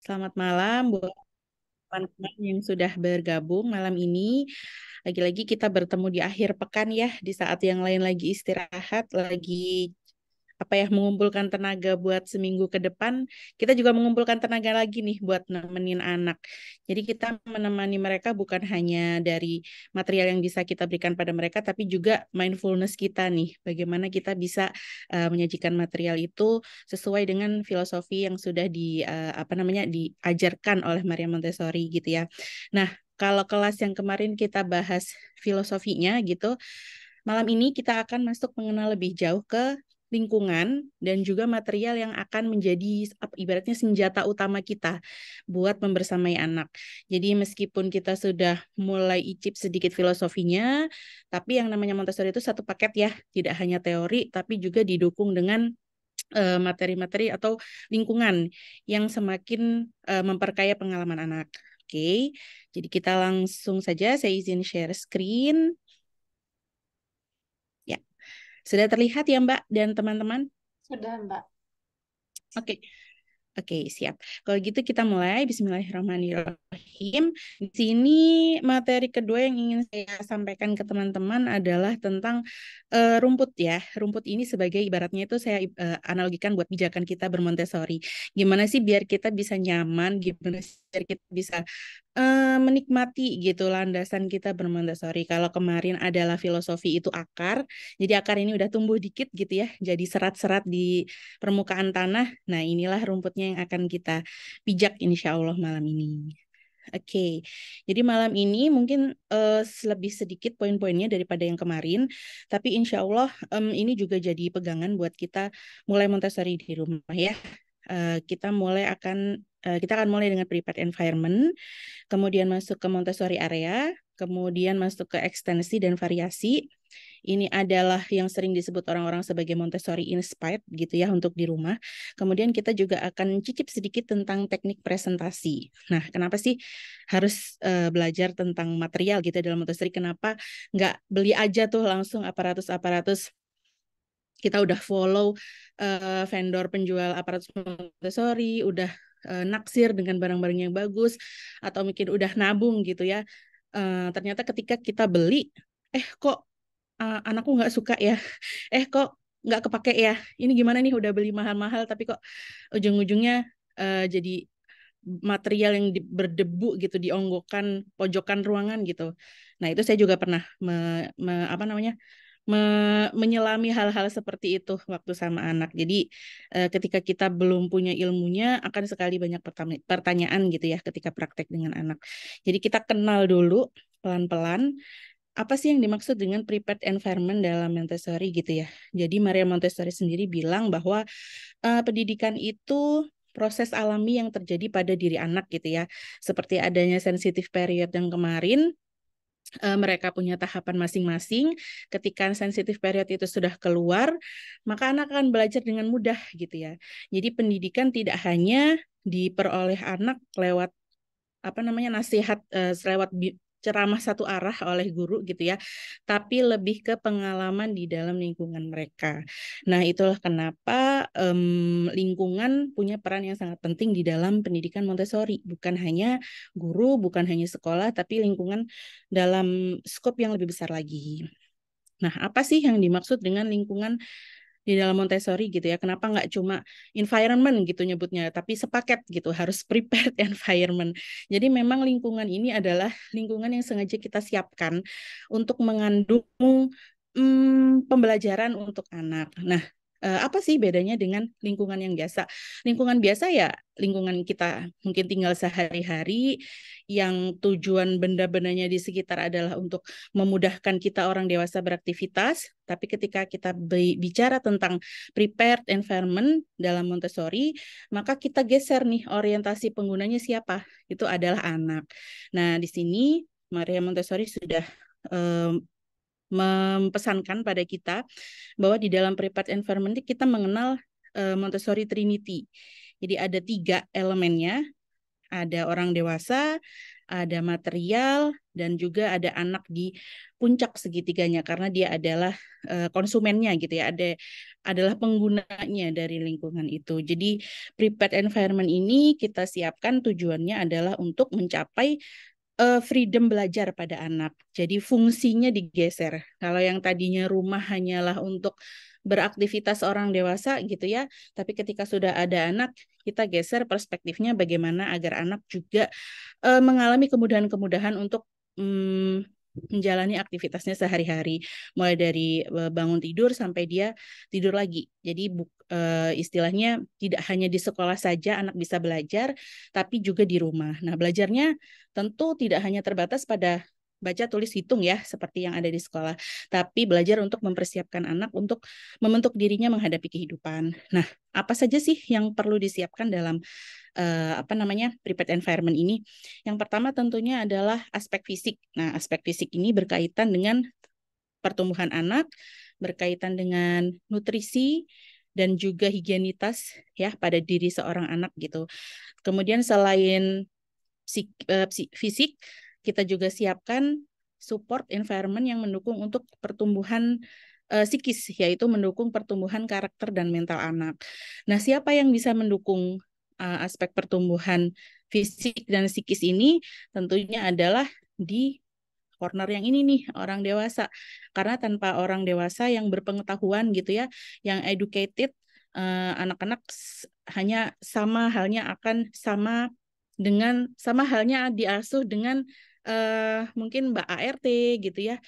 Selamat malam buat teman-teman yang sudah bergabung malam ini. Lagi-lagi kita bertemu di akhir pekan ya, di saat yang lain lagi istirahat, lagi mengumpulkan tenaga buat seminggu ke depan. Kita juga mengumpulkan tenaga lagi nih buat nemenin anak. Jadi kita menemani mereka bukan hanya dari material yang bisa kita berikan pada mereka, tapi juga mindfulness kita nih. Bagaimana kita bisa menyajikan material itu sesuai dengan filosofi yang sudah diajarkan oleh Maria Montessori gitu ya. Nah, kalau kelas yang kemarin kita bahas filosofinya gitu, malam ini kita akan masuk mengenal lebih jauh ke lingkungan dan juga material yang akan menjadi ibaratnya senjata utama kita buat membersamai anak. Jadi meskipun kita sudah mulai icip sedikit filosofinya, tapi yang namanya Montessori itu satu paket ya, tidak hanya teori tapi juga didukung dengan materi-materi atau lingkungan yang semakin memperkaya pengalaman anak. Oke, jadi kita langsung saja, saya izin share screen. Ya, sudah terlihat ya Mbak dan teman-teman? Sudah, Mbak. Oke, oke, siap. Kalau gitu kita mulai. Bismillahirrahmanirrahim. Di sini materi kedua yang ingin saya sampaikan ke teman-teman adalah tentang rumput ya. Rumput ini sebagai ibaratnya itu saya analogikan buat pijakan kita bermontessori. Gimana sih biar kita bisa nyaman, gimana sih biar kita bisa menikmati gitu landasan kita bermontessori. Kalau kemarin adalah filosofi itu akar, jadi akar ini udah tumbuh dikit gitu ya, jadi serat-serat di permukaan tanah. Nah, inilah rumputnya yang akan kita pijak insya Allah malam ini. Oke, jadi malam ini mungkin lebih sedikit poin-poinnya daripada yang kemarin, tapi insya Allah ini juga jadi pegangan buat kita mulai Montessori di rumah ya. Kita akan mulai dengan prepared environment, kemudian masuk ke Montessori area, kemudian masuk ke ekstensi dan variasi. Ini adalah yang sering disebut orang-orang sebagai Montessori inspired gitu ya untuk di rumah. Kemudian kita juga akan cicip sedikit tentang teknik presentasi. Nah, kenapa sih harus belajar tentang material gitu dalam Montessori? Kenapa nggak beli aja tuh langsung aparatus-aparatus, kita udah follow vendor penjual aparatus Montessori, udah naksir dengan barang-barang yang bagus, atau mungkin udah nabung gitu ya. Ternyata ketika kita beli, kok anakku nggak suka ya, kok nggak kepake ya, ini gimana nih udah beli mahal-mahal tapi kok ujung-ujungnya jadi material yang berdebu gitu di onggokan pojokan ruangan gitu. Nah itu saya juga pernah menyelami hal-hal seperti itu waktu sama anak. Jadi ketika kita belum punya ilmunya akan sekali banyak pertanyaan gitu ya ketika praktek dengan anak. Jadi kita kenal dulu pelan-pelan apa sih yang dimaksud dengan prepared environment dalam Montessori gitu ya. Jadi Maria Montessori sendiri bilang bahwa pendidikan itu proses alami yang terjadi pada diri anak gitu ya. Seperti adanya sensitive period yang kemarin, mereka punya tahapan masing-masing. Ketika sensitive period itu sudah keluar, maka anak akan belajar dengan mudah gitu ya. Jadi pendidikan tidak hanya diperoleh anak lewat nasihat lewat ceramah satu arah oleh guru gitu ya, tapi lebih ke pengalaman di dalam lingkungan mereka. Nah, itulah kenapa lingkungan punya peran yang sangat penting di dalam pendidikan Montessori. Bukan hanya guru, bukan hanya sekolah, tapi lingkungan dalam skop yang lebih besar lagi. Nah, apa sih yang dimaksud dengan lingkungan di dalam Montessori gitu ya? Kenapa nggak cuma environment gitu nyebutnya, tapi sepaket gitu, harus prepared environment. Jadi memang lingkungan ini adalah lingkungan yang sengaja kita siapkan untuk mengandung pembelajaran untuk anak. Nah, apa sih bedanya dengan lingkungan yang biasa? Lingkungan biasa ya lingkungan kita mungkin tinggal sehari-hari, yang tujuan benda-bendanya di sekitar adalah untuk memudahkan kita orang dewasa beraktivitas. Tapi ketika kita bicara tentang prepared environment dalam Montessori, maka kita geser nih orientasi penggunanya siapa? Itu adalah anak. Nah, di sini Maria Montessori sudah mempesankan pada kita bahwa di dalam prepared environment kita mengenal Montessori Trinity. Jadi ada 3 elemennya. ada orang dewasa, ada material, dan juga ada anak di puncak segitiganya karena dia adalah konsumennya gitu ya, adalah penggunanya dari lingkungan itu. Jadi prepared environment ini kita siapkan tujuannya adalah untuk mencapai freedom belajar pada anak. Jadi fungsinya digeser. Kalau yang tadinya rumah hanyalah untuk beraktivitas orang dewasa gitu ya, tapi ketika sudah ada anak, kita geser perspektifnya bagaimana agar anak juga mengalami kemudahan-kemudahan untuk menjalani aktivitasnya sehari-hari, mulai dari bangun tidur sampai dia tidur lagi. Jadi istilahnya tidak hanya di sekolah saja anak bisa belajar, tapi juga di rumah. Nah, belajarnya tentu tidak hanya terbatas pada baca, tulis, hitung ya, seperti yang ada di sekolah, tapi belajar untuk mempersiapkan anak untuk membentuk dirinya menghadapi kehidupan. Nah, apa saja sih yang perlu disiapkan dalam prepared environment ini? Yang pertama tentunya adalah aspek fisik. Nah, aspek fisik ini berkaitan dengan pertumbuhan anak, berkaitan dengan nutrisi dan juga higienitas ya pada diri seorang anak gitu. Kemudian selain fisik, kita juga siapkan support environment yang mendukung untuk pertumbuhan psikis, yaitu mendukung pertumbuhan karakter dan mental anak. Nah, siapa yang bisa mendukung aspek pertumbuhan fisik dan psikis ini? Tentunya adalah di corner yang ini nih, orang dewasa. Karena tanpa orang dewasa yang berpengetahuan gitu ya, yang educated, anak-anak hanya sama halnya diasuh dengan mungkin Mbak ART gitu ya,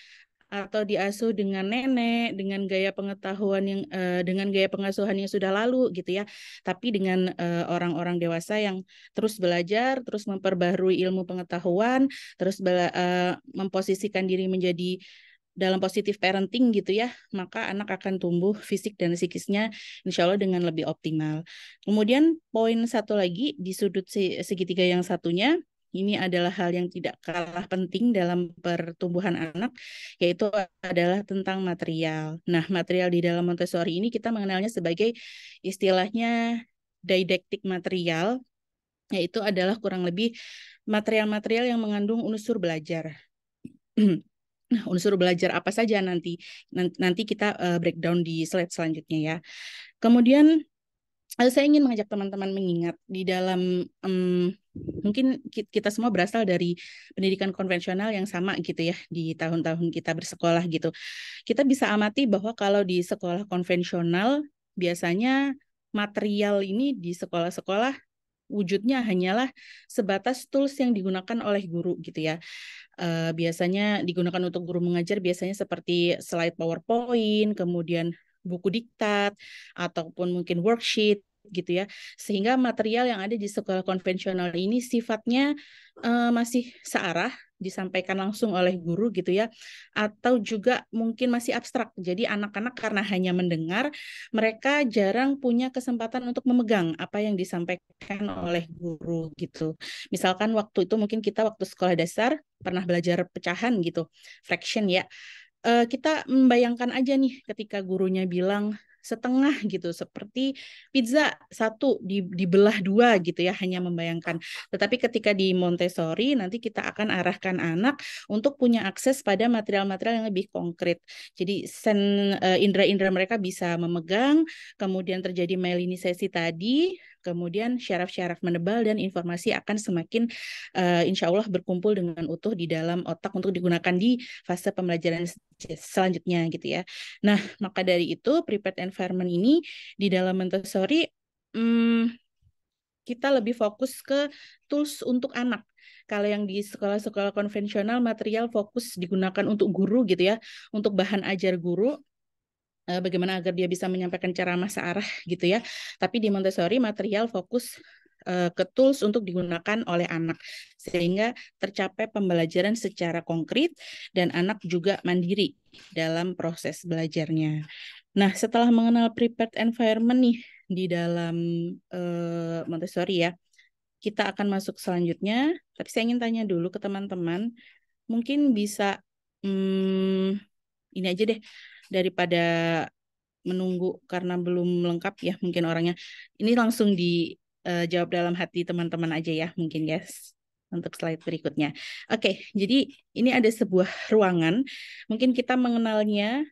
atau diasuh dengan nenek dengan gaya pengetahuan dengan gaya pengasuhan yang sudah lalu gitu ya, tapi dengan orang-orang dewasa yang terus belajar, terus memperbaharui ilmu pengetahuan, terus memposisikan diri menjadi dalam positif parenting gitu ya, maka anak akan tumbuh fisik dan psikisnya insya Allah dengan lebih optimal. Kemudian poin satu lagi di sudut segitiga yang satunya, ini adalah hal yang tidak kalah penting dalam pertumbuhan anak, yaitu adalah tentang material. Nah, material di dalam Montessori ini kita mengenalnya sebagai istilahnya didaktik material, yaitu adalah kurang lebih material-material yang mengandung unsur belajar. Nah, unsur belajar apa saja nanti kita breakdown di slide selanjutnya ya. Kemudian saya ingin mengajak teman-teman mengingat di dalam mungkin kita semua berasal dari pendidikan konvensional yang sama gitu ya di tahun-tahun kita bersekolah gitu. Kita bisa amati bahwa kalau di sekolah konvensional biasanya material ini di sekolah-sekolah wujudnya hanyalah sebatas tools yang digunakan oleh guru gitu ya. Biasanya digunakan untuk guru mengajar biasanya seperti slide PowerPoint, kemudian buku diktat, ataupun mungkin worksheet gitu ya. Sehingga material yang ada di sekolah konvensional ini sifatnya masih searah, disampaikan langsung oleh guru gitu ya, atau juga mungkin masih abstrak. Jadi anak-anak karena hanya mendengar, mereka jarang punya kesempatan untuk memegang apa yang disampaikan oleh guru gitu. Misalkan waktu itu mungkin kita waktu sekolah dasar pernah belajar pecahan gitu, fraction ya. Kita membayangkan aja nih ketika gurunya bilang setengah gitu, seperti pizza satu dibelah dua gitu ya, hanya membayangkan. Tetapi ketika di Montessori nanti kita akan arahkan anak untuk punya akses pada material-material yang lebih konkret. Jadi indera-indera mereka bisa memegang, kemudian terjadi myelinisasi tadi, kemudian syaraf-syaraf menebal dan informasi akan semakin insya Allah berkumpul dengan utuh di dalam otak untuk digunakan di fase pembelajaran selanjutnya gitu ya. Nah, maka dari itu prepared environment ini di dalam Montessori kita lebih fokus ke tools untuk anak. Kalau yang di sekolah-sekolah konvensional material fokus digunakan untuk guru gitu ya, untuk bahan ajar guru, bagaimana agar dia bisa menyampaikan ceramah searah gitu ya. Tapi di Montessori material fokus ke tools untuk digunakan oleh anak sehingga tercapai pembelajaran secara konkret dan anak juga mandiri dalam proses belajarnya. Nah, setelah mengenal prepared environment nih di dalam Montessori ya, kita akan masuk selanjutnya. Tapi saya ingin tanya dulu ke teman-teman, mungkin bisa ini aja deh, daripada menunggu karena belum lengkap ya mungkin orangnya. Ini langsung jawab dalam hati teman-teman aja ya mungkin ya untuk slide berikutnya. Oke, jadi ini ada sebuah ruangan, mungkin kita mengenalnya,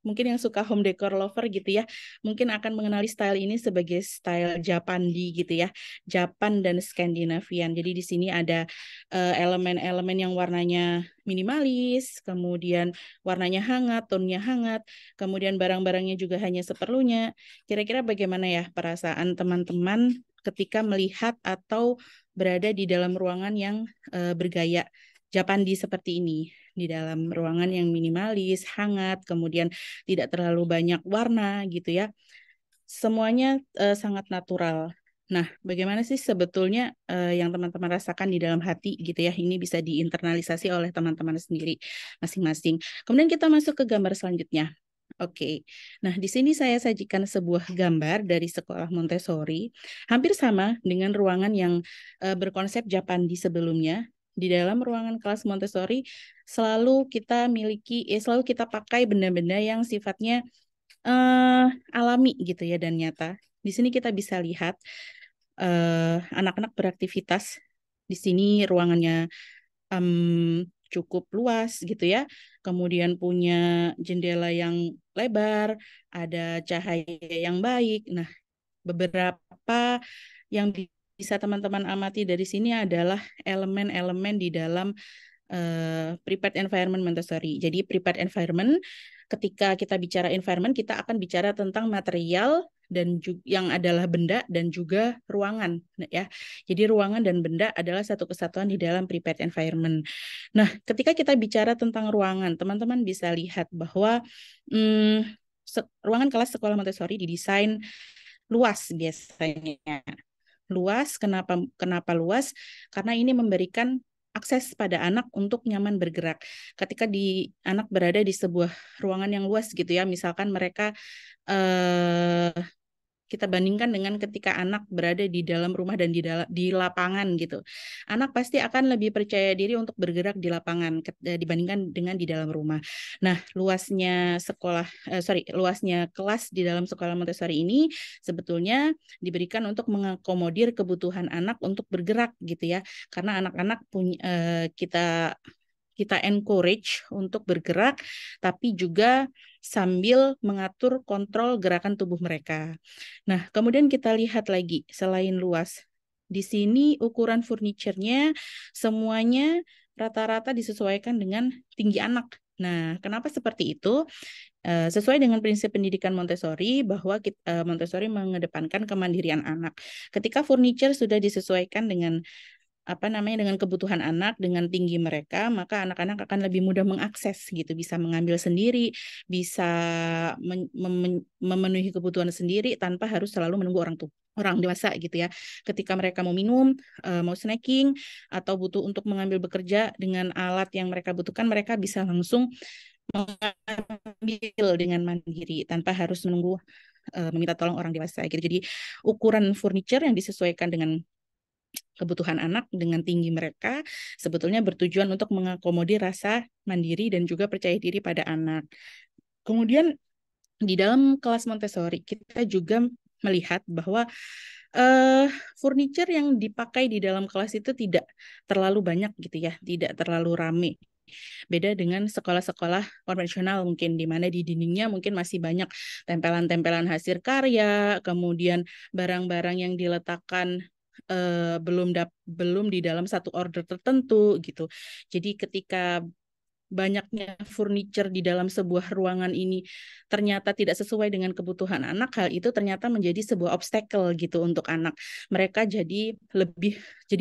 mungkin yang suka home decor lover gitu ya, mungkin akan mengenali style ini sebagai style Japandi gitu ya, Japan dan Skandinavian. Jadi di sini ada elemen-elemen yang warnanya minimalis, kemudian warnanya hangat, tonnya hangat, kemudian barang-barangnya juga hanya seperlunya. Kira-kira bagaimana ya perasaan teman-teman ketika melihat atau berada di dalam ruangan yang bergaya Japandi seperti ini, di dalam ruangan yang minimalis, hangat, kemudian tidak terlalu banyak warna gitu ya. Semuanya sangat natural. Nah, bagaimana sih sebetulnya yang teman-teman rasakan di dalam hati gitu ya? Ini bisa diinternalisasi oleh teman-teman sendiri masing-masing. Kemudian kita masuk ke gambar selanjutnya. Oke, nah di sini saya sajikan sebuah gambar dari sekolah Montessori, hampir sama dengan ruangan yang berkonsep Japandi sebelumnya. Di dalam ruangan kelas Montessori selalu kita pakai benda-benda yang sifatnya alami gitu ya dan nyata. Di sini kita bisa lihat anak-anak beraktivitas. Di sini ruangannya cukup luas gitu ya. Kemudian punya jendela yang lebar, ada cahaya yang baik. Nah, beberapa yang bisa teman-teman amati dari sini adalah elemen-elemen di dalam prepared environment Montessori. Jadi prepared environment, ketika kita bicara environment, kita akan bicara tentang material dan yang adalah benda dan juga ruangan ya. Jadi ruangan dan benda adalah satu kesatuan di dalam prepared environment. Nah, ketika kita bicara tentang ruangan, teman-teman bisa lihat bahwa ruangan kelas sekolah Montessori didesain luas biasanya. Luas, kenapa luas? Karena ini memberikan akses pada anak untuk nyaman bergerak. Ketika anak berada di sebuah ruangan yang luas gitu ya, misalkan mereka eh, kita bandingkan dengan ketika anak berada di dalam rumah dan di lapangan gitu. Anak pasti akan lebih percaya diri untuk bergerak di lapangan dibandingkan dengan di dalam rumah. Nah, luasnya kelas di dalam sekolah Montessori ini sebetulnya diberikan untuk mengakomodir kebutuhan anak untuk bergerak gitu ya. Karena anak-anak punya kita encourage untuk bergerak, tapi juga sambil mengatur kontrol gerakan tubuh mereka. Nah, kemudian kita lihat lagi, selain luas, di sini ukuran furniturnya semuanya rata-rata disesuaikan dengan tinggi anak. Nah, kenapa seperti itu? Sesuai dengan prinsip pendidikan Montessori, bahwa Montessori mengedepankan kemandirian anak. Ketika furniture sudah disesuaikan dengan dengan kebutuhan anak, dengan tinggi mereka, maka anak-anak akan lebih mudah mengakses gitu, bisa mengambil sendiri, bisa memenuhi kebutuhan sendiri tanpa harus selalu menunggu orang dewasa gitu ya. Ketika mereka mau minum, mau snacking, atau butuh untuk bekerja dengan alat yang mereka butuhkan, mereka bisa langsung mengambil dengan mandiri tanpa harus menunggu meminta tolong orang dewasa gitu. Jadi ukuran furniture yang disesuaikan dengan kebutuhan anak dengan tinggi mereka sebetulnya bertujuan untuk mengakomodir rasa mandiri dan juga percaya diri pada anak. Kemudian di dalam kelas Montessori kita juga melihat bahwa furniture yang dipakai di dalam kelas itu tidak terlalu banyak gitu ya, tidak terlalu rame. Beda dengan sekolah-sekolah konvensional mungkin di mana di dindingnya mungkin masih banyak tempelan-tempelan hasil karya, kemudian barang-barang yang diletakkan belum di dalam satu order tertentu gitu. Jadi ketika banyaknya furniture di dalam sebuah ruangan ini ternyata tidak sesuai dengan kebutuhan anak, hal itu ternyata menjadi sebuah obstacle gitu untuk anak. Mereka jadi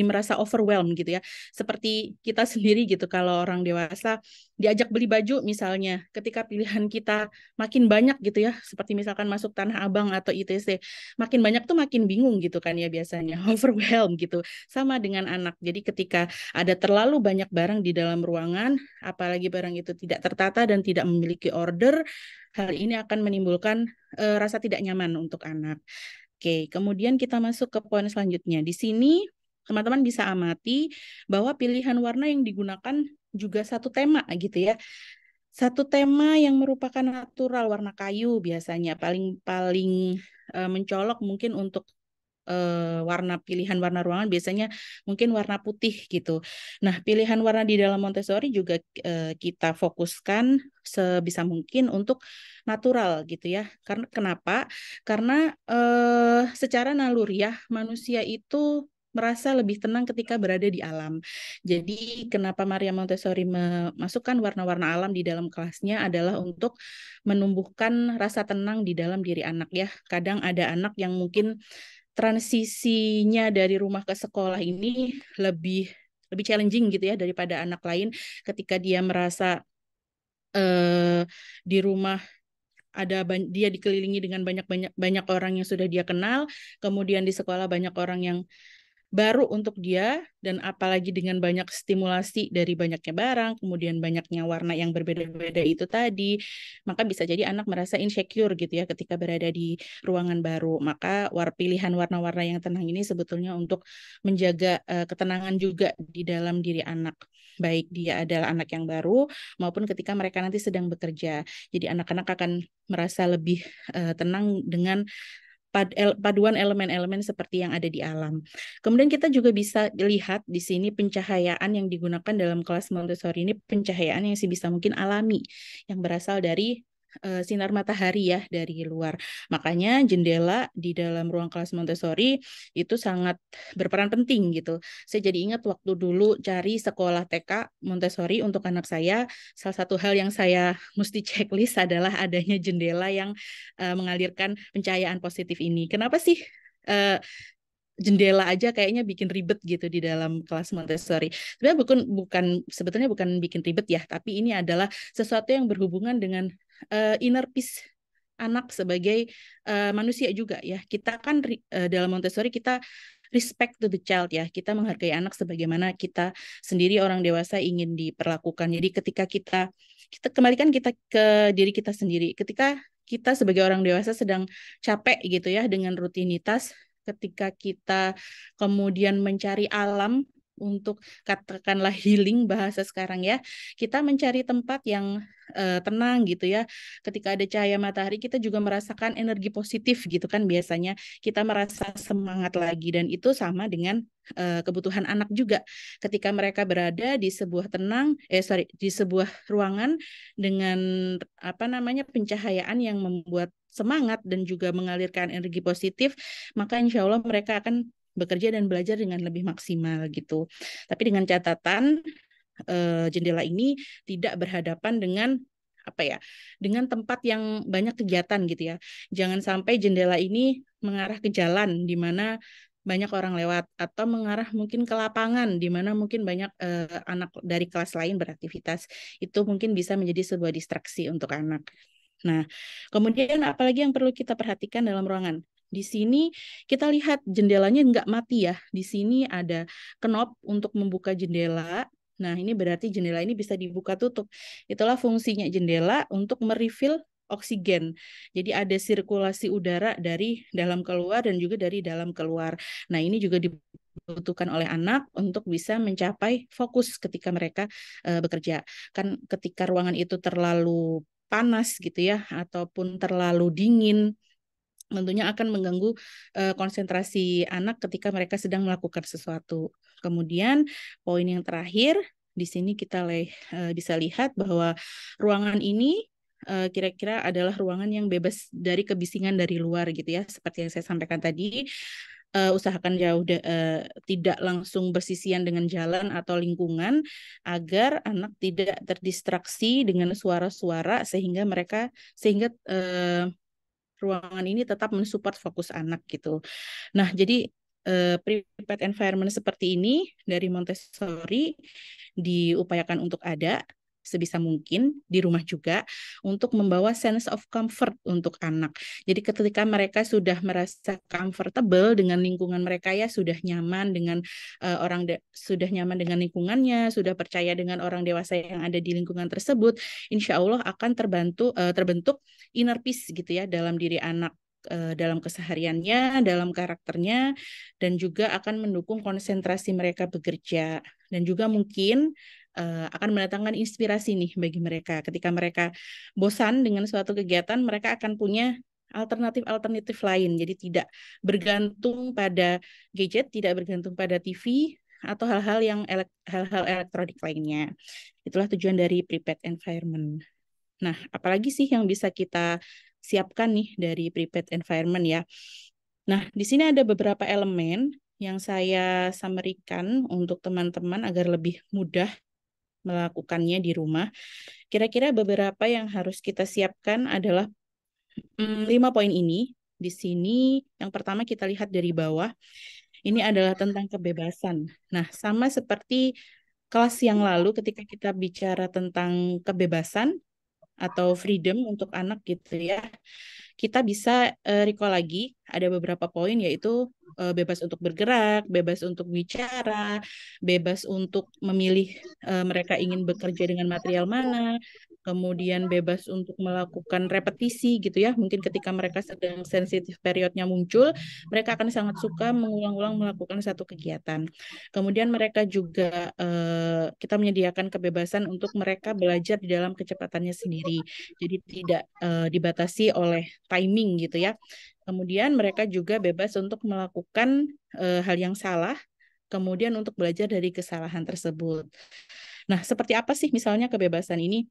merasa overwhelmed gitu ya. Seperti kita sendiri gitu, kalau orang dewasa diajak beli baju misalnya, ketika pilihan kita makin banyak gitu ya, seperti misalkan masuk Tanah Abang atau ITC, makin banyak tuh makin bingung gitu kan ya biasanya, overwhelmed gitu. Sama dengan anak. Jadi ketika ada terlalu banyak barang di dalam ruangan, apalagi barang itu tidak tertata dan tidak memiliki order, hal ini akan menimbulkan rasa tidak nyaman untuk anak. Oke, kemudian kita masuk ke poin selanjutnya. Di sini teman-teman bisa amati bahwa pilihan warna yang digunakan juga satu tema gitu ya. Satu tema yang merupakan natural, warna kayu biasanya paling paling mencolok mungkin untuk warna pilihan warna ruangan biasanya mungkin warna putih gitu. Nah, pilihan warna di dalam Montessori juga kita fokuskan sebisa mungkin untuk natural gitu ya. Karena kenapa? Karena secara naluriah manusia itu merasa lebih tenang ketika berada di alam. Jadi kenapa Maria Montessori memasukkan warna-warna alam di dalam kelasnya adalah untuk menumbuhkan rasa tenang di dalam diri anak ya. Kadang ada anak yang mungkin transisinya dari rumah ke sekolah ini lebih lebih challenging gitu ya daripada anak lain ketika dia merasa di rumah dia dikelilingi dengan banyak orang yang sudah dia kenal, kemudian di sekolah banyak orang yang baru untuk dia, dan apalagi dengan banyak stimulasi dari banyaknya barang, kemudian banyaknya warna yang berbeda-beda itu tadi, maka bisa jadi anak merasa insecure gitu ya ketika berada di ruangan baru. Maka pilihan warna-warna yang tenang ini sebetulnya untuk menjaga ketenangan juga di dalam diri anak. Baik dia adalah anak yang baru maupun ketika mereka nanti sedang bekerja. Jadi anak-anak akan merasa lebih tenang dengan paduan elemen-elemen seperti yang ada di alam. Kemudian kita juga bisa lihat di sini pencahayaan yang digunakan dalam kelas Montessori ini pencahayaan yang sebisa mungkin alami, yang berasal dari sinar matahari ya dari luar. Makanya jendela di dalam ruang kelas Montessori itu sangat berperan penting gitu. Saya jadi ingat waktu dulu cari sekolah TK Montessori untuk anak saya, salah satu hal yang saya mesti checklist adalah adanya jendela yang mengalirkan pencahayaan positif ini. Kenapa sih jendela aja kayaknya bikin ribet gitu di dalam kelas Montessori. Sebenarnya bukan bikin ribet ya, tapi ini adalah sesuatu yang berhubungan dengan inner peace anak sebagai manusia juga ya. Kita kan dalam Montessori kita respect to the child ya. Kita menghargai anak sebagaimana kita sendiri orang dewasa ingin diperlakukan. Jadi ketika kita kembalikan kita ke diri kita sendiri. Ketika kita sebagai orang dewasa sedang capek gitu ya dengan rutinitas, ketika kita kemudian mencari alam untuk katakanlah healing bahasa sekarang ya, kita mencari tempat yang tenang gitu ya. Ketika ada cahaya matahari kita juga merasakan energi positif gitu kan, biasanya kita merasa semangat lagi, dan itu sama dengan kebutuhan anak juga. Ketika mereka berada di sebuah di sebuah ruangan dengan apa namanya pencahayaan yang membuat semangat dan juga mengalirkan energi positif, maka insya Allah mereka akan bekerja dan belajar dengan lebih maksimal gitu. Tapi dengan catatan jendela ini tidak berhadapan dengan apa ya, dengan tempat yang banyak kegiatan gitu ya. Jangan sampai jendela ini mengarah ke jalan di mana banyak orang lewat, atau mengarah mungkin ke lapangan di mana mungkin banyak anak dari kelas lain beraktivitas. Itu mungkin bisa menjadi sebuah distraksi untuk anak. Nah, kemudian apalagi yang perlu kita perhatikan dalam ruangan? Di sini kita lihat jendelanya nggak mati ya. Di sini ada knop untuk membuka jendela. Nah, ini berarti jendela ini bisa dibuka tutup. Itulah fungsinya jendela, untuk merefill oksigen. Jadi ada sirkulasi udara dari dalam keluar dan juga dari dalam keluar. Nah, ini juga dibutuhkan oleh anak untuk bisa mencapai fokus ketika mereka bekerja. Kan ketika ruangan itu terlalu panas gitu ya, ataupun terlalu dingin, tentunya akan mengganggu konsentrasi anak ketika mereka sedang melakukan sesuatu. Kemudian poin yang terakhir, di sini kita bisa lihat bahwa ruangan ini kira-kira adalah ruangan yang bebas dari kebisingan dari luar gitu ya. Seperti yang saya sampaikan tadi, usahakan tidak langsung bersisian dengan jalan atau lingkungan agar anak tidak terdistraksi dengan suara-suara sehingga ruangan ini tetap mensupport fokus anak gitu. Nah, jadi prepared environment seperti ini dari Montessori diupayakan untuk ada sebisa mungkin di rumah juga, untuk membawa sense of comfort untuk anak. Jadi ketika mereka sudah merasa comfortable dengan lingkungan mereka ya, sudah nyaman dengan sudah nyaman dengan lingkungannya, sudah percaya dengan orang dewasa yang ada di lingkungan tersebut, insya Allah akan terbentuk inner peace gitu ya dalam diri anak, dalam kesehariannya, dalam karakternya, dan juga akan mendukung konsentrasi mereka bekerja, dan juga mungkin akan mendatangkan inspirasi nih bagi mereka. Ketika mereka bosan dengan suatu kegiatan, mereka akan punya alternatif lain. Jadi tidak bergantung pada gadget, tidak bergantung pada TV atau hal-hal elektronik lainnya. Itulah tujuan dari prepared environment. Nah, apalagi sih yang bisa kita siapkan nih dari prepared environment ya. Nah, di sini ada beberapa elemen yang saya summary-kan untuk teman-teman agar lebih mudah melakukannya di rumah. Kira-kira beberapa yang harus kita siapkan adalah 5 poin ini. Di sini yang pertama kita lihat dari bawah. Ini adalah tentang kebebasan. Nah, sama seperti kelas yang lalu ketika kita bicara tentang kebebasan atau freedom untuk anak gitu ya. Kita bisa recall lagi ada beberapa poin yaitu bebas untuk bergerak, bebas untuk bicara, bebas untuk memilih mereka ingin bekerja dengan material mana, kemudian bebas untuk melakukan repetisi gitu ya. Mungkin ketika mereka sedang sensitif periodnya muncul, mereka akan sangat suka mengulang-ulang melakukan satu kegiatan. Kemudian mereka juga kita menyediakan kebebasan untuk mereka belajar di dalam kecepatannya sendiri. Jadi tidak dibatasi oleh timing gitu ya. Kemudian mereka juga bebas untuk melakukan hal yang salah, kemudian untuk belajar dari kesalahan tersebut. Nah, seperti apa sih misalnya kebebasan ini?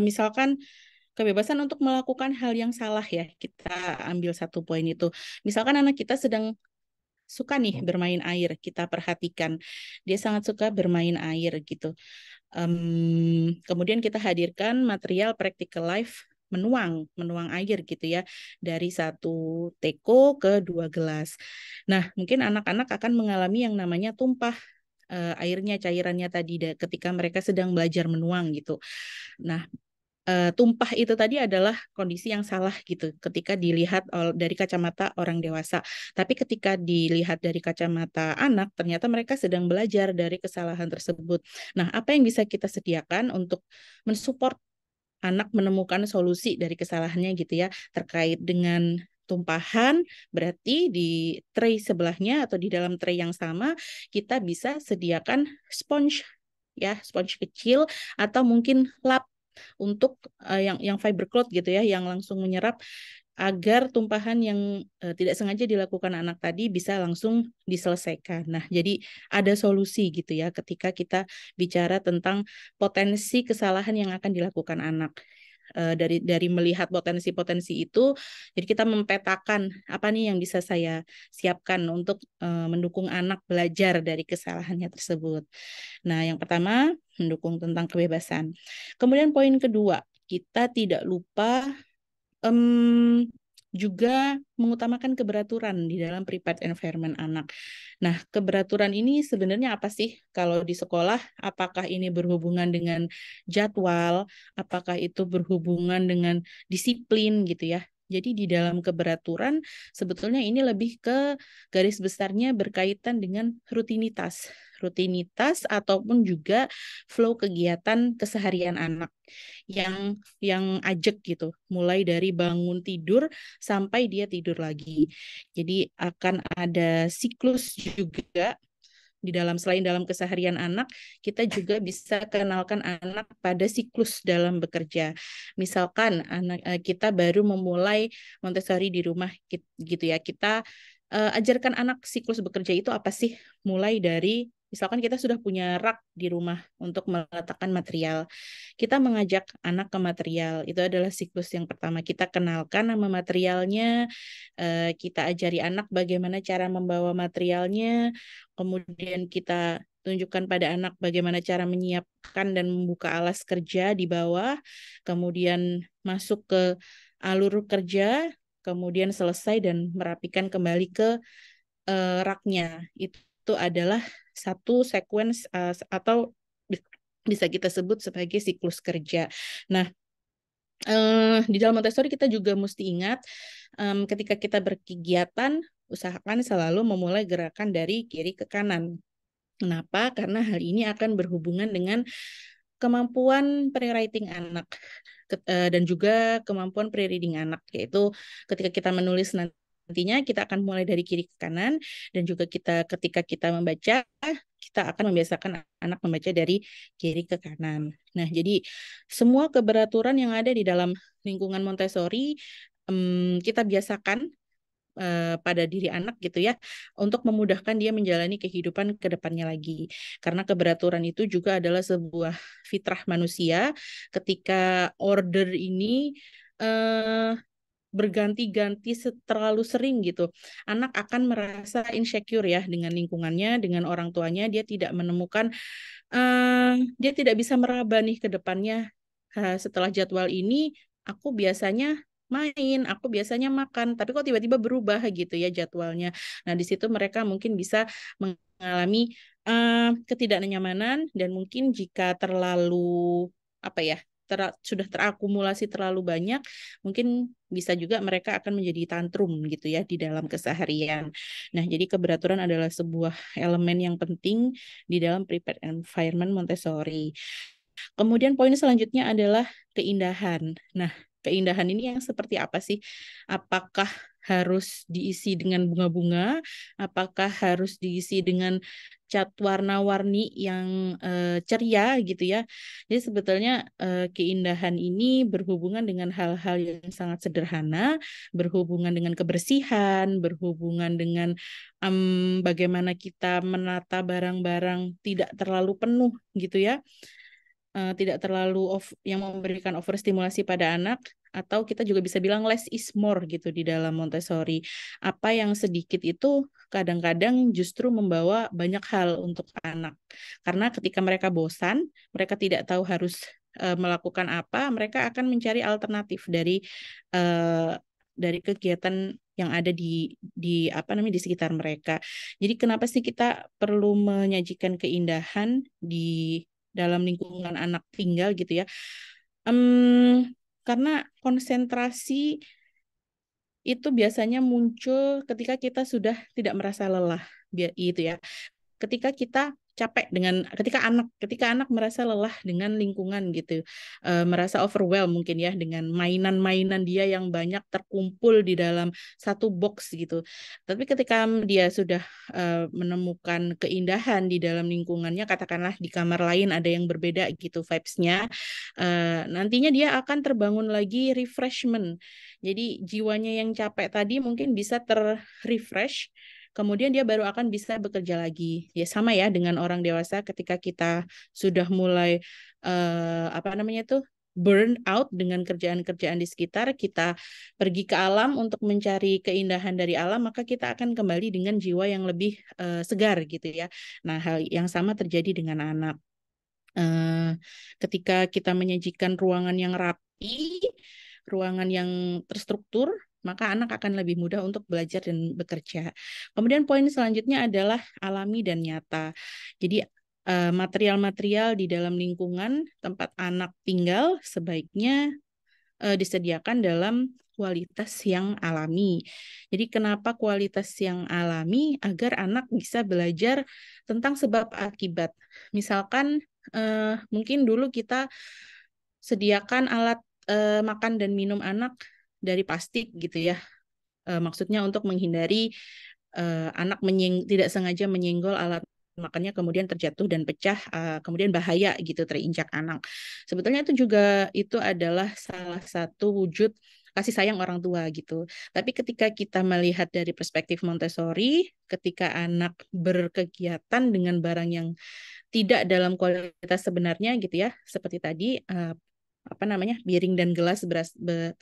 Misalkan kebebasan untuk melakukan hal yang salah ya. Kita ambil satu poin itu. Misalkan anak kita sedang suka nih bermain air, kita perhatikan dia sangat suka bermain air gitu. Kemudian kita hadirkan material practical life menuang air gitu ya dari satu teko ke 2 gelas. Nah, mungkin anak-anak akan mengalami yang namanya tumpah airnya, cairannya tadi ketika mereka sedang belajar menuang gitu. Nah, tumpah itu tadi adalah kondisi yang salah gitu ketika dilihat dari kacamata orang dewasa. Tapi ketika dilihat dari kacamata anak, ternyata mereka sedang belajar dari kesalahan tersebut. Nah, apa yang bisa kita sediakan untuk mensupport anak menemukan solusi dari kesalahannya gitu ya, terkait dengan tumpahan, berarti di tray sebelahnya atau di dalam tray yang sama kita bisa sediakan sponge ya, sponge kecil atau mungkin lap untuk yang fiber cloth gitu ya, yang langsung menyerap agar tumpahan yang tidak sengaja dilakukan anak tadi bisa langsung diselesaikan. Nah, jadi ada solusi gitu ya ketika kita bicara tentang potensi kesalahan yang akan dilakukan anak. Dari melihat potensi-potensi itu, jadi kita mempetakan apa nih yang bisa saya siapkan untuk mendukung anak belajar dari kesalahannya tersebut. Nah, yang pertama mendukung tentang kebebasan. Kemudian poin kedua, kita tidak lupa juga mengutamakan keberaturan di dalam prepared environment anak. Nah, keberaturan ini sebenarnya apa sih? Kalau di sekolah, apakah ini berhubungan dengan jadwal? Apakah itu berhubungan dengan disiplin gitu ya? Jadi di dalam keberaturan sebetulnya ini lebih ke garis besarnya berkaitan dengan rutinitas. Rutinitas ataupun juga flow kegiatan keseharian anak yang ajak gitu, mulai dari bangun tidur sampai dia tidur lagi. Jadi akan ada siklus juga di dalam selain dalam keseharian anak, kita juga bisa kenalkan anak pada siklus dalam bekerja. Misalkan anak kita baru memulai Montessori di rumah gitu ya. Kita ajarkan anak siklus bekerja itu apa sih? Mulai dari misalkan kita sudah punya rak di rumah untuk meletakkan material. Kita mengajak anak ke material. Itu adalah siklus yang pertama. Kita kenalkan nama materialnya, kita ajari anak bagaimana cara membawa materialnya, kemudian kita tunjukkan pada anak bagaimana cara menyiapkan dan membuka alas kerja di bawah, kemudian masuk ke alur kerja, kemudian selesai dan merapikan kembali ke raknya. Itu adalah satu sequence atau bisa kita sebut sebagai siklus kerja. Nah, di dalam Montessori kita juga mesti ingat ketika kita berkegiatan, usahakan selalu memulai gerakan dari kiri ke kanan. Kenapa? Karena hal ini akan berhubungan dengan kemampuan pre-writing anak dan juga kemampuan pre-reading anak, yaitu ketika kita menulis nantinya kita akan mulai dari kiri ke kanan dan juga ketika kita membaca kita akan membiasakan anak membaca dari kiri ke kanan. Nah, jadi semua keberaturan yang ada di dalam lingkungan Montessori kita biasakan pada diri anak gitu ya, untuk memudahkan dia menjalani kehidupan ke depannya lagi. Karena keberaturan itu juga adalah sebuah fitrah manusia. Ketika order ini eh, berganti-ganti terlalu sering gitu, anak akan merasa insecure ya dengan lingkungannya, dengan orang tuanya. Dia tidak menemukan, dia tidak bisa meraba nih ke depannya. Setelah jadwal ini, aku biasanya main, aku biasanya makan, tapi kok tiba-tiba berubah gitu ya jadwalnya. Nah, di situ mereka mungkin bisa mengalami ketidaknyamanan, dan mungkin jika terlalu apa ya, sudah terakumulasi terlalu banyak, mungkin bisa juga mereka akan menjadi tantrum gitu ya di dalam keseharian. Nah, jadi keberaturan adalah sebuah elemen yang penting di dalam prepared environment Montessori. Kemudian poin selanjutnya adalah keindahan. Nah, keindahan ini yang seperti apa sih? Apakah harus diisi dengan bunga-bunga? Apakah harus diisi dengan cat warna-warni yang ceria gitu ya? Jadi sebetulnya keindahan ini berhubungan dengan hal-hal yang sangat sederhana, berhubungan dengan kebersihan, berhubungan dengan bagaimana kita menata barang-barang tidak terlalu penuh gitu ya, tidak terlalu yang memberikan overstimulasi pada anak, atau kita juga bisa bilang less is more gitu di dalam Montessori. Apa yang sedikit itu kadang-kadang justru membawa banyak hal untuk anak. Karena ketika mereka bosan, mereka tidak tahu harus melakukan apa, mereka akan mencari alternatif dari kegiatan yang ada di apa namanya di sekitar mereka. Jadi kenapa sih kita perlu menyajikan keindahan di dalam lingkungan anak tinggal gitu ya? Karena konsentrasi itu biasanya muncul ketika kita sudah tidak merasa lelah, itu ya. Ketika anak merasa lelah dengan lingkungan gitu, merasa overwhelmed mungkin ya dengan mainan-mainan dia yang banyak terkumpul di dalam satu box gitu. Tapi ketika dia sudah menemukan keindahan di dalam lingkungannya, katakanlah di kamar lain ada yang berbeda gitu vibes-nya, nantinya dia akan terbangun lagi refreshment. Jadi jiwanya yang capek tadi mungkin bisa terrefresh, kemudian dia baru akan bisa bekerja lagi. Ya sama ya dengan orang dewasa, ketika kita sudah mulai apa namanya itu burn out dengan kerjaan-kerjaan di sekitar, kita pergi ke alam untuk mencari keindahan dari alam, maka kita akan kembali dengan jiwa yang lebih segar gitu ya. Nah, hal yang sama terjadi dengan anak. Ketika kita menyajikan ruangan yang rapi, ruangan yang terstruktur, maka anak akan lebih mudah untuk belajar dan bekerja. Kemudian poin selanjutnya adalah alami dan nyata. Jadi material-material di dalam lingkungan tempat anak tinggal sebaiknya disediakan dalam kualitas yang alami. Jadi kenapa kualitas yang alami? Agar anak bisa belajar tentang sebab akibat. Misalkan mungkin dulu kita sediakan alat makan dan minum anak dari plastik gitu ya. Maksudnya untuk menghindari anak tidak sengaja menyenggol alat makannya kemudian terjatuh dan pecah, kemudian bahaya gitu terinjak anak. Sebetulnya itu adalah salah satu wujud kasih sayang orang tua gitu. Tapi ketika kita melihat dari perspektif Montessori, ketika anak berkegiatan dengan barang yang tidak dalam kualitas sebenarnya gitu ya, seperti tadi apa namanya piring dan gelas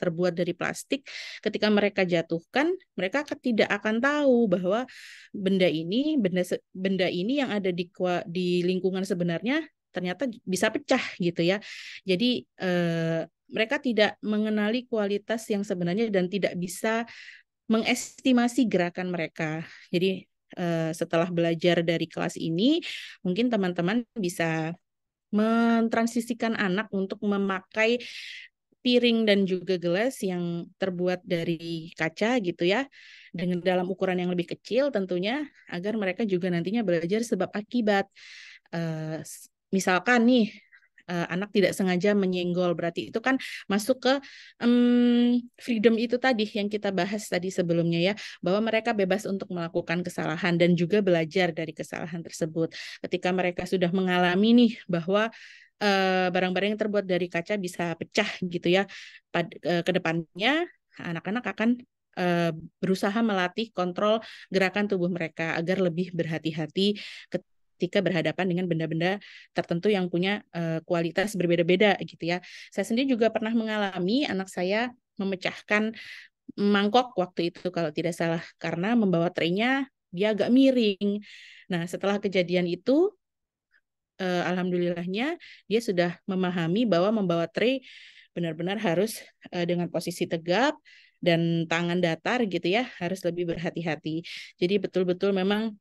terbuat dari plastik, ketika mereka jatuhkan, mereka tidak akan tahu bahwa benda ini yang ada di lingkungan sebenarnya ternyata bisa pecah gitu ya. Jadi mereka tidak mengenali kualitas yang sebenarnya dan tidak bisa mengestimasi gerakan mereka. Jadi setelah belajar dari kelas ini, mungkin teman-teman bisa mentransisikan anak untuk memakai piring dan juga gelas yang terbuat dari kaca gitu ya, dengan dalam ukuran yang lebih kecil tentunya, agar mereka juga nantinya belajar sebab akibat. Misalkan nih anak tidak sengaja menyenggol, berarti itu kan masuk ke freedom itu tadi yang kita bahas tadi sebelumnya ya, bahwa mereka bebas untuk melakukan kesalahan dan juga belajar dari kesalahan tersebut. Ketika mereka sudah mengalami nih bahwa barang-barang yang terbuat dari kaca bisa pecah gitu ya ke depannya, anak-anak akan berusaha melatih kontrol gerakan tubuh mereka agar lebih berhati-hati ketika berhadapan dengan benda-benda tertentu yang punya kualitas berbeda-beda gitu ya. Saya sendiri juga pernah mengalami anak saya memecahkan mangkok waktu itu kalau tidak salah karena membawa traynya dia agak miring. Nah, setelah kejadian itu alhamdulillahnya dia sudah memahami bahwa membawa tray benar-benar harus dengan posisi tegap dan tangan datar gitu ya, harus lebih berhati-hati. Jadi betul-betul memang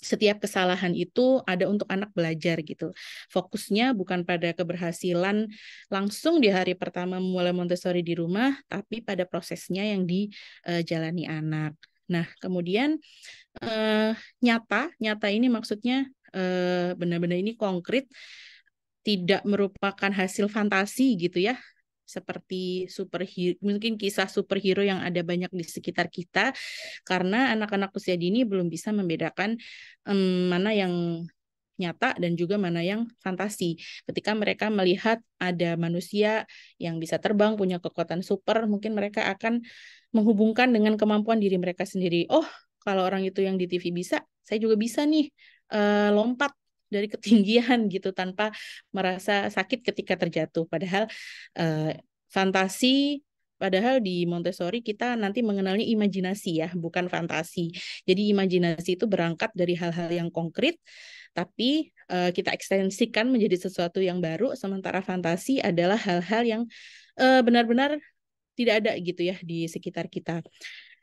setiap kesalahan itu ada untuk anak belajar gitu. Fokusnya bukan pada keberhasilan langsung di hari pertama mulai Montessori di rumah, tapi pada prosesnya yang dijalani anak. Nah, kemudian eh, nyata ini maksudnya benar-benar ini konkret, tidak merupakan hasil fantasi gitu ya, seperti superhero, mungkin kisah superhero yang ada banyak di sekitar kita, karena anak-anak usia dini belum bisa membedakan mana yang nyata dan juga mana yang fantasi. Ketika mereka melihat ada manusia yang bisa terbang, punya kekuatan super, mungkin mereka akan menghubungkan dengan kemampuan diri mereka sendiri. Oh, kalau orang itu yang di TV bisa, saya juga bisa nih lompat dari ketinggian gitu tanpa merasa sakit ketika terjatuh. Padahal fantasi Padahal di Montessori kita nanti mengenalnya imajinasi ya, bukan fantasi. Jadi imajinasi itu berangkat dari hal-hal yang konkret, tapi kita ekstensikan menjadi sesuatu yang baru, sementara fantasi adalah hal-hal yang benar-benar tidak ada gitu ya di sekitar kita.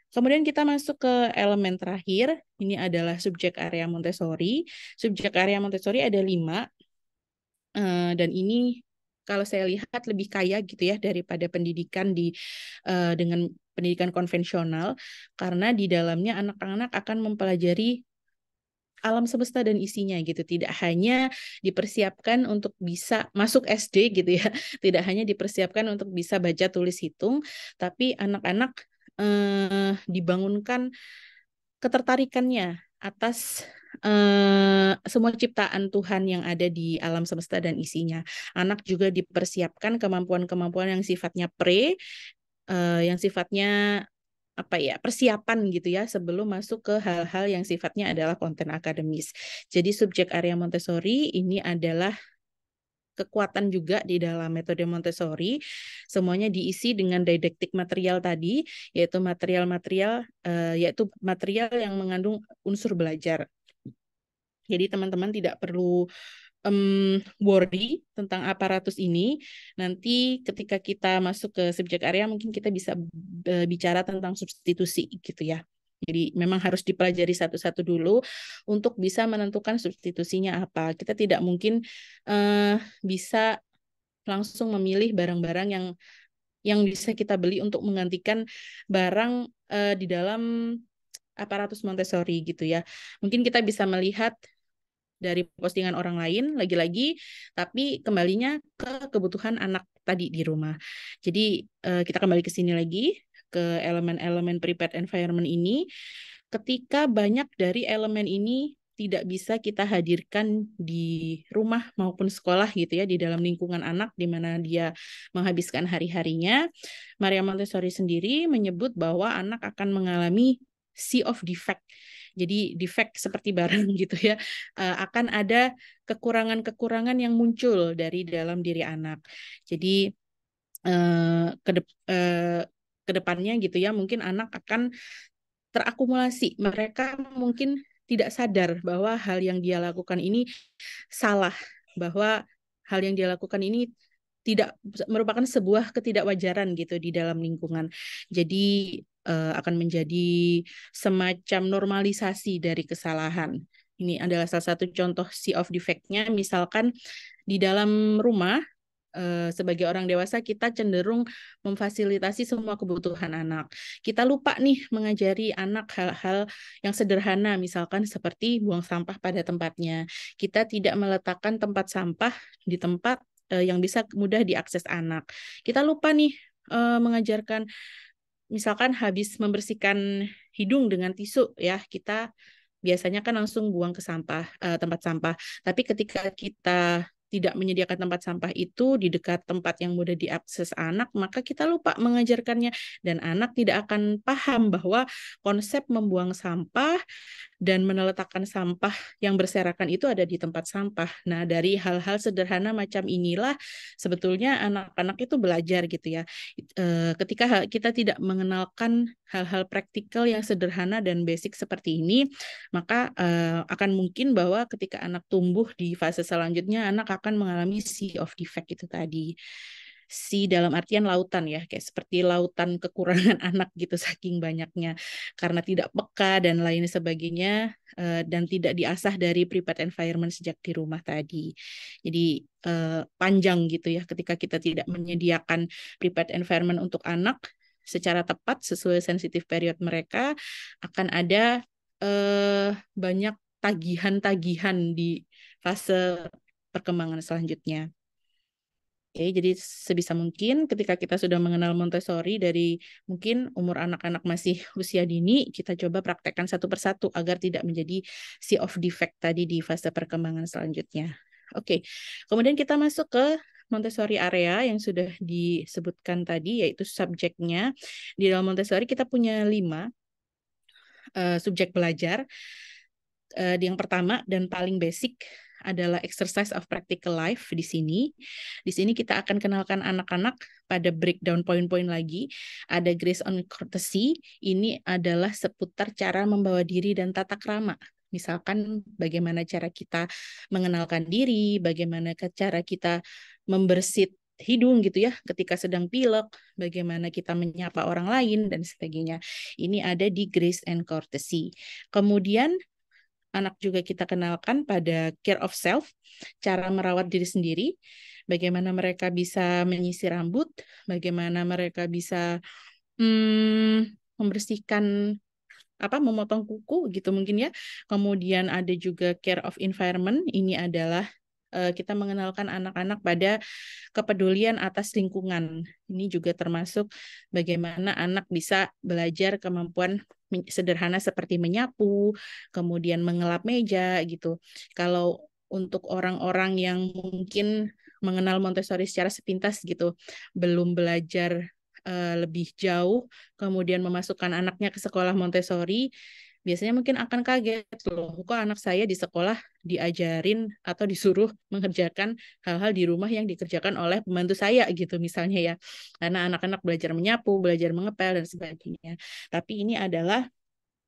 Kemudian kita masuk ke elemen terakhir, ini adalah subjek area Montessori. Subjek area Montessori ada 5, dan ini kalau saya lihat lebih kaya gitu ya daripada pendidikan dengan pendidikan konvensional, karena di dalamnya anak-anak akan mempelajari alam semesta dan isinya gitu. Tidak hanya dipersiapkan untuk bisa masuk SD gitu ya. Tidak hanya dipersiapkan untuk bisa baca tulis hitung, tapi anak-anak dibangunkan ketertarikannya atas semua ciptaan Tuhan yang ada di alam semesta dan isinya. Anak juga dipersiapkan kemampuan-kemampuan yang sifatnya yang sifatnya apa ya, persiapan gitu ya sebelum masuk ke hal-hal yang sifatnya adalah konten akademis. Jadi subjek area Montessori ini adalah kekuatan juga di dalam metode Montessori. Semuanya diisi dengan didaktik material tadi, yaitu material yang mengandung unsur belajar. Jadi teman-teman tidak perlu worry tentang aparatus ini. Nanti ketika kita masuk ke subjek area mungkin kita bisa bicara tentang substitusi gitu ya. Jadi memang harus dipelajari satu-satu dulu untuk bisa menentukan substitusinya apa. Kita tidak mungkin bisa langsung memilih barang-barang yang bisa kita beli untuk menggantikan barang di dalam aparatus Montessori gitu ya. Mungkin kita bisa melihat dari postingan orang lain lagi-lagi, tapi kembalinya ke kebutuhan anak tadi di rumah. Jadi kita kembali ke sini lagi, ke elemen-elemen prepared environment ini. Ketika banyak dari elemen ini tidak bisa kita hadirkan di rumah maupun sekolah gitu ya, di dalam lingkungan anak di mana dia menghabiskan hari-harinya, Maria Montessori sendiri menyebut bahwa anak akan mengalami sea of defect. Jadi defect seperti barang gitu ya, akan ada kekurangan-kekurangan yang muncul dari dalam diri anak. Jadi eh, ke kedepannya gitu ya, mungkin anak akan terakumulasi. Mereka mungkin tidak sadar bahwa hal yang dia lakukan ini salah, bahwa hal yang dia lakukan ini tidak merupakan sebuah ketidakwajaran gitu di dalam lingkungan. Jadi akan menjadi semacam normalisasi dari kesalahan. Ini adalah salah satu contoh sea of defect-nya. Misalkan di dalam rumah, sebagai orang dewasa kita cenderung memfasilitasi semua kebutuhan anak. Kita lupa nih mengajari anak hal-hal yang sederhana, misalkan seperti buang sampah pada tempatnya. Kita tidak meletakkan tempat sampah di tempat yang bisa mudah diakses anak. Kita lupa nih mengajarkan, misalkan habis membersihkan hidung dengan tisu ya, kita biasanya kan langsung buang ke tempat sampah. Tapi ketika kita tidak menyediakan tempat sampah itu di dekat tempat yang mudah diakses anak, maka kita lupa mengajarkannya dan anak tidak akan paham bahwa konsep membuang sampah dan meneletakkan sampah yang berserakan itu ada di tempat sampah. Nah, dari hal-hal sederhana macam inilah sebetulnya anak-anak itu belajar gitu ya. Ketika kita tidak mengenalkan hal-hal praktikal yang sederhana dan basic seperti ini, maka akan mungkin bahwa ketika anak tumbuh di fase selanjutnya, anak akan mengalami sea of defect itu tadi. Sea dalam artian lautan ya, kayak seperti lautan kekurangan anak gitu saking banyaknya karena tidak peka dan lain sebagainya dan tidak diasah dari prepared environment sejak di rumah tadi. Jadi panjang gitu ya ketika kita tidak menyediakan prepared environment untuk anak secara tepat sesuai sensitif period mereka, akan ada banyak tagihan-tagihan di fase perkembangan selanjutnya. Oke, jadi sebisa mungkin ketika kita sudah mengenal Montessori dari mungkin umur anak-anak masih usia dini, kita coba praktekkan satu persatu agar tidak menjadi sea of defect tadi di fase perkembangan selanjutnya. Oke, kemudian kita masuk ke Montessori area yang sudah disebutkan tadi, yaitu subjeknya. Di dalam Montessori kita punya 5 subjek belajar. Yang pertama dan paling basic adalah exercise of practical life di sini. Di sini kita akan kenalkan anak-anak pada breakdown poin-poin lagi. Ada grace on courtesy, ini adalah seputar cara membawa diri dan tata krama. Misalkan bagaimana cara kita mengenalkan diri, bagaimana cara kita membersit hidung gitu ya ketika sedang pilek, bagaimana kita menyapa orang lain dan sebagainya. Ini ada di grace and courtesy. Kemudian anak juga kita kenalkan pada care of self, cara merawat diri sendiri, bagaimana mereka bisa menyisir rambut, bagaimana mereka bisa membersihkan memotong kuku gitu mungkin ya. Kemudian ada juga care of environment, ini adalah kita mengenalkan anak-anak pada kepedulian atas lingkungan. Ini juga termasuk bagaimana anak bisa belajar kemampuan sederhana seperti menyapu, kemudian mengelap meja gitu. Kalau untuk orang-orang yang mungkin mengenal Montessori secara sepintas gitu, belum belajar lebih jauh, kemudian memasukkan anaknya ke sekolah Montessori, biasanya mungkin akan kaget loh, kok anak saya di sekolah diajarin atau disuruh mengerjakan hal-hal di rumah yang dikerjakan oleh pembantu saya gitu misalnya ya. Karena anak-anak belajar menyapu, belajar mengepel dan sebagainya. Tapi ini adalah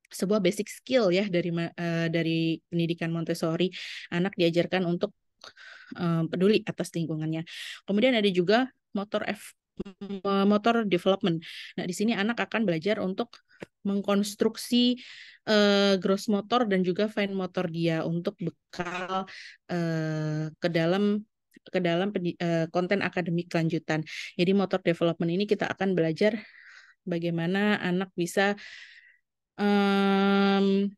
sebuah basic skill ya dari pendidikan Montessori. Anak diajarkan untuk peduli atas lingkungannya. Kemudian ada juga motor development. Nah, di sini anak akan belajar untuk mengkonstruksi gross motor dan juga fine motor dia untuk bekal ke dalam konten akademik lanjutan. Jadi motor development ini kita akan belajar bagaimana anak bisa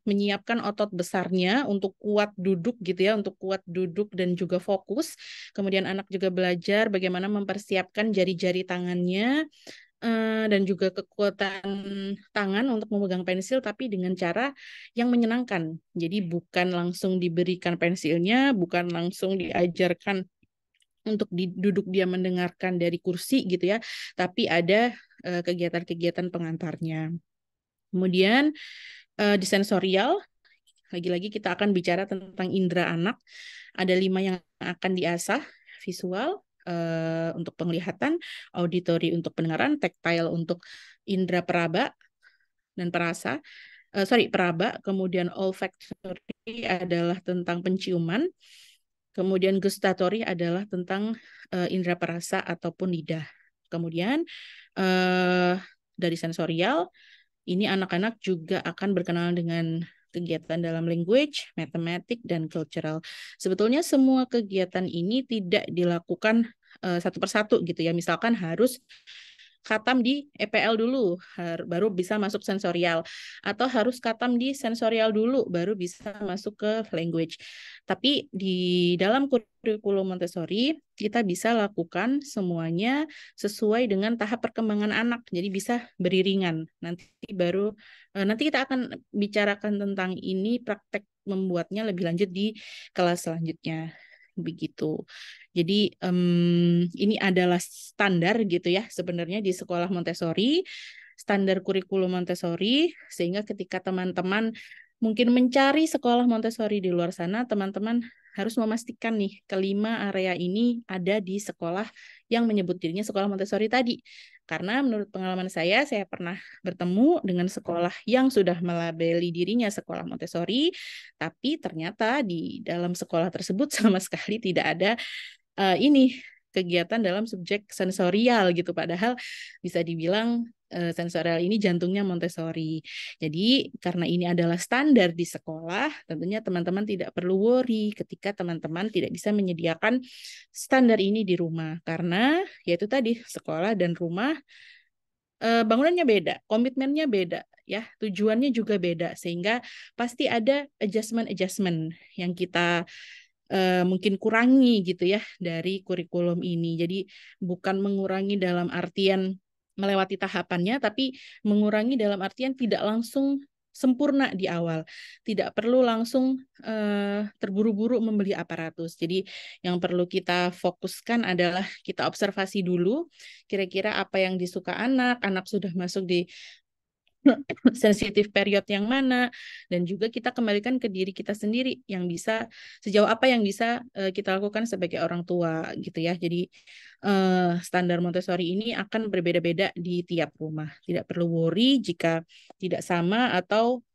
menyiapkan otot besarnya untuk kuat duduk gitu ya, untuk kuat duduk dan juga fokus. Kemudian anak juga belajar bagaimana mempersiapkan jari-jari tangannya dan juga kekuatan tangan untuk memegang pensil, tapi dengan cara yang menyenangkan. Jadi bukan langsung diberikan pensilnya, bukan langsung diajarkan untuk duduk dia mendengarkan dari kursi gitu ya, tapi ada kegiatan-kegiatan pengantarnya. Kemudian di sensorial, lagi-lagi kita akan bicara tentang indera anak. Ada 5 yang akan diasah, visual untuk penglihatan, auditory untuk pendengaran, tactile untuk indera peraba dan perasa. Peraba, kemudian olfactory adalah tentang penciuman, kemudian gustatory adalah tentang indera perasa ataupun lidah. Kemudian dari sensorial, ini anak-anak juga akan berkenalan dengan kegiatan dalam language, matematik, dan cultural. Sebetulnya semua kegiatan ini tidak dilakukan satu persatu gitu ya. Misalkan harus khatam di EPL dulu, baru bisa masuk sensorial. Atau harus khatam di sensorial dulu, baru bisa masuk ke language. Tapi di dalam kurikulum Montessori, kita bisa lakukan semuanya sesuai dengan tahap perkembangan anak. Jadi bisa beriringan. Nanti kita akan bicarakan tentang ini, praktek membuatnya lebih lanjut di kelas selanjutnya. begitu. Jadi ini adalah standar gitu ya sebenarnya di sekolah Montessori, standar kurikulum Montessori, sehingga ketika teman-teman mungkin mencari sekolah Montessori di luar sana, teman-teman harus memastikan nih kelima area ini ada di sekolah yang menyebut dirinya sekolah Montessori tadi. Karena menurut pengalaman saya pernah bertemu dengan sekolah yang sudah melabeli dirinya sekolah Montessori, tapi ternyata di dalam sekolah tersebut sama sekali tidak ada ini kegiatan dalam subjek sensorial gitu. Padahal bisa dibilang sensorial ini jantungnya Montessori. Jadi karena ini adalah standar di sekolah, tentunya teman-teman tidak perlu worry ketika teman-teman tidak bisa menyediakan standar ini di rumah. Karena yaitu tadi sekolah dan rumah bangunannya beda, komitmennya beda, ya, tujuannya juga beda, sehingga pasti ada adjustment-adjustment yang kita mungkin kurangi gitu ya dari kurikulum ini. Jadi bukan mengurangi dalam artian melewati tahapannya, tapi mengurangi dalam artian tidak langsung sempurna di awal. Tidak perlu langsung terburu-buru membeli aparatus. Jadi yang perlu kita fokuskan adalah kita observasi dulu kira-kira apa yang disuka anak, anak sudah masuk di sensitif period yang mana, dan juga kita kembalikan ke diri kita sendiri yang bisa sejauh apa yang bisa kita lakukan sebagai orang tua gitu ya. Jadi standar Montessori ini akan berbeda-beda di tiap rumah. Tidak perlu worry jika tidak sama atau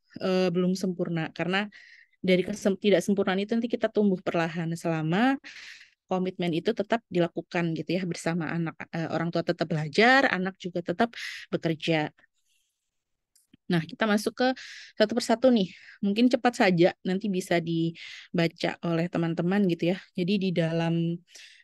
belum sempurna, karena dari tidak sempurnaan itu nanti kita tumbuh perlahan selama komitmen itu tetap dilakukan gitu ya bersama anak. Orang tua tetap belajar, anak juga tetap bekerja. Nah, kita masuk ke satu persatu nih. Mungkin cepat saja, nanti bisa dibaca oleh teman-teman gitu ya. Jadi di dalam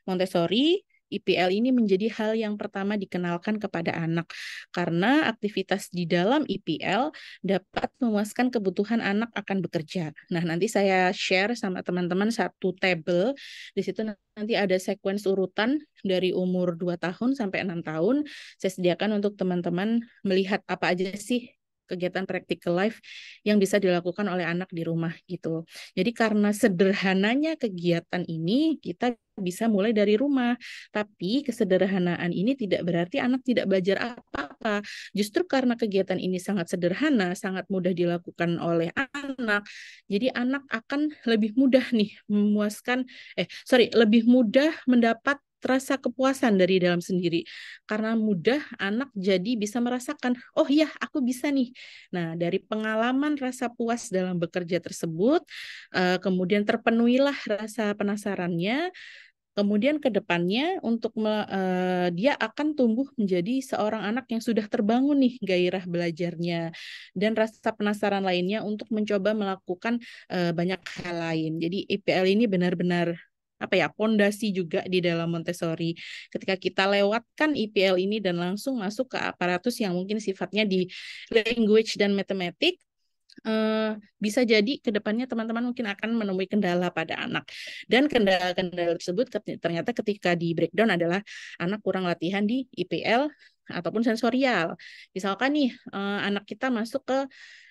Montessori, IPL ini menjadi hal yang pertama dikenalkan kepada anak. Karena aktivitas di dalam IPL dapat memuaskan kebutuhan anak akan bekerja. Nah, nanti saya share sama teman-teman satu tabel. Di situ nanti ada sequence urutan dari umur 2 tahun sampai 6 tahun. Saya sediakan untuk teman-teman melihat apa aja sih kegiatan practical life yang bisa dilakukan oleh anak di rumah gitu. Jadi karena sederhananya kegiatan ini, kita bisa mulai dari rumah. Tapi kesederhanaan ini tidak berarti anak tidak belajar apa-apa. Justru karena kegiatan ini sangat sederhana, sangat mudah dilakukan oleh anak, jadi anak akan lebih mudah nih lebih mudah mendapat rasa kepuasan dari dalam sendiri. Karena mudah anak jadi bisa merasakan, oh iya aku bisa nih. Nah, dari pengalaman rasa puas dalam bekerja tersebut, kemudian terpenuhilah rasa penasarannya, kemudian ke depannya dia akan tumbuh menjadi seorang anak yang sudah terbangun nih gairah belajarnya dan rasa penasaran lainnya untuk mencoba melakukan banyak hal lain. Jadi IPL ini benar-benar apa ya, pondasi juga di dalam Montessori. Ketika kita lewatkan IPL ini dan langsung masuk ke aparatus yang mungkin sifatnya di language dan matematik, bisa jadi ke depannya teman-teman mungkin akan menemui kendala pada anak. Dan kendala-kendala tersebut ternyata ketika di breakdown adalah anak kurang latihan di IPL ataupun sensorial. Misalkan nih anak kita masuk ke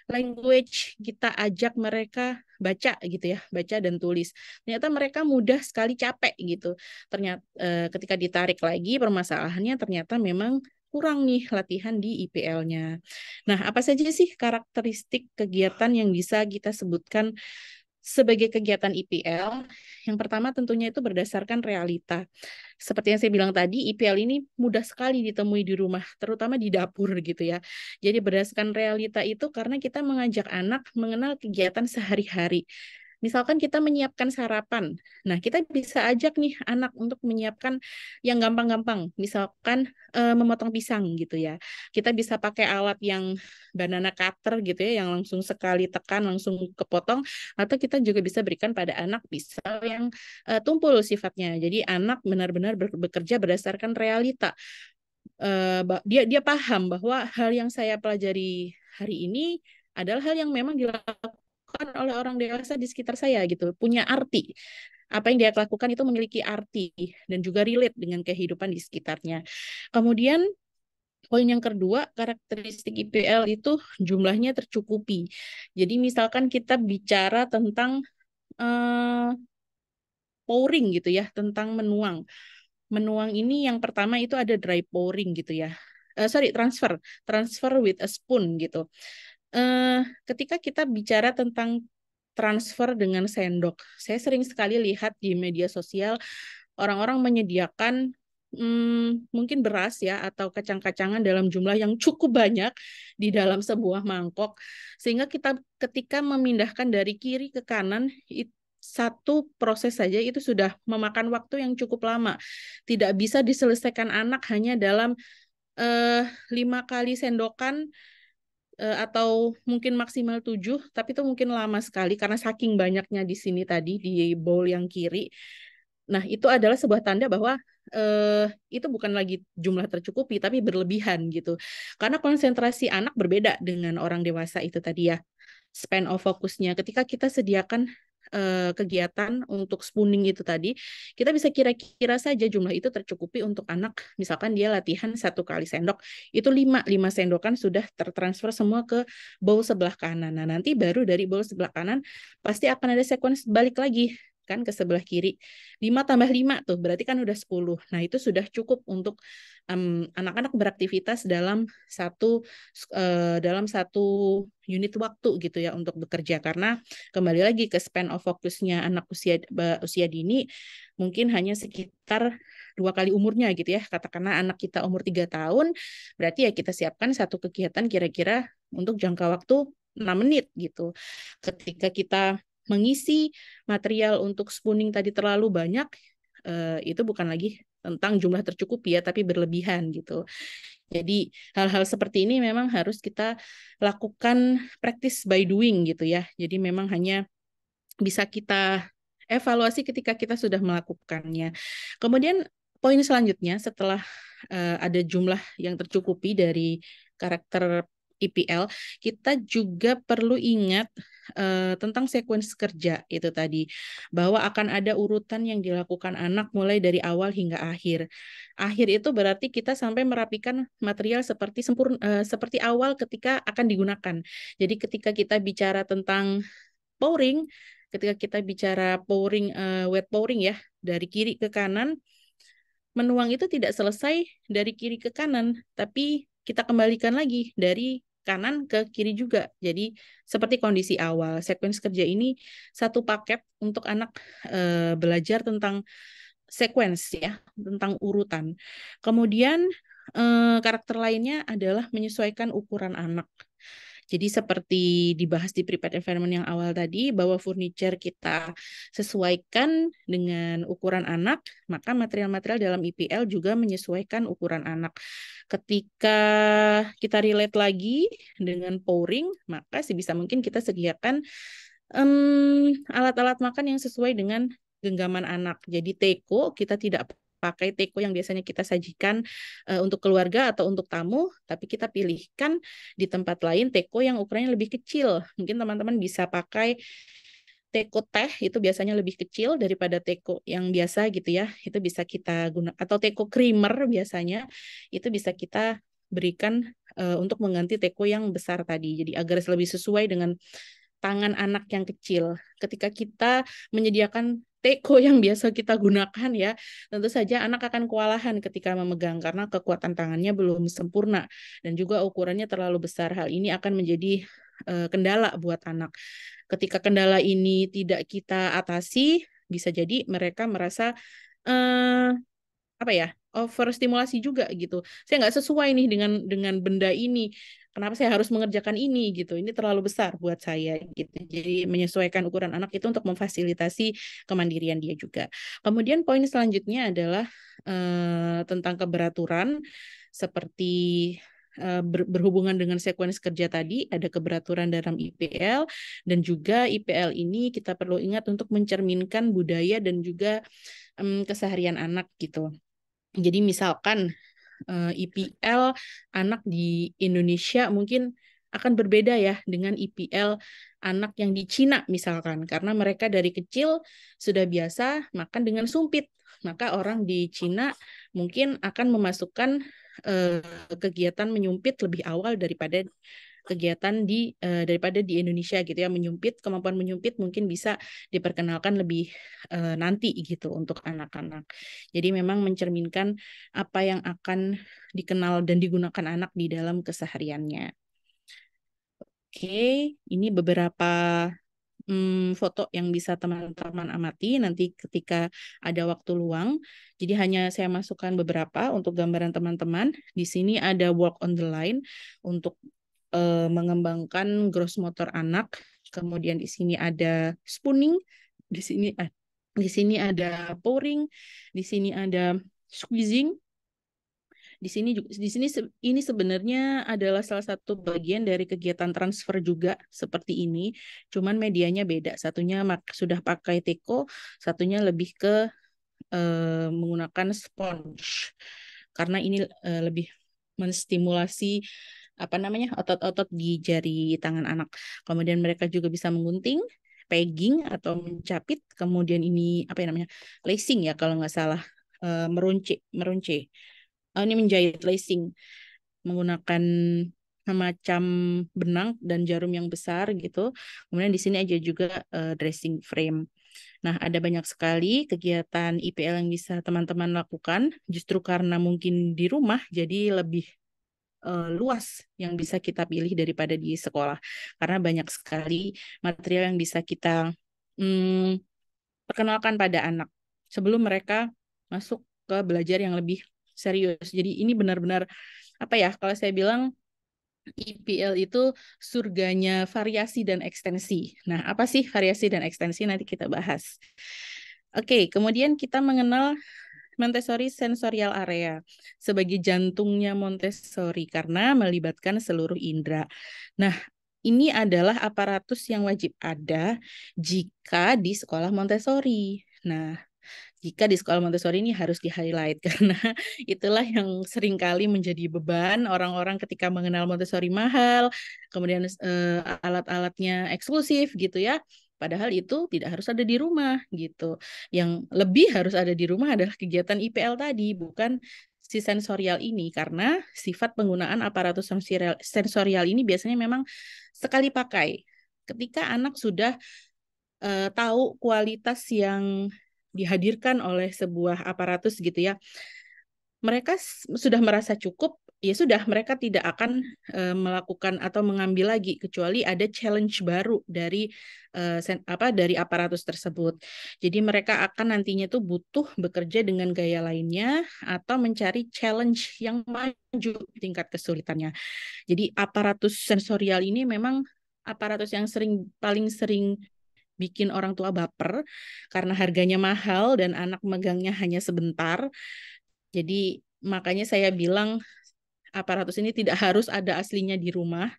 language, kita ajak mereka baca gitu ya, baca dan tulis. Ternyata mereka mudah sekali capek gitu. Ternyata ketika ditarik lagi permasalahannya ternyata memang kurang nih latihan di IPL-nya. Nah, apa saja sih karakteristik kegiatan yang bisa kita sebutkan sebagai kegiatan IPL? Yang pertama tentunya itu berdasarkan realita. Seperti yang saya bilang tadi, IPL ini mudah sekali ditemui di rumah, terutama di dapur gitu ya. Jadi berdasarkan realita itu karena kita mengajak anak mengenal kegiatan sehari-hari. Misalkan kita menyiapkan sarapan. Nah, kita bisa ajak nih anak untuk menyiapkan yang gampang-gampang. Misalkan memotong pisang gitu ya. Kita bisa pakai alat yang banana cutter gitu ya, yang langsung sekali tekan langsung kepotong. Atau kita juga bisa berikan pada anak pisau yang tumpul sifatnya. Jadi anak benar-benar bekerja berdasarkan realita. Dia paham bahwa hal yang saya pelajari hari ini adalah hal yang memang dilakukan oleh orang dewasa di sekitar saya gitu, punya arti. Apa yang dia lakukan itu memiliki arti dan juga relate dengan kehidupan di sekitarnya. Kemudian poin yang kedua, karakteristik IPL itu jumlahnya tercukupi. Jadi misalkan kita bicara tentang pouring gitu ya, tentang menuang. Menuang ini yang pertama itu ada dry pouring gitu ya. Transfer with a spoon gitu. Ketika kita bicara tentang transfer dengan sendok, saya sering sekali lihat di media sosial orang-orang menyediakan mungkin beras ya atau kacang-kacangan dalam jumlah yang cukup banyak di dalam sebuah mangkok, sehingga kita ketika memindahkan dari kiri ke kanan satu proses saja itu sudah memakan waktu yang cukup lama. Tidak bisa diselesaikan anak hanya dalam 5 kali sendokan atau mungkin maksimal 7, tapi itu mungkin lama sekali karena saking banyaknya di sini tadi di bowl yang kiri. Nah, itu adalah sebuah tanda bahwa itu bukan lagi jumlah tercukupi, tapi berlebihan gitu. Karena konsentrasi anak berbeda dengan orang dewasa itu tadi ya. Span of fokusnya. Ketika kita sediakan kegiatan untuk spooning itu tadi, kita bisa kira-kira saja jumlah itu tercukupi untuk anak. Misalkan dia latihan 1 kali sendok, itu 5 sendokan sudah tertransfer semua ke bowl sebelah kanan. Nah, nanti baru dari bowl sebelah kanan pasti akan ada sequence balik lagi kan ke sebelah kiri. 5 tambah 5 tuh berarti kan udah 10. Nah, itu sudah cukup untuk anak-anak beraktivitas dalam satu unit waktu gitu ya untuk bekerja, karena kembali lagi ke span of fokusnya anak usia dini mungkin hanya sekitar 2 kali umurnya gitu ya. Katakanlah anak kita umur 3 tahun, berarti ya kita siapkan satu kegiatan kira-kira untuk jangka waktu 6 menit gitu. Ketika kita mengisi material untuk spooning tadi terlalu banyak, itu bukan lagi tentang jumlah tercukupi ya, tapi berlebihan gitu. Jadi hal-hal seperti ini memang harus kita lakukan practice by doing gitu ya. Jadi memang hanya bisa kita evaluasi ketika kita sudah melakukannya. Kemudian poin selanjutnya setelah ada jumlah yang tercukupi dari karakter IPL, kita juga perlu ingat tentang sequence kerja itu tadi, bahwa akan ada urutan yang dilakukan anak mulai dari awal hingga akhir. Akhir itu berarti kita sampai merapikan material seperti awal ketika akan digunakan. Jadi ketika kita bicara tentang pouring, ketika kita bicara pouring, wet pouring ya, dari kiri ke kanan, menuang itu tidak selesai dari kiri ke kanan, tapi kita kembalikan lagi dari kanan ke kiri juga. Jadi seperti kondisi awal, sequence kerja ini satu paket untuk anak belajar tentang sequence ya, tentang urutan. Kemudian karakter lainnya adalah menyesuaikan ukuran anak. Jadi seperti dibahas di prepared environment yang awal tadi, bahwa furniture kita sesuaikan dengan ukuran anak, maka material-material dalam IPL juga menyesuaikan ukuran anak. Ketika kita relate lagi dengan pouring, maka sebisa mungkin kita sediakan alat-alat makan yang sesuai dengan genggaman anak. Jadi teko kita tidak pakai teko yang biasanya kita sajikan untuk keluarga atau untuk tamu, tapi kita pilihkan di tempat lain teko yang ukurannya lebih kecil. Mungkin teman-teman bisa pakai teko teh, itu biasanya lebih kecil daripada teko yang biasa gitu ya. Itu bisa kita gunakan, atau teko creamer biasanya itu bisa kita berikan untuk mengganti teko yang besar tadi. Jadi agar lebih sesuai dengan tangan anak yang kecil. Ketika kita menyediakan teko yang biasa kita gunakan ya, tentu saja anak akan kewalahan ketika memegang karena kekuatan tangannya belum sempurna dan juga ukurannya terlalu besar. Hal ini akan menjadi kendala buat anak. Ketika kendala ini tidak kita atasi, bisa jadi mereka merasa apa ya, overstimulasi juga gitu. Saya nggak sesuai nih dengan benda ini. Kenapa saya harus mengerjakan ini gitu? Ini terlalu besar buat saya gitu. Jadi menyesuaikan ukuran anak itu untuk memfasilitasi kemandirian dia juga. Kemudian poin selanjutnya adalah tentang keberaturan, seperti berhubungan dengan sekuens kerja tadi, ada keberaturan dalam IPL, dan juga IPL ini kita perlu ingat untuk mencerminkan budaya dan juga keseharian anak gitu. Jadi misalkan IPL anak di Indonesia mungkin akan berbeda ya dengan IPL anak yang di Cina misalkan, karena mereka dari kecil sudah biasa makan dengan sumpit. Maka orang di Cina mungkin akan memasukkan kegiatan menyumpit lebih awal daripada kegiatan daripada di Indonesia gitu ya. Kemampuan menyumpit mungkin bisa diperkenalkan lebih nanti gitu untuk anak-anak. Jadi memang mencerminkan apa yang akan dikenal dan digunakan anak di dalam kesehariannya. Oke, ini beberapa foto yang bisa teman-teman amati nanti ketika ada waktu luang. Jadi hanya saya masukkan beberapa untuk gambaran teman-teman. Di sini ada walk on the line untuk mengembangkan gross motor anak. Kemudian di sini ada spooning, di sini ada pouring, di sini ada squeezing. Ini sebenarnya adalah salah satu bagian dari kegiatan transfer juga seperti ini. Cuman medianya beda. Satunya sudah pakai teko, satunya lebih ke menggunakan sponge. Karena ini lebih menstimulasi apa namanya otot-otot di jari tangan anak. Kemudian mereka juga bisa menggunting, pegging atau mencapit. Kemudian ini apa ya namanya lacing ya kalau nggak salah, merunci merunci. Ini menjahit lacing menggunakan semacam benang dan jarum yang besar gitu. Kemudian di sini aja juga dressing frame. Nah, ada banyak sekali kegiatan IPL yang bisa teman-teman lakukan. Justru karena mungkin di rumah, jadi lebih luas yang bisa kita pilih daripada di sekolah. Karena banyak sekali material yang bisa kita perkenalkan pada anak sebelum mereka masuk ke belajar yang lebih serius. Jadi ini benar-benar apa ya? Kalau saya bilang IPL itu surganya variasi dan ekstensi. Nah, apa sih variasi dan ekstensi? Nanti kita bahas. Oke, kemudian kita mengenal Montessori Sensorial Area sebagai jantungnya Montessori karena melibatkan seluruh indera. Nah, ini adalah aparatus yang wajib ada jika di sekolah Montessori. Nah, jika di sekolah Montessori ini harus di-highlight karena itulah yang seringkali menjadi beban orang-orang ketika mengenal Montessori mahal, kemudian alat-alatnya eksklusif gitu ya. Padahal itu tidak harus ada di rumah gitu. Yang lebih harus ada di rumah adalah kegiatan IPL tadi, bukan si sensorial ini karena sifat penggunaan aparatus sensorial ini biasanya memang sekali pakai. Ketika anak sudah tahu kualitas yang dihadirkan oleh sebuah aparatus gitu ya, mereka sudah merasa cukup, ya sudah mereka tidak akan melakukan atau mengambil lagi kecuali ada challenge baru dari dari aparatus tersebut. Jadi mereka akan nantinya tuh butuh bekerja dengan gaya lainnya atau mencari challenge yang maju tingkat kesulitannya. Jadi aparatus sensorial ini memang aparatus yang paling sering bikin orang tua baper karena harganya mahal dan anak megangnya hanya sebentar. Jadi makanya saya bilang aparatus ini tidak harus ada aslinya di rumah.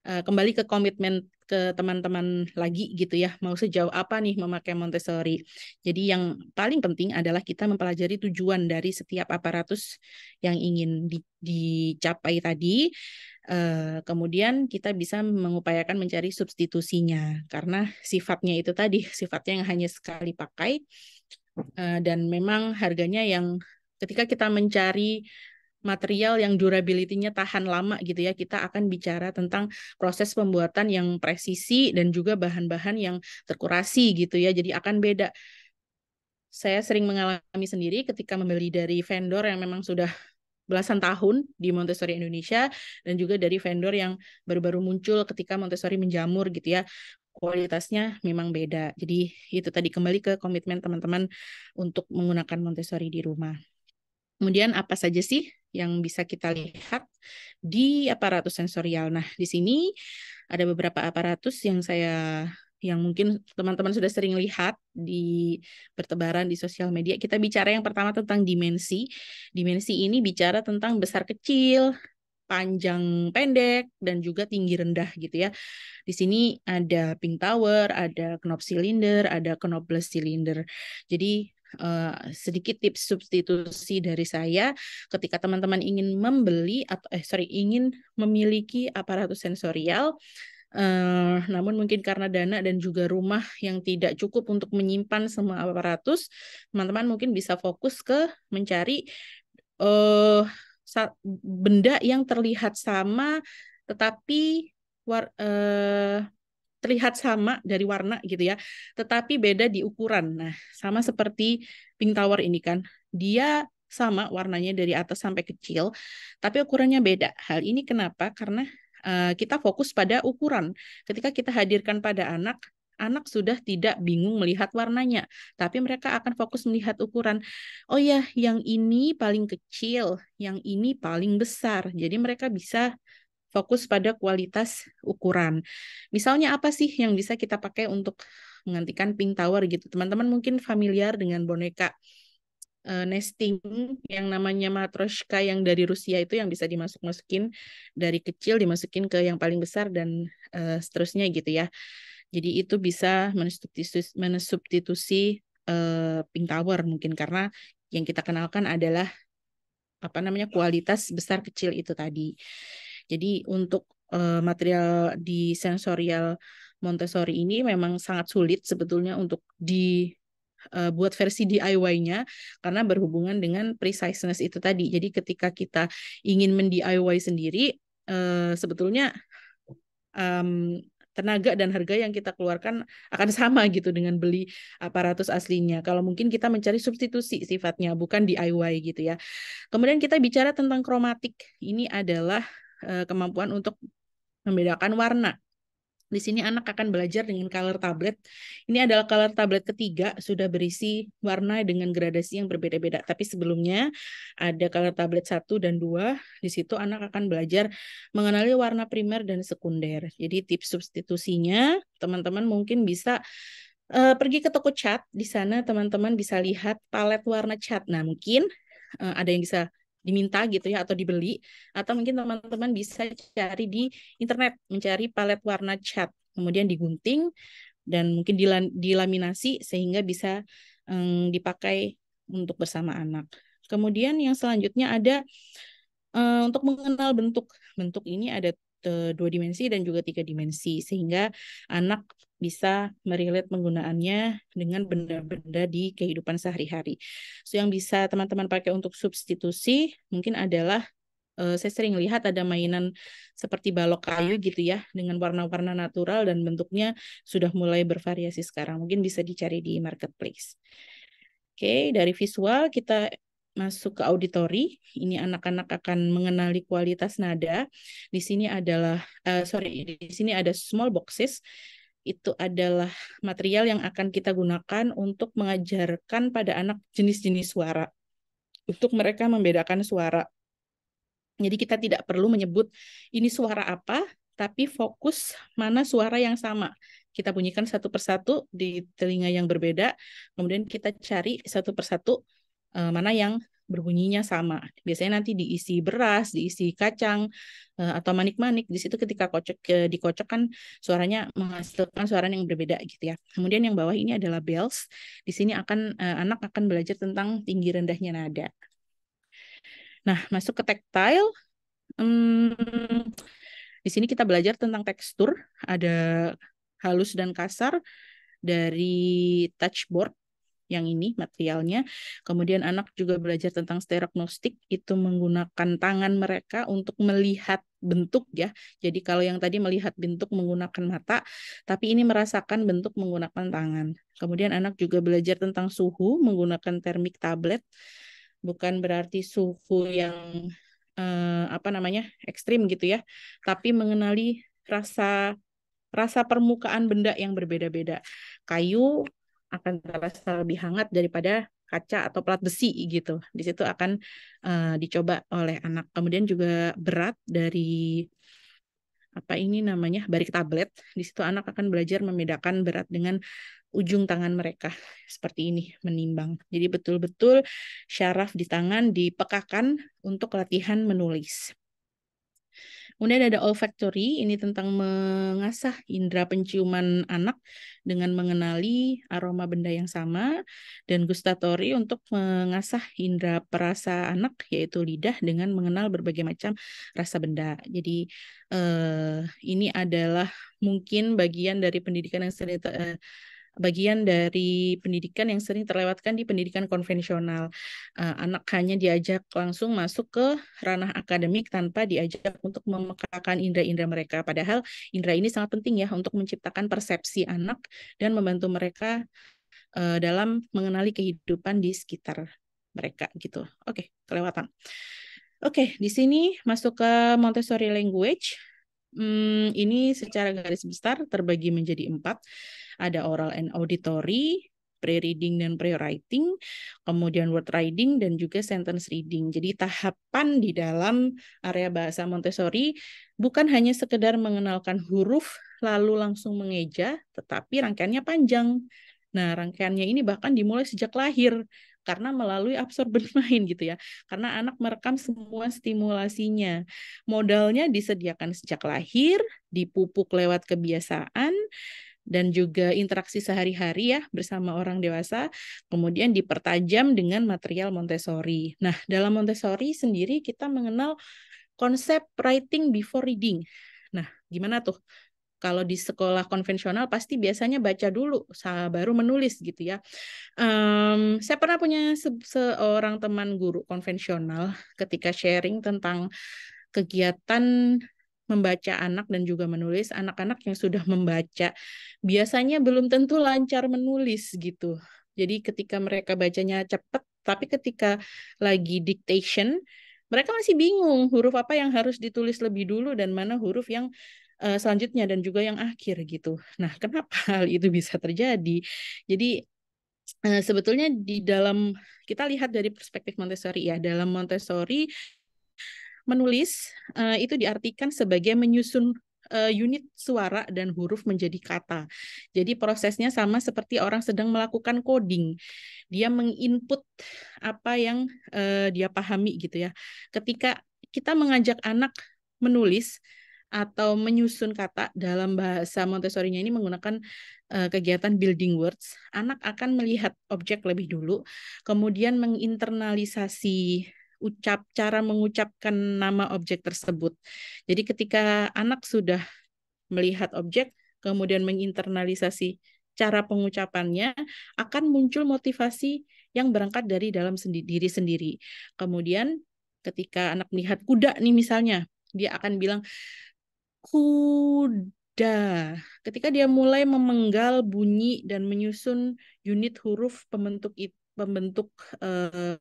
Kembali ke komitmen ke teman-teman lagi gitu ya, mau sejauh apa nih memakai Montessori. Jadi yang paling penting adalah kita mempelajari tujuan dari setiap aparatus yang ingin dicapai tadi. Kemudian kita bisa mengupayakan mencari substitusinya karena sifatnya itu tadi, sifatnya yang hanya sekali pakai dan memang harganya yang ketika kita mencari material yang durability-nya tahan lama gitu ya, kita akan bicara tentang proses pembuatan yang presisi dan juga bahan-bahan yang terkurasi gitu ya. Jadi akan beda. Saya sering mengalami sendiri ketika membeli dari vendor yang memang sudah belasan tahun di Montessori Indonesia dan juga dari vendor yang baru-baru muncul ketika Montessori menjamur gitu ya. Kualitasnya memang beda. Jadi itu tadi kembali ke komitmen teman-teman untuk menggunakan Montessori di rumah. Kemudian apa saja sih yang bisa kita lihat di aparatus sensorial? Nah, di sini ada beberapa aparatus yang mungkin teman-teman sudah sering lihat di bertebaran di sosial media. Kita bicara yang pertama tentang dimensi. Dimensi ini bicara tentang besar kecil, panjang pendek, dan juga tinggi rendah gitu ya. Di sini ada pink tower, ada knob cylinder, ada knobless cylinder. Jadi sedikit tips substitusi dari saya ketika teman-teman ingin ingin memiliki aparatus sensorial, namun mungkin karena dana dan juga rumah yang tidak cukup untuk menyimpan semua aparatus, teman-teman mungkin bisa fokus ke mencari benda yang terlihat sama tetapi terlihat sama dari warna gitu ya, tetapi beda di ukuran. Nah, sama seperti pink tower ini kan, dia sama warnanya dari atas sampai kecil, tapi ukurannya beda. Hal ini kenapa? Karena kita fokus pada ukuran. Ketika kita hadirkan pada anak, anak sudah tidak bingung melihat warnanya, tapi mereka akan fokus melihat ukuran. Oh ya, yang ini paling kecil, yang ini paling besar. Jadi mereka bisa fokus pada kualitas ukuran. Misalnya apa sih yang bisa kita pakai untuk menggantikan pink tower gitu. Teman-teman mungkin familiar dengan boneka nesting yang namanya matroshka yang dari Rusia itu yang bisa dimasuk-masukin dari kecil dimasukin ke yang paling besar dan seterusnya gitu ya. Jadi itu bisa mensubstitusi pink tower mungkin karena yang kita kenalkan adalah apa namanya kualitas besar kecil itu tadi. Jadi untuk material di sensorial Montessori ini memang sangat sulit sebetulnya untuk buat versi DIY-nya karena berhubungan dengan preciseness itu tadi. Jadi ketika kita ingin men-DIY sendiri, sebetulnya tenaga dan harga yang kita keluarkan akan sama gitu dengan beli aparatus aslinya. Kalau mungkin kita mencari substitusi sifatnya, bukan DIY gitu ya. Kemudian kita bicara tentang kromatik. Ini adalah kemampuan untuk membedakan warna. Di sini anak akan belajar dengan color tablet. Ini adalah color tablet ketiga, sudah berisi warna dengan gradasi yang berbeda-beda. Tapi sebelumnya ada color tablet 1 dan 2. Di situ anak akan belajar mengenali warna primer dan sekunder. Jadi tips substitusinya, teman-teman mungkin bisa pergi ke toko cat. Di sana teman-teman bisa lihat palet warna cat. Nah, mungkin ada yang bisa diminta gitu ya atau dibeli atau mungkin teman-teman bisa cari di internet mencari palet warna cat kemudian digunting dan mungkin dilaminasi sehingga bisa dipakai untuk bersama anak. Kemudian yang selanjutnya ada untuk mengenal bentuk. Bentuk ini ada 2 dimensi dan juga 3 dimensi sehingga anak bisa merilet penggunaannya dengan benda-benda di kehidupan sehari-hari. So, yang bisa teman-teman pakai untuk substitusi mungkin adalah saya sering lihat ada mainan seperti balok kayu gitu ya dengan warna-warna natural dan bentuknya sudah mulai bervariasi sekarang. Mungkin bisa dicari di marketplace. Oke, dari visual kita masuk ke auditori. Ini anak-anak akan mengenali kualitas nada. Di sini adalah, di sini ada small boxes. Itu adalah material yang akan kita gunakan untuk mengajarkan pada anak jenis-jenis suara. Untuk mereka membedakan suara. Jadi kita tidak perlu menyebut ini suara apa, tapi fokus mana suara yang sama. Kita bunyikan satu persatu di telinga yang berbeda, kemudian kita cari satu persatu mana yang berbunyinya sama. Biasanya nanti diisi beras, diisi kacang, atau manik-manik. Di situ ketika dikocok kan suaranya menghasilkan suara yang berbeda gitu ya. Kemudian yang bawah ini adalah bells. Di sini anak akan belajar tentang tinggi rendahnya nada. Nah, masuk ke tactile. Hmm, di sini kita belajar tentang tekstur, ada halus dan kasar dari touchboard yang ini materialnya. Kemudian anak juga belajar tentang stereognostik, itu menggunakan tangan mereka untuk melihat bentuk ya. Jadi kalau yang tadi melihat bentuk menggunakan mata, tapi ini merasakan bentuk menggunakan tangan. Kemudian anak juga belajar tentang suhu menggunakan thermic tablet. Bukan berarti suhu yang ekstrim gitu ya, tapi mengenali rasa rasa permukaan benda yang berbeda-beda. Kayu akan terasa lebih hangat daripada kaca atau plat besi gitu. Di situ akan dicoba oleh anak. Kemudian juga berat dari barik tablet. Di situ anak akan belajar membedakan berat dengan ujung tangan mereka seperti ini menimbang. Jadi betul-betul syaraf di tangan dipekakan untuk latihan menulis. Kemudian ada olfactory, ini tentang mengasah indera penciuman anak dengan mengenali aroma benda yang sama, dan gustatory untuk mengasah indera perasa anak, yaitu lidah, dengan mengenal berbagai macam rasa benda. Jadi ini adalah mungkin bagian dari pendidikan yang bagian dari pendidikan yang sering terlewatkan di pendidikan konvensional. Anak hanya diajak langsung masuk ke ranah akademik tanpa diajak untuk memekakan indera-indera mereka. Padahal indera ini sangat penting ya untuk menciptakan persepsi anak dan membantu mereka dalam mengenali kehidupan di sekitar mereka gitu. Oke, kelewatan. Oke, di sini masuk ke Montessori language. Ini secara garis besar terbagi menjadi 4. Ada oral and auditory, pre-reading dan pre-writing, kemudian word reading, dan juga sentence reading. Jadi tahapan di dalam area bahasa Montessori bukan hanya sekedar mengenalkan huruf lalu langsung mengeja, tetapi rangkaiannya panjang. Nah, rangkaiannya ini bahkan dimulai sejak lahir karena melalui absorben main gitu ya. Karena anak merekam semua stimulasinya. Modalnya disediakan sejak lahir, dipupuk lewat kebiasaan, dan juga interaksi sehari-hari ya bersama orang dewasa, kemudian dipertajam dengan material Montessori. Nah, dalam Montessori sendiri kita mengenal konsep writing before reading. Nah, gimana tuh? Kalau di sekolah konvensional pasti biasanya baca dulu, baru menulis gitu ya. Saya pernah punya seorang teman guru konvensional ketika sharing tentang kegiatan membaca anak dan juga menulis. Anak-anak yang sudah membaca biasanya belum tentu lancar menulis gitu. Jadi ketika mereka bacanya cepat, tapi ketika lagi dictation, mereka masih bingung huruf apa yang harus ditulis lebih dulu dan mana huruf yang selanjutnya dan juga yang akhir gitu. Nah, kenapa hal itu bisa terjadi? Jadi sebetulnya di dalam kita lihat dari perspektif Montessori ya, dalam Montessori menulis itu diartikan sebagai menyusun unit suara dan huruf menjadi kata. Jadi prosesnya sama seperti orang sedang melakukan coding. Dia menginput apa yang dia pahami gitu ya. Ketika kita mengajak anak menulis atau menyusun kata dalam bahasa Montessori-nya ini menggunakan kegiatan building words, anak akan melihat objek lebih dulu, kemudian menginternalisasi cara mengucapkan nama objek tersebut. Jadi ketika anak sudah melihat objek, kemudian menginternalisasi cara pengucapannya, akan muncul motivasi yang berangkat dari dalam diri sendiri. Kemudian ketika anak melihat kuda nih misalnya, dia akan bilang, kuda. Ketika dia mulai memenggal bunyi dan menyusun unit huruf pembentuk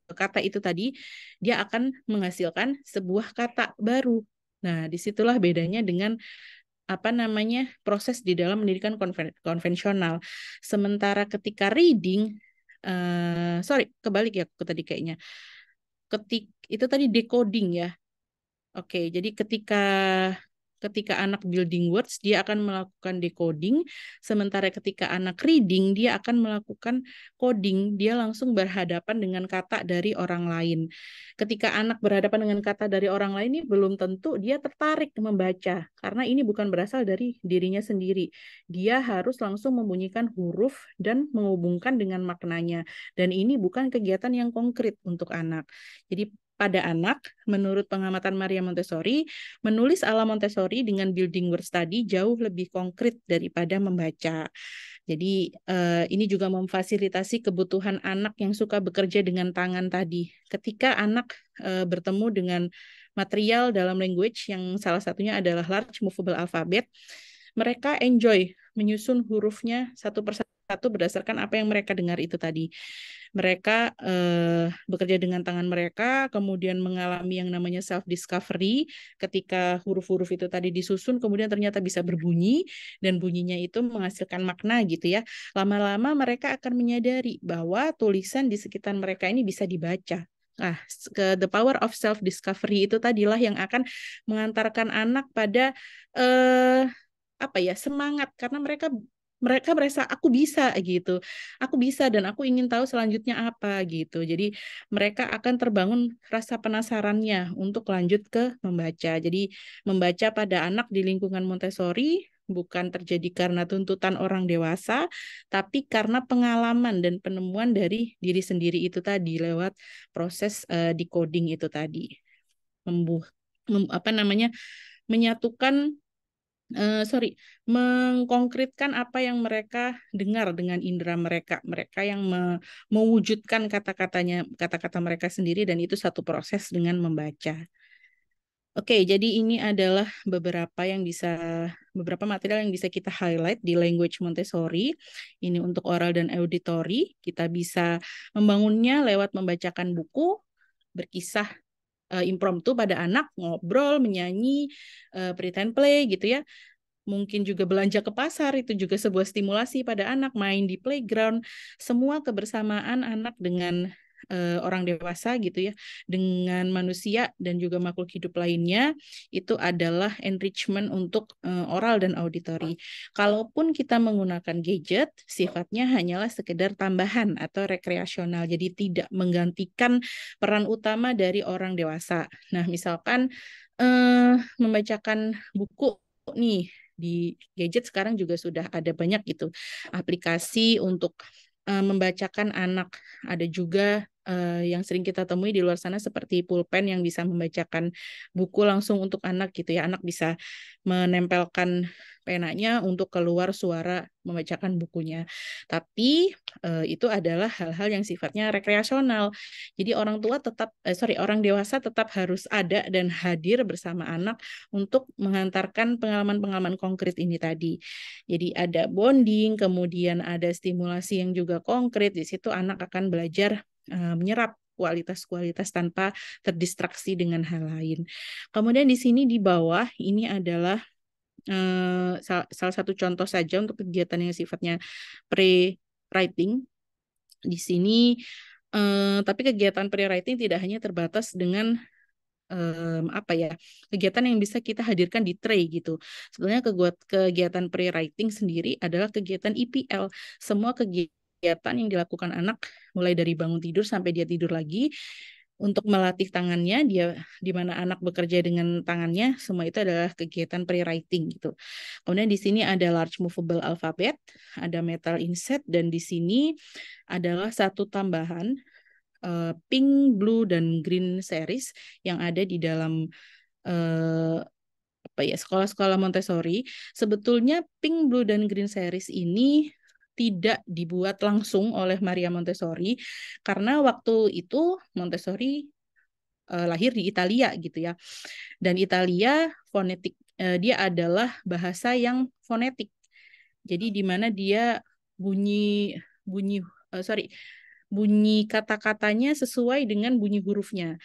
kata itu tadi, dia akan menghasilkan sebuah kata baru. Nah, disitulah bedanya dengan apa namanya proses di dalam pendidikan konvensional. Sementara ketika reading, sorry, kebalik ya aku tadi kayaknya. Itu tadi decoding ya. Oke, jadi ketika anak building words, dia akan melakukan decoding, sementara ketika anak reading, dia akan melakukan coding, dia langsung berhadapan dengan kata dari orang lain. Ketika anak berhadapan dengan kata dari orang lain, ini belum tentu dia tertarik membaca, karena ini bukan berasal dari dirinya sendiri. Dia harus langsung membunyikan huruf dan menghubungkan dengan maknanya. Dan ini bukan kegiatan yang konkret untuk anak. Jadi pada anak, menurut pengamatan Maria Montessori, menulis ala Montessori dengan building words tadi jauh lebih konkret daripada membaca. Jadi ini juga memfasilitasi kebutuhan anak yang suka bekerja dengan tangan tadi. Ketika anak bertemu dengan material dalam language yang salah satunya adalah large movable alphabet, mereka enjoy menyusun hurufnya satu persatu berdasarkan apa yang mereka dengar itu tadi. Mereka bekerja dengan tangan mereka, kemudian mengalami yang namanya self-discovery, ketika huruf-huruf itu tadi disusun, kemudian ternyata bisa berbunyi, dan bunyinya itu menghasilkan makna gitu ya. Lama-lama mereka akan menyadari bahwa tulisan di sekitar mereka ini bisa dibaca. Nah, the power of self-discovery itu tadilah yang akan mengantarkan anak pada apa ya semangat karena mereka merasa aku bisa gitu, aku bisa dan aku ingin tahu selanjutnya apa gitu. Jadi mereka akan terbangun rasa penasarannya untuk lanjut ke membaca. Jadi membaca pada anak di lingkungan Montessori bukan terjadi karena tuntutan orang dewasa, tapi karena pengalaman dan penemuan dari diri sendiri itu tadi lewat proses decoding itu tadi. Apa namanya menyatukan sorry, mengkonkretkan apa yang mereka dengar dengan indera mereka, mereka yang mewujudkan kata-kata mereka sendiri, dan itu satu proses dengan membaca. Oke, jadi ini adalah beberapa material yang bisa kita highlight di language Montessori. Ini untuk oral dan auditory. Kita bisa membangunnya lewat membacakan buku, berkisah impromptu pada anak, ngobrol, menyanyi, pretend play gitu ya. Mungkin juga belanja ke pasar, itu juga sebuah stimulasi pada anak, main di playground, semua kebersamaan anak dengan orang dewasa gitu ya, dengan manusia dan juga makhluk hidup lainnya, itu adalah enrichment untuk oral dan auditory. Kalaupun kita menggunakan gadget, sifatnya hanyalah sekedar tambahan atau rekreasional, jadi tidak menggantikan peran utama dari orang dewasa. Nah, misalkan membacakan buku nih, di gadget sekarang juga sudah ada banyak gitu aplikasi untuk membacakan anak. Ada juga yang sering kita temui di luar sana seperti pulpen yang bisa membacakan buku langsung untuk anak gitu ya. Anak bisa menempelkan penanya untuk keluar suara membacakan bukunya. Tapi itu adalah hal-hal yang sifatnya rekreasional. Jadi orang dewasa tetap harus ada dan hadir bersama anak untuk mengantarkan pengalaman-pengalaman konkret ini tadi. Jadi ada bonding, kemudian ada stimulasi yang juga konkret. Di situ anak akan belajar menyerap kualitas-kualitas tanpa terdistraksi dengan hal lain. Kemudian di sini di bawah ini adalah salah satu contoh saja untuk kegiatan yang sifatnya pre-writing. Di sini tapi kegiatan pre-writing tidak hanya terbatas dengan apa ya, kegiatan yang bisa kita hadirkan di tray gitu. Sebenarnya kegiatan pre-writing sendiri adalah kegiatan EPL. Semua kegiatan yang dilakukan anak mulai dari bangun tidur sampai dia tidur lagi untuk melatih tangannya, dia di mana anak bekerja dengan tangannya, semua itu adalah kegiatan pre-writing gitu. Kemudian di sini ada large movable alphabet, ada metal inset, dan di sini adalah satu tambahan pink, blue, dan green series yang ada di dalam sekolah-sekolah Montessori. Sebetulnya pink, blue, dan green series ini tidak dibuat langsung oleh Maria Montessori karena waktu itu Montessori lahir di Italia gitu ya. Dan Italia dia adalah bahasa yang fonetik. Jadi di mana dia bunyi bunyi sorry bunyi kata-katanya sesuai dengan bunyi hurufnya.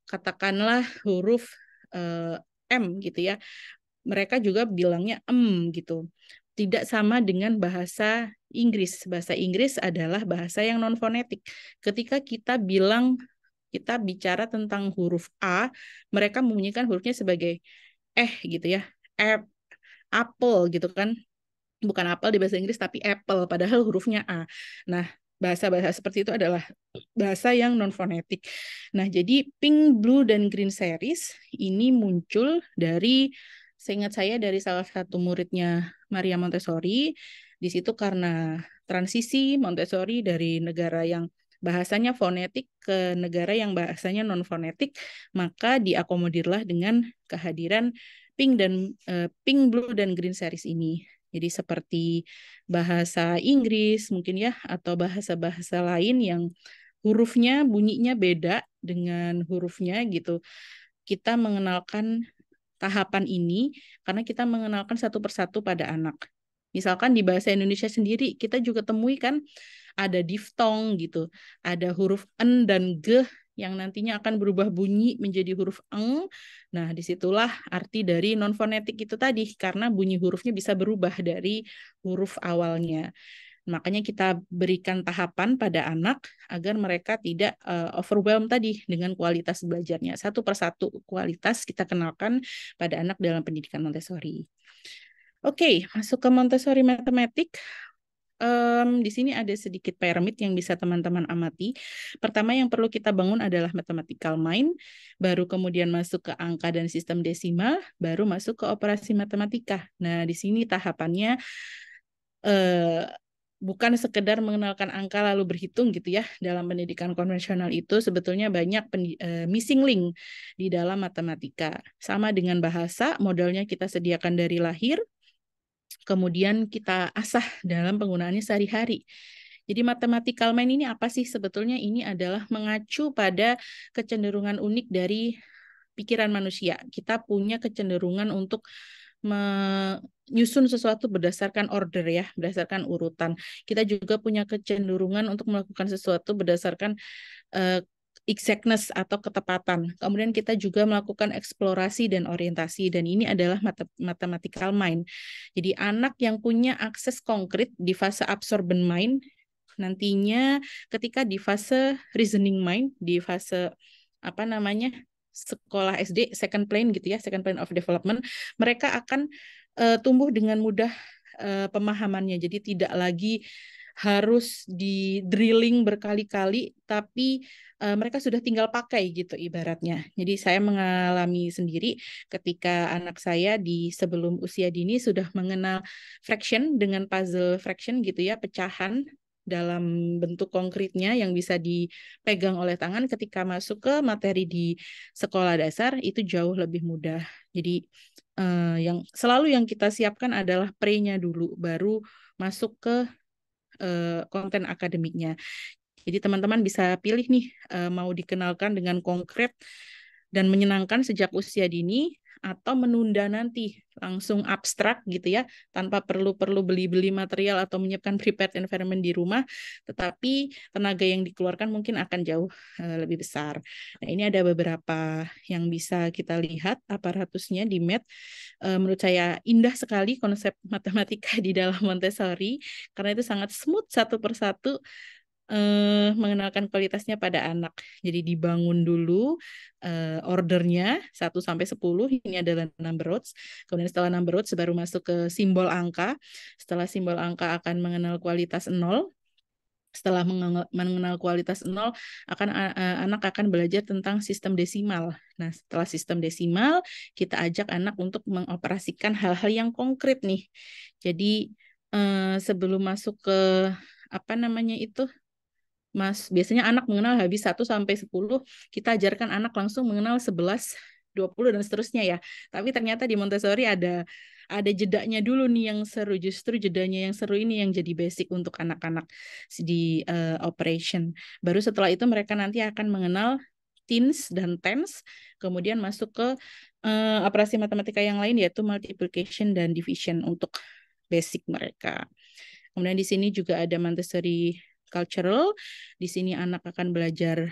Katakanlah huruf eh, M gitu ya. Mereka juga bilangnya gitu. Tidak sama dengan bahasa Inggris. Bahasa Inggris adalah bahasa yang non fonetik. Ketika kita bicara tentang huruf A, mereka membunyikan hurufnya sebagai gitu ya. Apple gitu kan, bukan apel di bahasa Inggris tapi apple padahal hurufnya A. Nah, bahasa-bahasa seperti itu adalah bahasa yang non fonetik. Nah, jadi pink, blue, dan green series ini muncul dari, seingat saya, dari salah satu muridnya Maria Montessori. Di situ karena transisi Montessori dari negara yang bahasanya fonetik ke negara yang bahasanya non fonetik, maka diakomodirlah dengan kehadiran pink, blue, dan green series ini. Jadi seperti bahasa Inggris mungkin ya, atau bahasa-bahasa lain yang hurufnya bunyinya beda dengan hurufnya gitu. Kita mengenalkan tahapan ini karena kita mengenalkan satu persatu pada anak. Misalkan di bahasa Indonesia sendiri kita juga temui kan ada diftong gitu, ada huruf en dan g yang nantinya akan berubah bunyi menjadi huruf eng. Nah, disitulah arti dari non fonetik itu tadi, karena bunyi hurufnya bisa berubah dari huruf awalnya. Makanya kita berikan tahapan pada anak agar mereka tidak overwhelmed tadi dengan kualitas belajarnya. Satu persatu kualitas kita kenalkan pada anak dalam pendidikan Montessori. Oke, masuk ke Montessori matematik. Di sini ada sedikit piramid yang bisa teman-teman amati. Pertama yang perlu kita bangun adalah mathematical mind, baru kemudian masuk ke angka dan sistem desimal, baru masuk ke operasi matematika. Nah, di sini tahapannya eh, bukan sekedar mengenalkan angka lalu berhitung gitu ya. Dalam pendidikan konvensional itu sebetulnya banyak missing link di dalam matematika. Sama dengan bahasa, modalnya kita sediakan dari lahir, kemudian kita asah dalam penggunaannya sehari-hari. Jadi mathematical mind ini apa sih sebetulnya? Ini adalah mengacu pada kecenderungan unik dari pikiran manusia. Kita punya kecenderungan untuk menyusun sesuatu berdasarkan order ya, berdasarkan urutan. Kita juga punya kecenderungan untuk melakukan sesuatu berdasarkan uh, exactness atau ketepatan. Kemudian kita juga melakukan eksplorasi dan orientasi, dan ini adalah mathematical mind. Jadi anak yang punya akses konkret di fase absorbent mind, nantinya ketika di fase reasoning mind, di fase apa namanya, sekolah SD, second plane gitu ya, second plane of development, mereka akan tumbuh dengan mudah pemahamannya. Jadi tidak lagi harus di drilling berkali-kali, tapi mereka sudah tinggal pakai gitu ibaratnya. Jadi saya mengalami sendiri ketika anak saya di sebelum usia dini sudah mengenal fraction dengan puzzle fraction gitu ya, pecahan dalam bentuk konkretnya yang bisa dipegang oleh tangan. Ketika masuk ke materi di sekolah dasar itu jauh lebih mudah. Jadi yang selalu yang kita siapkan adalah pre-nya dulu, baru masuk ke konten akademiknya. Jadi teman-teman bisa pilih nih mau dikenalkan dengan konkret dan menyenangkan sejak usia dini, atau menunda nanti langsung abstrak gitu ya, tanpa perlu beli-beli material atau menyiapkan prepared environment di rumah, tetapi tenaga yang dikeluarkan mungkin akan jauh lebih besar. Nah, ini ada beberapa yang bisa kita lihat aparatusnya di MET. Menurut saya indah sekali konsep matematika di dalam Montessori, karena itu sangat smooth satu persatu mengenalkan kualitasnya pada anak. Jadi dibangun dulu ordernya 1 sampai 10, ini adalah number rows. Kemudian setelah number rows baru masuk ke simbol angka. Setelah simbol angka akan mengenal kualitas 0. Setelah mengenal kualitas 0, anak akan belajar tentang sistem desimal. Nah, setelah sistem desimal, kita ajak anak untuk mengoperasikan hal-hal yang konkret nih. Jadi sebelum masuk ke apa namanya itu, biasanya anak mengenal habis 1 sampai 10, kita ajarkan anak langsung mengenal 11, 20 dan seterusnya ya. Tapi ternyata di Montessori ada jedanya dulu nih yang seru. Justru jedanya yang seru ini yang jadi basic untuk anak-anak di operation. Baru setelah itu mereka nanti akan mengenal teens dan tens, kemudian masuk ke operasi matematika yang lain yaitu multiplication dan division untuk basic mereka. Kemudian di sini juga ada Montessori cultural. Di sini anak akan belajar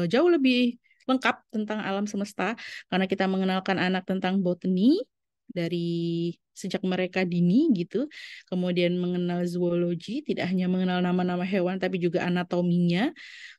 jauh lebih lengkap tentang alam semesta, karena kita mengenalkan anak tentang botany dari sejak mereka dini gitu. Kemudian mengenal zoologi, tidak hanya mengenal nama-nama hewan tapi juga anatominya.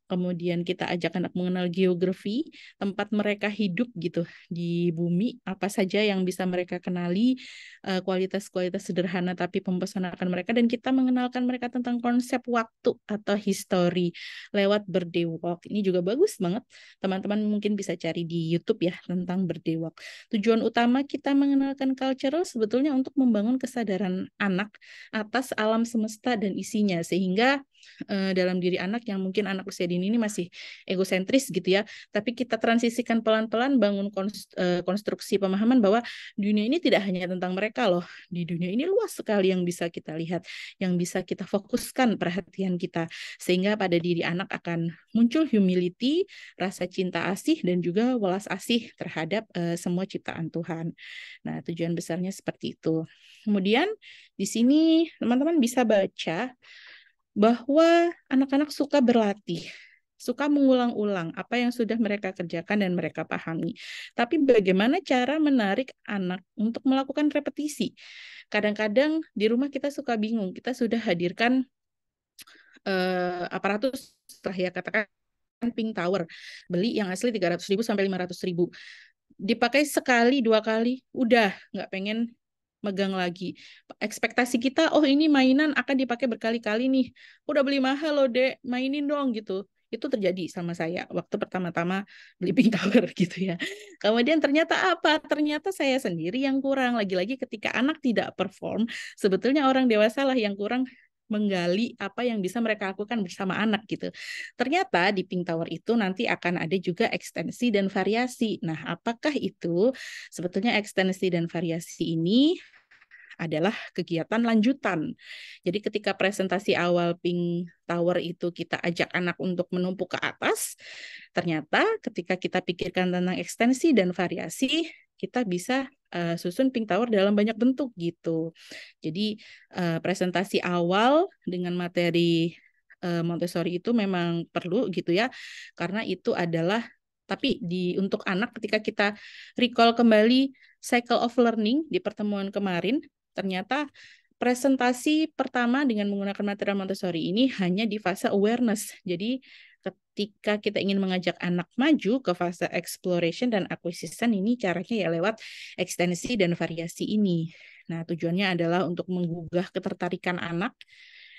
Kemudian kita ajak anak mengenal geografi, tempat mereka hidup gitu di bumi, apa saja yang bisa mereka kenali, kualitas-kualitas sederhana tapi mempesonakan mereka, dan kita mengenalkan mereka tentang konsep waktu atau history lewat birthday walk. Ini juga bagus banget. Teman-teman mungkin bisa cari di YouTube ya tentang birthday walk. Tujuan utama kita mengenalkan cultural sebetulnya untuk membangun kesadaran anak atas alam semesta dan isinya, sehingga dalam diri anak yang mungkin anak usia dini ini masih egosentris gitu ya, tapi kita transisikan pelan-pelan, bangun konstruksi pemahaman bahwa dunia ini tidak hanya tentang mereka loh. Di dunia ini luas sekali yang bisa kita lihat, yang bisa kita fokuskan perhatian kita, sehingga pada diri anak akan muncul humility, rasa cinta asih, dan juga welas asih terhadap semua ciptaan Tuhan. Nah, tujuan besarnya seperti itu. Kemudian di sini teman-teman bisa baca bahwa anak-anak suka berlatih, suka mengulang-ulang apa yang sudah mereka kerjakan dan mereka pahami. Tapi bagaimana cara menarik anak untuk melakukan repetisi? Kadang-kadang di rumah kita suka bingung, kita sudah hadirkan aparatus lah ya, katakan Pink Tower, beli yang asli 300.000 sampai 500.000. Dipakai sekali, 2 kali, udah nggak pengen megang lagi. Ekspektasi kita, oh ini mainan akan dipakai berkali-kali nih. Udah beli mahal loh, Dek, mainin dong gitu. Itu terjadi sama saya waktu pertama-tama beli Pink Tower gitu ya. Kemudian ternyata apa? Ternyata saya sendiri yang kurang. Lagi-lagi ketika anak tidak perform, sebetulnya orang dewasa lah yang kurang menggali apa yang bisa mereka lakukan bersama anak gitu. Ternyata di Pink Tower itu nanti akan ada juga ekstensi dan variasi. Nah, apakah itu? Sebetulnya ekstensi dan variasi ini adalah kegiatan lanjutan. Jadi ketika presentasi awal Pink Tower itu kita ajak anak untuk menumpuk ke atas, ternyata ketika kita pikirkan tentang ekstensi dan variasi, kita bisa susun Pink Tower dalam banyak bentuk gitu. Jadi presentasi awal dengan materi Montessori itu memang perlu gitu ya, karena itu adalah tapi untuk anak ketika kita recall kembali cycle of learning di pertemuan kemarin, ternyata presentasi pertama dengan menggunakan material Montessori ini hanya di fase awareness. Jadi ketika kita ingin mengajak anak maju ke fase exploration dan acquisition, ini caranya ya lewat ekstensi dan variasi ini. Nah, tujuannya adalah untuk menggugah ketertarikan anak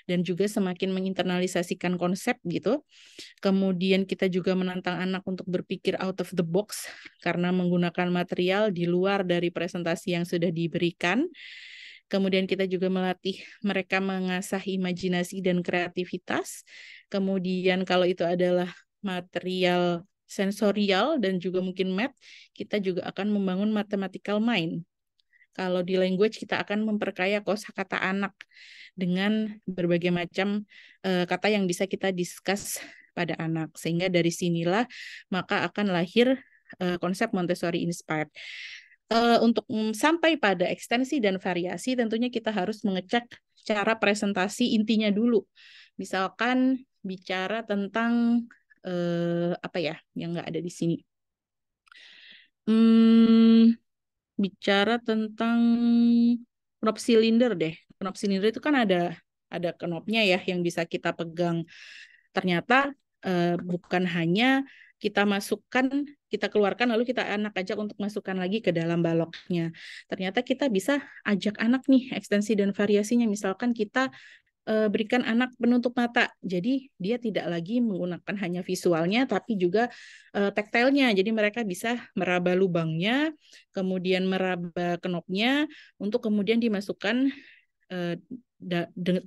dan juga semakin menginternalisasikan konsep gitu. Kemudian kita juga menantang anak untuk berpikir out of the box karena menggunakan material di luar dari presentasi yang sudah diberikan. Kemudian kita juga melatih mereka mengasah imajinasi dan kreativitas. Kemudian kalau itu adalah material sensorial dan juga mungkin math, kita juga akan membangun mathematical mind. Kalau di language kita akan memperkaya kosakata anak dengan berbagai macam kata yang bisa kita discuss pada anak. Sehingga dari sinilah maka akan lahir konsep Montessori Inspired. Untuk sampai pada ekstensi dan variasi, tentunya kita harus mengecek cara presentasi intinya dulu. Misalkan bicara tentang apa ya yang nggak ada di sini. Bicara tentang knob silinder deh. Knob silinder itu kan ada knobnya ya yang bisa kita pegang. Ternyata bukan hanya kita masukkan, kita keluarkan lalu kita anak ajak untuk masukkan lagi ke dalam baloknya. Ternyata kita bisa ajak anak nih ekstensi dan variasinya. Misalkan kita berikan anak penutup mata. Jadi dia tidak lagi menggunakan hanya visualnya, tapi juga taktilnya. Jadi mereka bisa meraba lubangnya, kemudian meraba knopnya, untuk kemudian dimasukkan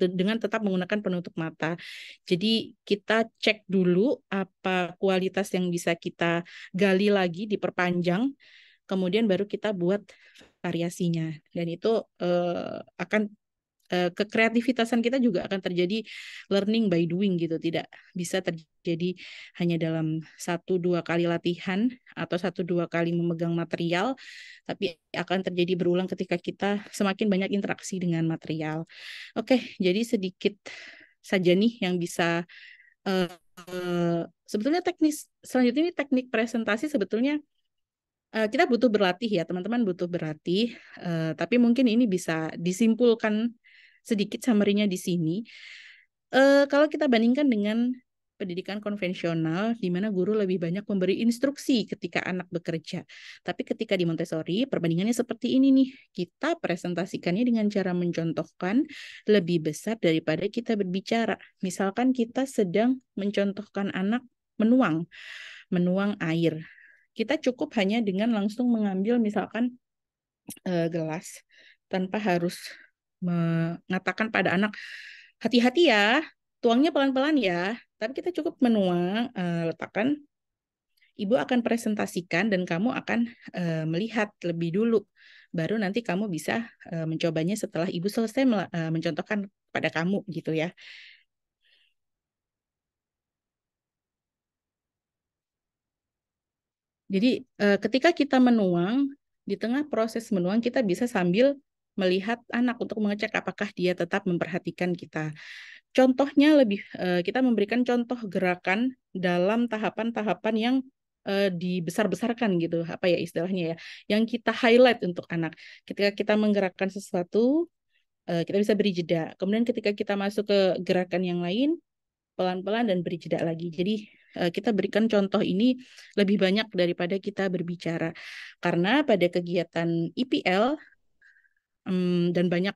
dengan tetap menggunakan penutup mata. Jadi kita cek dulu apa kualitas yang bisa kita gali lagi, diperpanjang, kemudian baru kita buat variasinya. Dan itu akan kekreativitasan kita juga akan terjadi learning by doing gitu, tidak bisa terjadi hanya dalam 1-2 kali latihan atau 1-2 kali memegang material, tapi akan terjadi berulang ketika kita semakin banyak interaksi dengan material. Oke, jadi sedikit saja nih yang bisa sebetulnya teknis selanjutnya ini teknik presentasi sebetulnya kita butuh berlatih ya, teman-teman butuh berlatih, tapi mungkin ini bisa disimpulkan sedikit summary-nya di sini. Kalau kita bandingkan dengan pendidikan konvensional, di mana guru lebih banyak memberi instruksi ketika anak bekerja. Tapi ketika di Montessori, perbandingannya seperti ini nih. Kita presentasikannya dengan cara mencontohkan lebih besar daripada kita berbicara. Misalkan kita sedang mencontohkan anak menuang air. Kita cukup hanya dengan langsung mengambil misalkan gelas tanpa harus mengatakan pada anak, hati-hati ya, tuangnya pelan-pelan ya. Tapi kita cukup menuang, letakkan, ibu akan presentasikan dan kamu akan melihat lebih dulu. Baru nanti kamu bisa mencobanya setelah ibu selesai mencontohkan pada kamu gitu ya. Jadi ketika kita menuang, di tengah proses menuang kita bisa sambil melihat anak untuk mengecek apakah dia tetap memperhatikan kita. Contohnya kita memberikan contoh gerakan dalam tahapan-tahapan yang dibesar-besarkan gitu, apa ya istilahnya ya, yang kita highlight untuk anak. Ketika kita menggerakkan sesuatu, kita bisa beri jeda. Kemudian ketika kita masuk ke gerakan yang lain, pelan-pelan dan beri jeda lagi. Jadi kita berikan contoh ini lebih banyak daripada kita berbicara. Karena pada kegiatan IPL dan banyak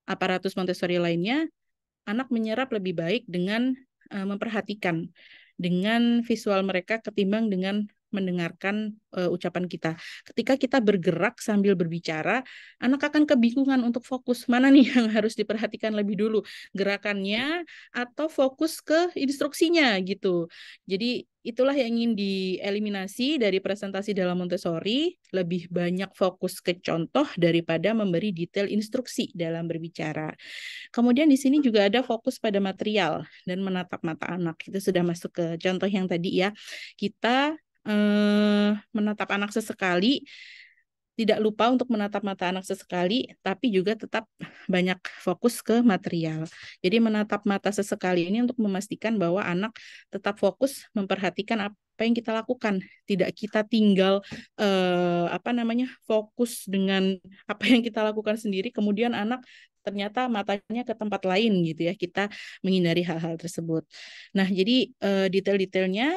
aparatus Montessori lainnya, anak menyerap lebih baik dengan memperhatikan dengan visual mereka ketimbang dengan mendengarkan ucapan kita. Ketika kita bergerak sambil berbicara, anak akan kebingungan untuk fokus mana nih yang harus diperhatikan lebih dulu, gerakannya atau fokus ke instruksinya gitu. Jadi itulah yang ingin dieliminasi dari presentasi dalam Montessori, lebih banyak fokus ke contoh daripada memberi detail instruksi dalam berbicara. Kemudian di sini juga ada fokus pada material dan menatap mata anak. Itu sudah masuk ke contoh yang tadi ya. Kita menatap anak sesekali, tidak lupa untuk menatap mata anak sesekali, tapi juga tetap banyak fokus ke material. Jadi menatap mata sesekali ini untuk memastikan bahwa anak tetap fokus memperhatikan apa yang kita lakukan. Tidak kita tinggal fokus dengan apa yang kita lakukan sendiri, kemudian anak ternyata matanya ke tempat lain gitu ya. Kita menghindari hal-hal tersebut. Nah, jadi detail-detailnya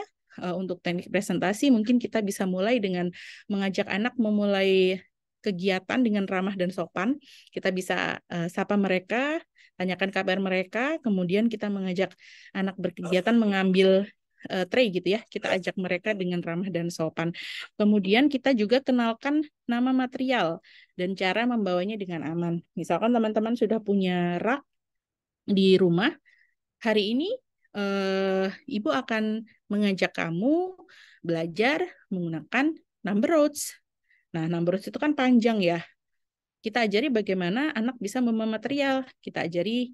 untuk teknik presentasi mungkin kita bisa mulai dengan mengajak anak memulai kegiatan dengan ramah dan sopan. Kita bisa sapa mereka, tanyakan kabar mereka, kemudian kita mengajak anak berkegiatan mengambil tray gitu ya. Kita ajak mereka dengan ramah dan sopan. Kemudian kita juga kenalkan nama material dan cara membawanya dengan aman. Misalkan teman-teman sudah punya rak di rumah, hari ini Ibu akan mengajak kamu belajar menggunakan number roads. Nah, number roads itu kan panjang ya. Kita ajari bagaimana anak bisa membawa material. Kita ajari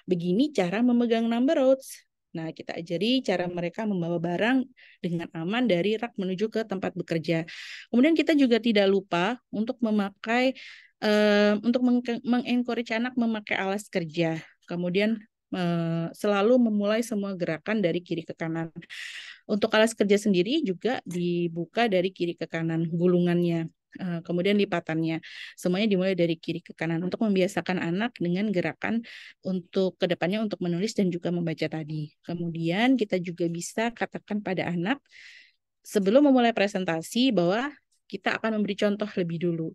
begini cara memegang number roads. Nah, kita ajari cara mereka membawa barang dengan aman dari rak menuju ke tempat bekerja. Kemudian kita juga tidak lupa untuk untuk mengencourage anak memakai alas kerja. Kemudian selalu memulai semua gerakan dari kiri ke kanan. Untuk alas kerja sendiri juga dibuka dari kiri ke kanan, gulungannya, kemudian lipatannya. Semuanya dimulai dari kiri ke kanan untuk membiasakan anak dengan gerakan untuk kedepannya untuk menulis dan juga membaca tadi. Kemudian kita juga bisa katakan pada anak sebelum memulai presentasi bahwa kita akan memberi contoh lebih dulu.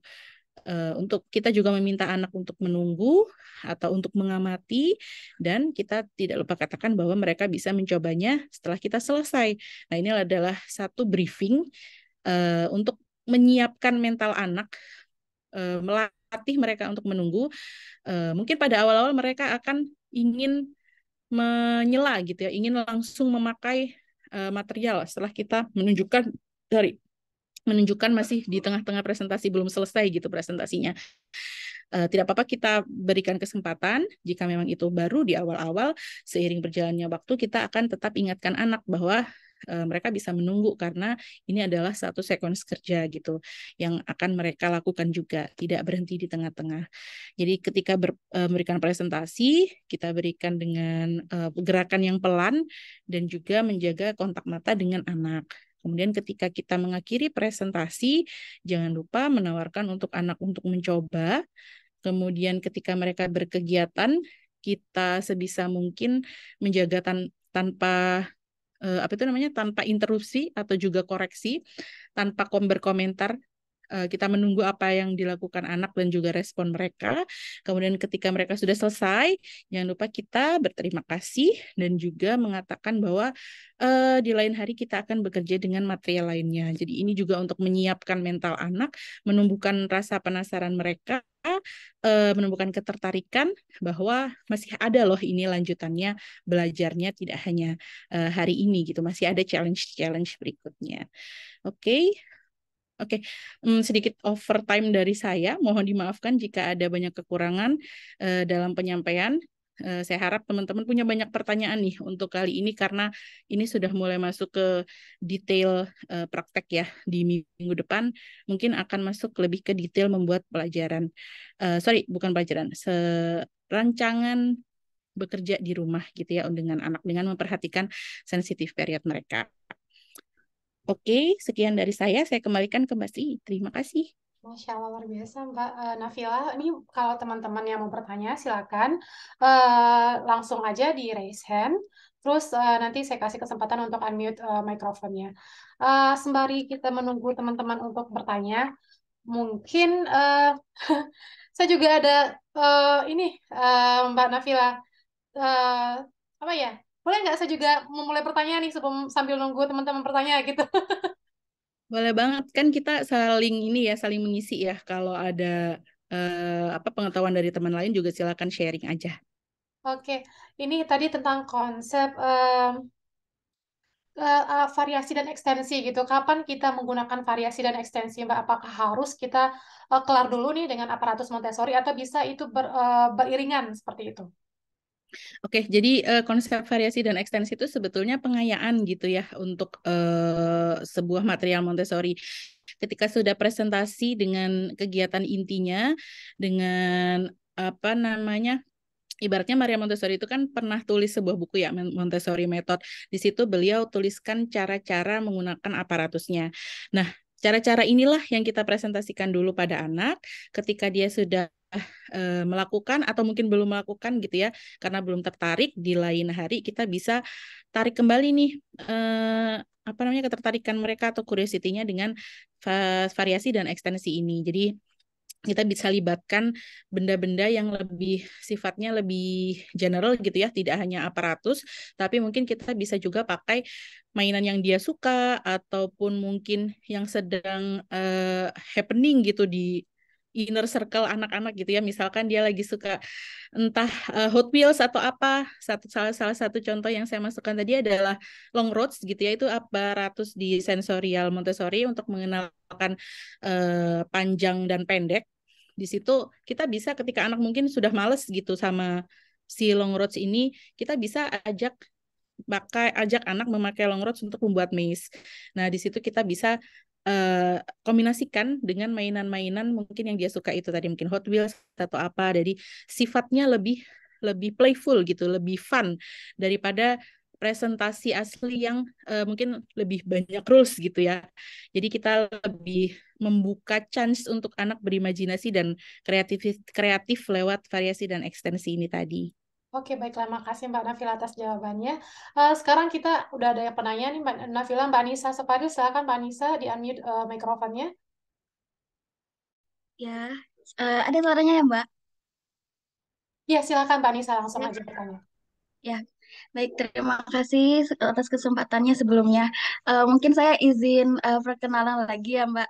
Untuk kita juga meminta anak untuk menunggu atau untuk mengamati, dan kita tidak lupa katakan bahwa mereka bisa mencobanya setelah kita selesai. Nah, ini adalah satu briefing untuk menyiapkan mental anak, melatih mereka untuk menunggu. Mungkin pada awal-awal mereka akan ingin menyela gitu ya, ingin langsung memakai material setelah kita menunjukkan masih di tengah-tengah presentasi, belum selesai gitu presentasinya. Tidak apa-apa kita berikan kesempatan jika memang itu baru di awal-awal. Seiring berjalannya waktu kita akan tetap ingatkan anak bahwa mereka bisa menunggu karena ini adalah satu sekuens kerja gitu yang akan mereka lakukan juga, tidak berhenti di tengah-tengah. Jadi ketika memberikan presentasi, kita berikan dengan gerakan yang pelan dan juga menjaga kontak mata dengan anak. Kemudian ketika kita mengakhiri presentasi, jangan lupa menawarkan untuk anak untuk mencoba. Kemudian ketika mereka berkegiatan, kita sebisa mungkin menjaga tanpa tanpa interupsi atau juga koreksi, tanpa berkomentar. Kita menunggu apa yang dilakukan anak dan juga respon mereka. Kemudian ketika mereka sudah selesai, jangan lupa kita berterima kasih dan juga mengatakan bahwa di lain hari kita akan bekerja dengan material lainnya. Jadi ini juga untuk menyiapkan mental anak, menumbuhkan rasa penasaran mereka, menumbuhkan ketertarikan bahwa masih ada loh ini lanjutannya, belajarnya tidak hanya hari ini gitu, masih ada challenge-challenge berikutnya. Oke. Oke, sedikit overtime dari saya. Mohon dimaafkan jika ada banyak kekurangan dalam penyampaian. Saya harap teman-teman punya banyak pertanyaan nih untuk kali ini karena ini sudah mulai masuk ke detail praktek ya di minggu depan. Mungkin akan masuk lebih ke detail membuat pelajaran. Sorry, bukan pelajaran. Rancangan bekerja di rumah gitu ya dengan anak dengan memperhatikan sensitif period mereka. Oke, sekian dari saya. Saya kembalikan ke Mbak Sri. Terima kasih. Masya Allah, luar biasa Mbak Nafila. Ini kalau teman-teman yang mau bertanya silakan langsung aja di raise hand. Terus nanti saya kasih kesempatan untuk unmute mikrofonnya. Sembari kita menunggu teman-teman untuk bertanya, mungkin saya juga ada ini Mbak Nafila. eh, Apa ya? Boleh nggak saya juga memulai pertanyaan nih sebelum sambil nunggu teman-teman bertanya gitu? Boleh banget kan kita saling ini ya, saling mengisi ya. Kalau ada apa pengetahuan dari teman lain juga silakan sharing aja. Oke, ini tadi tentang konsep variasi dan ekstensi gitu. Kapan kita menggunakan variasi dan ekstensi, Mbak? Apakah harus kita kelar dulu nih dengan aparatus Montessori atau bisa itu beriringan seperti itu? Oke, jadi konsep variasi dan ekstensi itu sebetulnya pengayaan gitu ya untuk sebuah material Montessori. Ketika sudah presentasi dengan kegiatan intinya, dengan apa namanya, ibaratnya Maria Montessori itu kan pernah tulis sebuah buku ya, Montessori Method. Di situ beliau tuliskan cara-cara menggunakan aparatusnya. Nah, cara-cara inilah yang kita presentasikan dulu pada anak ketika dia sudah melakukan atau mungkin belum melakukan gitu ya, karena belum tertarik di lain hari kita bisa tarik kembali nih apa namanya ketertarikan mereka atau curiosity-nya dengan variasi dan ekstensi ini. Jadi kita bisa libatkan benda-benda yang lebih sifatnya lebih general gitu ya, tidak hanya aparatus, tapi mungkin kita bisa juga pakai mainan yang dia suka ataupun mungkin yang sedang happening gitu di inner circle anak-anak gitu ya. Misalkan dia lagi suka entah Hot Wheels atau apa. Salah satu contoh yang saya masukkan tadi adalah long roads gitu ya. Itu aparatus di sensorial Montessori untuk mengenalkan panjang dan pendek. Di situ kita bisa ketika anak mungkin sudah males gitu sama si long roads ini, kita bisa ajak anak memakai long roads untuk membuat maze. Nah, di situ kita bisa kombinasikan dengan mainan-mainan mungkin yang dia suka itu tadi mungkin Hot Wheels atau apa. Jadi sifatnya lebih lebih playful gitu, lebih fun daripada presentasi asli yang mungkin lebih banyak rules gitu ya. Jadi kita lebih membuka chance untuk anak berimajinasi dan kreatif kreatif lewat variasi dan ekstensi ini tadi. Oke, baiklah. Makasih Mbak Nafila atas jawabannya. Sekarang kita udah ada yang penanya nih, Mbak Nafila. Mbak Nisa Sepadil, silakan Mbak Nisa di-unmute mikrofonnya. Ya, ada suaranya ya, Mbak? Ya, silakan Mbak Nisa langsung Ya, aja bertanya. ya. Baik, terima kasih atas kesempatannya sebelumnya. Mungkin saya izin perkenalan lagi ya, Mbak.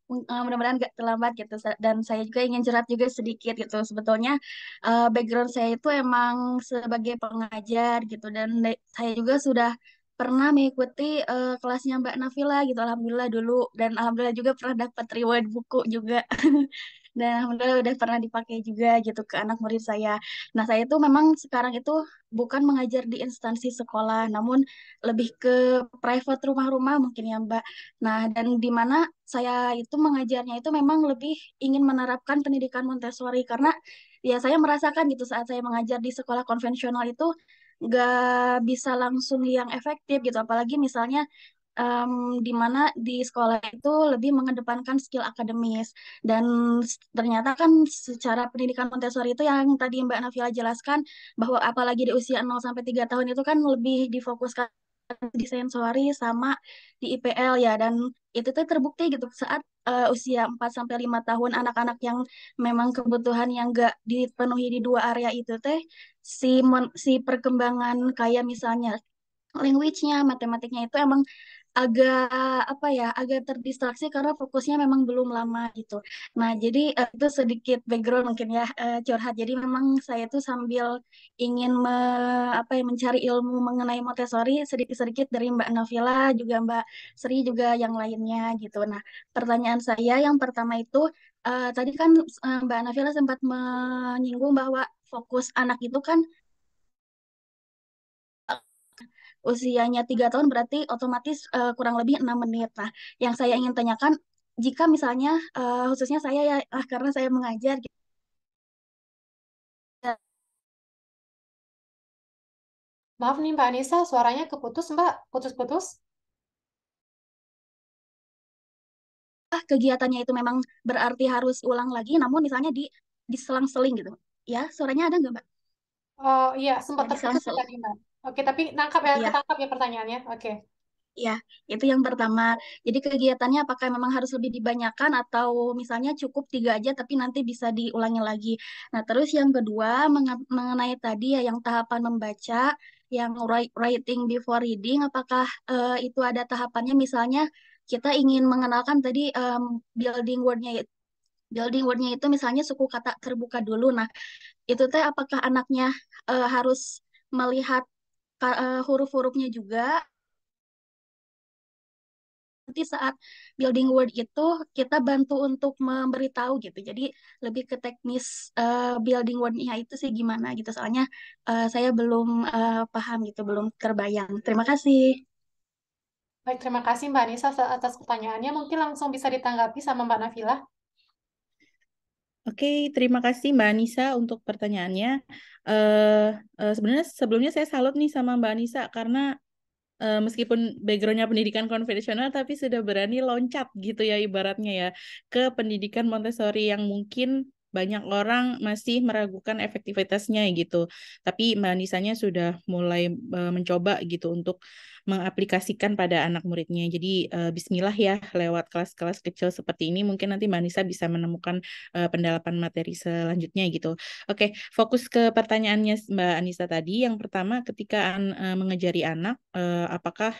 Mudah-mudahan nggak terlambat gitu. Dan saya juga ingin curhat juga sedikit gitu. Sebetulnya background saya itu emang sebagai pengajar gitu. Dan saya juga sudah pernah mengikuti kelasnya Mbak Nafila gitu. Alhamdulillah dulu. Dan Alhamdulillah juga pernah dapat reward buku juga. Dan alhamdulillah udah pernah dipakai juga gitu ke anak murid saya. Nah, saya tuh memang sekarang itu bukan mengajar di instansi sekolah, namun lebih ke private rumah-rumah mungkin ya Mbak. Nah, dan di mana saya itu mengajarnya itu memang lebih ingin menerapkan pendidikan Montessori karena ya saya merasakan gitu saat saya mengajar di sekolah konvensional itu nggak bisa langsung yang efektif gitu. Apalagi misalnya di mana di sekolah itu lebih mengedepankan skill akademis dan ternyata kan secara pendidikan Montessori itu yang tadi Mbak Nafila jelaskan bahwa apalagi di usia 0 sampai 3 tahun itu kan lebih difokuskan di sensori sama di IPL ya dan itu tuh terbukti gitu saat usia 4 sampai 5 tahun anak-anak yang memang kebutuhan yang enggak dipenuhi di dua area itu teh si perkembangan kayak misalnya language-nya, matematiknya itu emang agak apa ya, agak terdistraksi karena fokusnya memang belum lama gitu. Nah, jadi itu sedikit background mungkin ya curhat. Jadi memang saya tuh sambil ingin apa ya mencari ilmu mengenai Montessori sedikit-sedikit dari Mbak Nafila juga Mbak Sri juga yang lainnya gitu. Nah, pertanyaan saya yang pertama itu tadi kan Mbak Nafila sempat menyinggung bahwa fokus anak itu kan usianya 3 tahun berarti otomatis kurang lebih 6 menit. Nah, yang saya ingin tanyakan, jika misalnya khususnya saya ya, karena saya mengajar, gitu, Maaf nih Mbak Nisa, suaranya keputus Mbak, putus-putus. kegiatannya itu memang berarti harus ulang lagi, namun misalnya diselang-seling gitu. Ya, suaranya ada nggak, Mbak? Oh iya, sempat Ya, terputus ya diselang-seling. tadi Mbak. Oke, tapi nangkap ya, Ya, ketangkap ya pertanyaannya. Oke. ya, itu yang pertama. Jadi kegiatannya apakah memang harus lebih dibanyakan atau misalnya cukup 3 aja tapi nanti bisa diulangi lagi. Nah, terus yang kedua mengenai tadi ya yang tahapan membaca, yang writing before reading, apakah itu ada tahapannya misalnya kita ingin mengenalkan tadi building wordnya itu misalnya suku kata terbuka dulu. Nah, itu teh apakah anaknya harus melihat huruf-hurufnya juga? Nanti saat building word itu kita bantu untuk memberitahu gitu. Jadi lebih ke teknis building wordnya itu sih gimana gitu. Soalnya saya belum paham gitu, belum terbayang. Terima kasih. Baik, terima kasih Mbak Anissa atas pertanyaannya. Mungkin langsung bisa ditanggapi sama Mbak Nafila. Oke, terima kasih Mbak Anissa untuk pertanyaannya. Eh Sebenarnya sebelumnya saya salut nih sama Mbak Anissa karena meskipun backgroundnya pendidikan konvensional tapi sudah berani loncat gitu ya ibaratnya ya ke pendidikan Montessori yang mungkin banyak orang masih meragukan efektivitasnya gitu. Tapi Mbak Anisanya sudah mulai mencoba gitu untuk mengaplikasikan pada anak muridnya. Jadi Bismillah ya lewat kelas-kelas kecil seperti ini mungkin nanti Mbak Anissa bisa menemukan pendalaman materi selanjutnya gitu. Oke, fokus ke pertanyaannya Mbak Anissa tadi. Yang pertama, ketika mengajari anak, apakah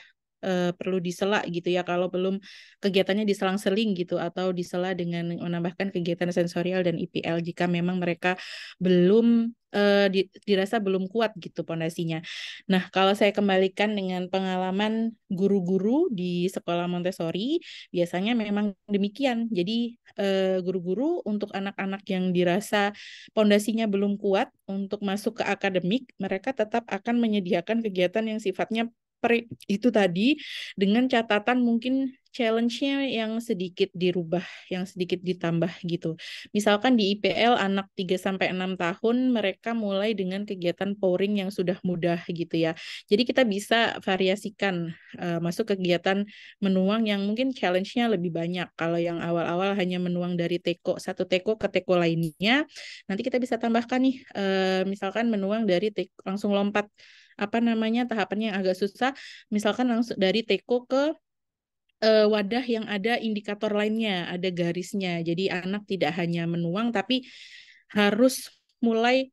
perlu disela gitu ya kalau belum kegiatannya diselang-seling gitu atau disela dengan menambahkan kegiatan sensorial dan IPL jika memang mereka belum dirasa belum kuat gitu pondasinya. Nah, kalau saya kembalikan dengan pengalaman guru-guru di sekolah Montessori, biasanya memang demikian. Jadi guru-guru untuk anak-anak yang dirasa pondasinya belum kuat untuk masuk ke akademik, mereka tetap akan menyediakan kegiatan yang sifatnya itu tadi dengan catatan mungkin challenge-nya yang sedikit dirubah, yang sedikit ditambah gitu. Misalkan di IPL anak 3 sampai 6 tahun mereka mulai dengan kegiatan pouring yang sudah mudah gitu ya. Jadi kita bisa variasikan masuk kegiatan menuang yang mungkin challenge-nya lebih banyak. Kalau yang awal-awal hanya menuang dari satu teko ke teko lainnya, nanti kita bisa tambahkan nih misalkan menuang dari langsung lompat apa namanya tahapannya yang agak susah, misalkan langsung dari teko ke wadah yang ada indikator lainnya, ada garisnya. Jadi anak tidak hanya menuang tapi harus mulai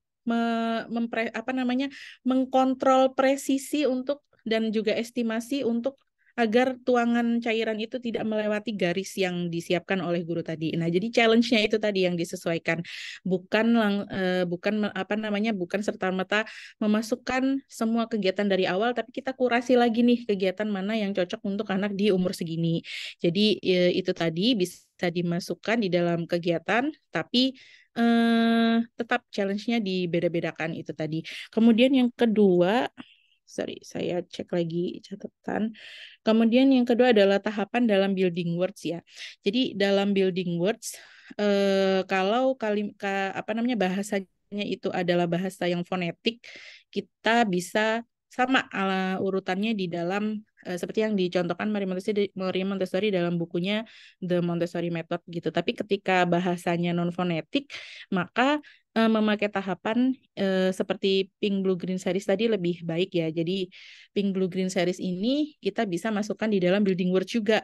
apa namanya mengkontrol presisi untuk dan juga estimasi untuk agar tuangan cairan itu tidak melewati garis yang disiapkan oleh guru tadi. Nah, jadi challenge-nya itu tadi yang disesuaikan, apa namanya, bukan serta-merta memasukkan semua kegiatan dari awal, tapi kita kurasi lagi nih kegiatan mana yang cocok untuk anak di umur segini. Jadi itu tadi bisa dimasukkan di dalam kegiatan, tapi tetap challenge-nya dibeda-bedakan itu tadi. Kemudian yang kedua, sorry, saya cek lagi catatan. Kemudian yang kedua adalah tahapan dalam building words ya. Jadi dalam building words, kalau apa namanya bahasanya itu adalah bahasa yang fonetik, kita bisa sama urutannya di dalam seperti yang dicontohkan Maria Montessori dalam bukunya The Montessori Method gitu. Tapi ketika bahasanya non fonetik, maka memakai tahapan seperti Pink Blue Green Series tadi lebih baik ya. Jadi Pink Blue Green Series ini kita bisa masukkan di dalam building word juga.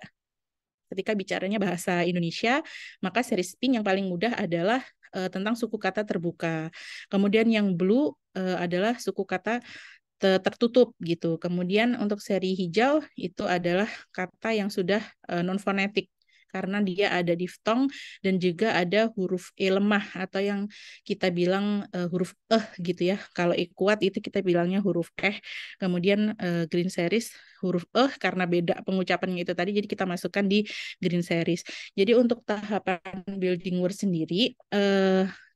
Ketika bicaranya bahasa Indonesia, maka series Pink yang paling mudah adalah tentang suku kata terbuka. Kemudian yang blue adalah suku kata tertutup gitu. Kemudian untuk seri hijau itu adalah kata yang sudah non fonetik karena dia ada diftong dan juga ada huruf e lemah atau yang kita bilang huruf gitu ya. Kalau e kuat itu kita bilangnya huruf Kemudian green series huruf karena beda pengucapannya itu tadi jadi kita masukkan di green series. Jadi untuk tahapan building word sendiri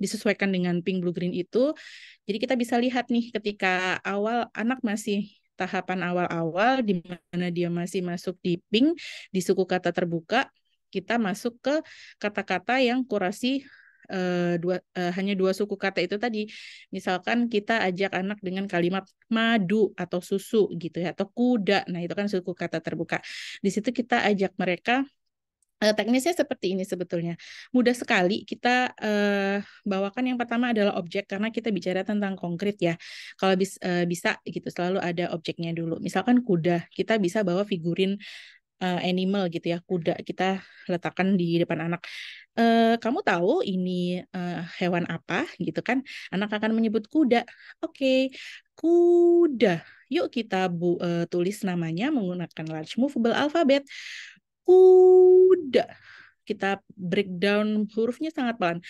disesuaikan dengan pink blue green itu. Jadi kita bisa lihat nih ketika awal anak masih tahapan awal-awal di mana dia masih masuk di pink di suku kata terbuka, kita masuk ke kata-kata yang kurasi hanya dua suku kata itu tadi. Misalkan kita ajak anak dengan kalimat madu atau susu gitu ya atau kuda. Nah, itu kan suku kata terbuka. Di situ kita ajak mereka teknisnya seperti ini sebetulnya. Mudah sekali kita bawakan yang pertama adalah objek karena kita bicara tentang konkret ya. Kalau bisa gitu selalu ada objeknya dulu. Misalkan kuda, kita bisa bawa figurin animal gitu ya, kuda kita letakkan di depan anak. Kamu tahu ini hewan apa gitu kan? Anak akan menyebut kuda. Oke, kuda. Yuk kita tulis namanya menggunakan large movable alphabet. Kuda. Kita breakdown hurufnya sangat pelan.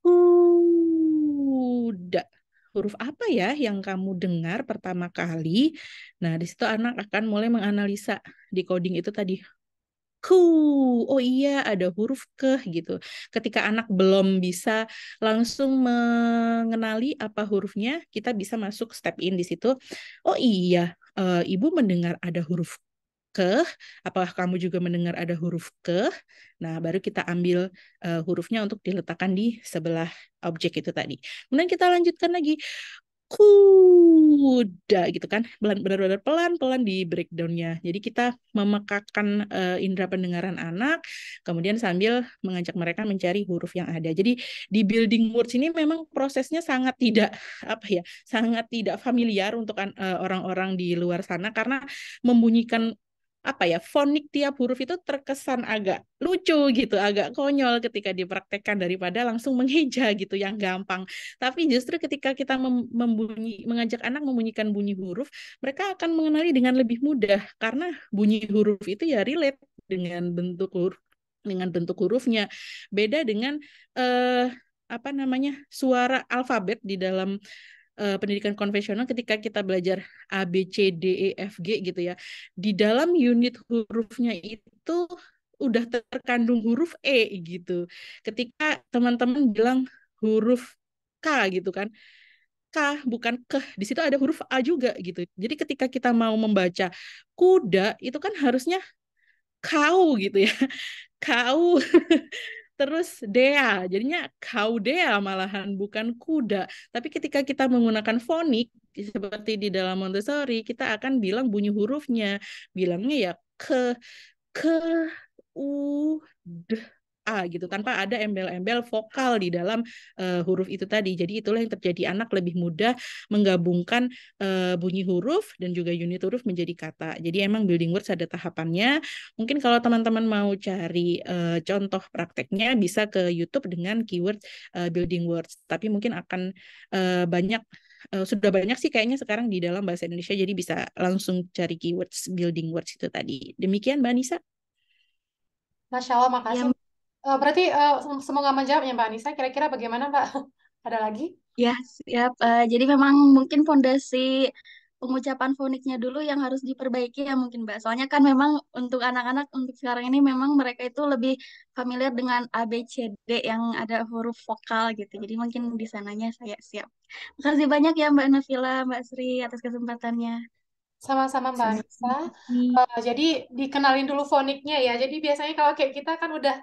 Kuda. Huruf apa ya yang kamu dengar pertama kali? Nah, di situ anak akan mulai menganalisa di coding itu tadi. Ku, oh iya ada huruf ke gitu. Ketika anak belum bisa langsung mengenali apa hurufnya, kita bisa masuk step in di situ. Oh iya, ibu mendengar ada huruf ke, apakah kamu juga mendengar ada huruf ke? Nah, baru kita ambil hurufnya untuk diletakkan di sebelah objek itu tadi. Kemudian kita lanjutkan lagi kuda gitu kan, benar-benar pelan-pelan di breakdownnya. Jadi kita memekakan indera pendengaran anak, kemudian sambil mengajak mereka mencari huruf yang ada. Jadi di building words ini memang prosesnya sangat tidak apa ya, sangat tidak familiar untuk orang-orang di luar sana karena membunyikan apa ya, fonik tiap huruf itu terkesan agak lucu gitu, agak konyol ketika dipraktekkan daripada langsung mengeja gitu yang gampang. Tapi justru ketika kita mengajak anak membunyikan bunyi huruf, mereka akan mengenali dengan lebih mudah karena bunyi huruf itu ya relate dengan bentuk hurufnya. Beda dengan apa namanya, suara alfabet di dalam pendidikan konvensional ketika kita belajar A, B, C, D, E, F, G gitu ya. Di dalam unit hurufnya itu udah terkandung huruf E gitu. Ketika teman-teman bilang huruf K gitu kan, K bukan ke, di situ ada huruf A juga gitu. Jadi ketika kita mau membaca kuda itu kan harusnya kau gitu ya. Kau terus dea, jadinya kaudea malahan bukan kuda. Tapi ketika kita menggunakan fonik seperti di dalam Montessori, kita akan bilang bunyi hurufnya, bilangnya ya ke u d a gitu tanpa ada embel-embel vokal di dalam huruf itu tadi. Jadi itulah yang terjadi, anak lebih mudah menggabungkan bunyi huruf dan juga unit huruf menjadi kata. Jadi emang building words ada tahapannya. Mungkin kalau teman-teman mau cari contoh prakteknya bisa ke YouTube dengan keyword building words. Tapi mungkin akan banyak sudah banyak sih kayaknya sekarang di dalam bahasa Indonesia, jadi bisa langsung cari keywords building words itu tadi. Demikian Mbak Nisa. Masya Allah, makasih. Ya, Berarti semoga menjawab ya Mbak Anissa. Kira-kira bagaimana Mbak? Ada lagi? ya, siap. Jadi memang mungkin fondasi pengucapan foniknya dulu yang harus diperbaiki ya mungkin Mbak. Soalnya kan memang untuk anak-anak untuk sekarang ini memang mereka itu lebih familiar dengan A, B, C, D yang ada huruf vokal gitu. Jadi mungkin di sananya saya siap. Makasih banyak ya Mbak Nafila, Mbak Sri atas kesempatannya. Sama-sama Mbak Anissa. Sama-sama. Jadi dikenalin dulu foniknya ya. Jadi biasanya kalau kayak kita kan udah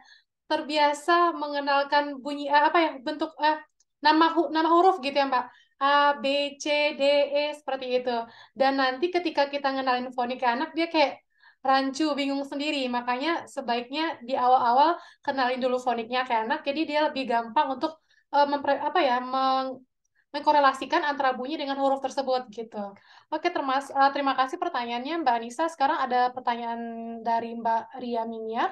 terbiasa mengenalkan bunyi apa ya, bentuk nama huruf gitu ya Mbak. A, B, C, D, E seperti itu. Dan nanti ketika kita ngenalin fonik ke anak dia kayak rancu, bingung sendiri. Makanya sebaiknya di awal-awal kenalin dulu foniknya ke anak. Jadi dia lebih gampang untuk apa ya, mengkorelasikan antara bunyi dengan huruf tersebut gitu. Oke, terima kasih pertanyaannya Mbak Anissa. Sekarang ada pertanyaan dari Mbak Ria Miniar.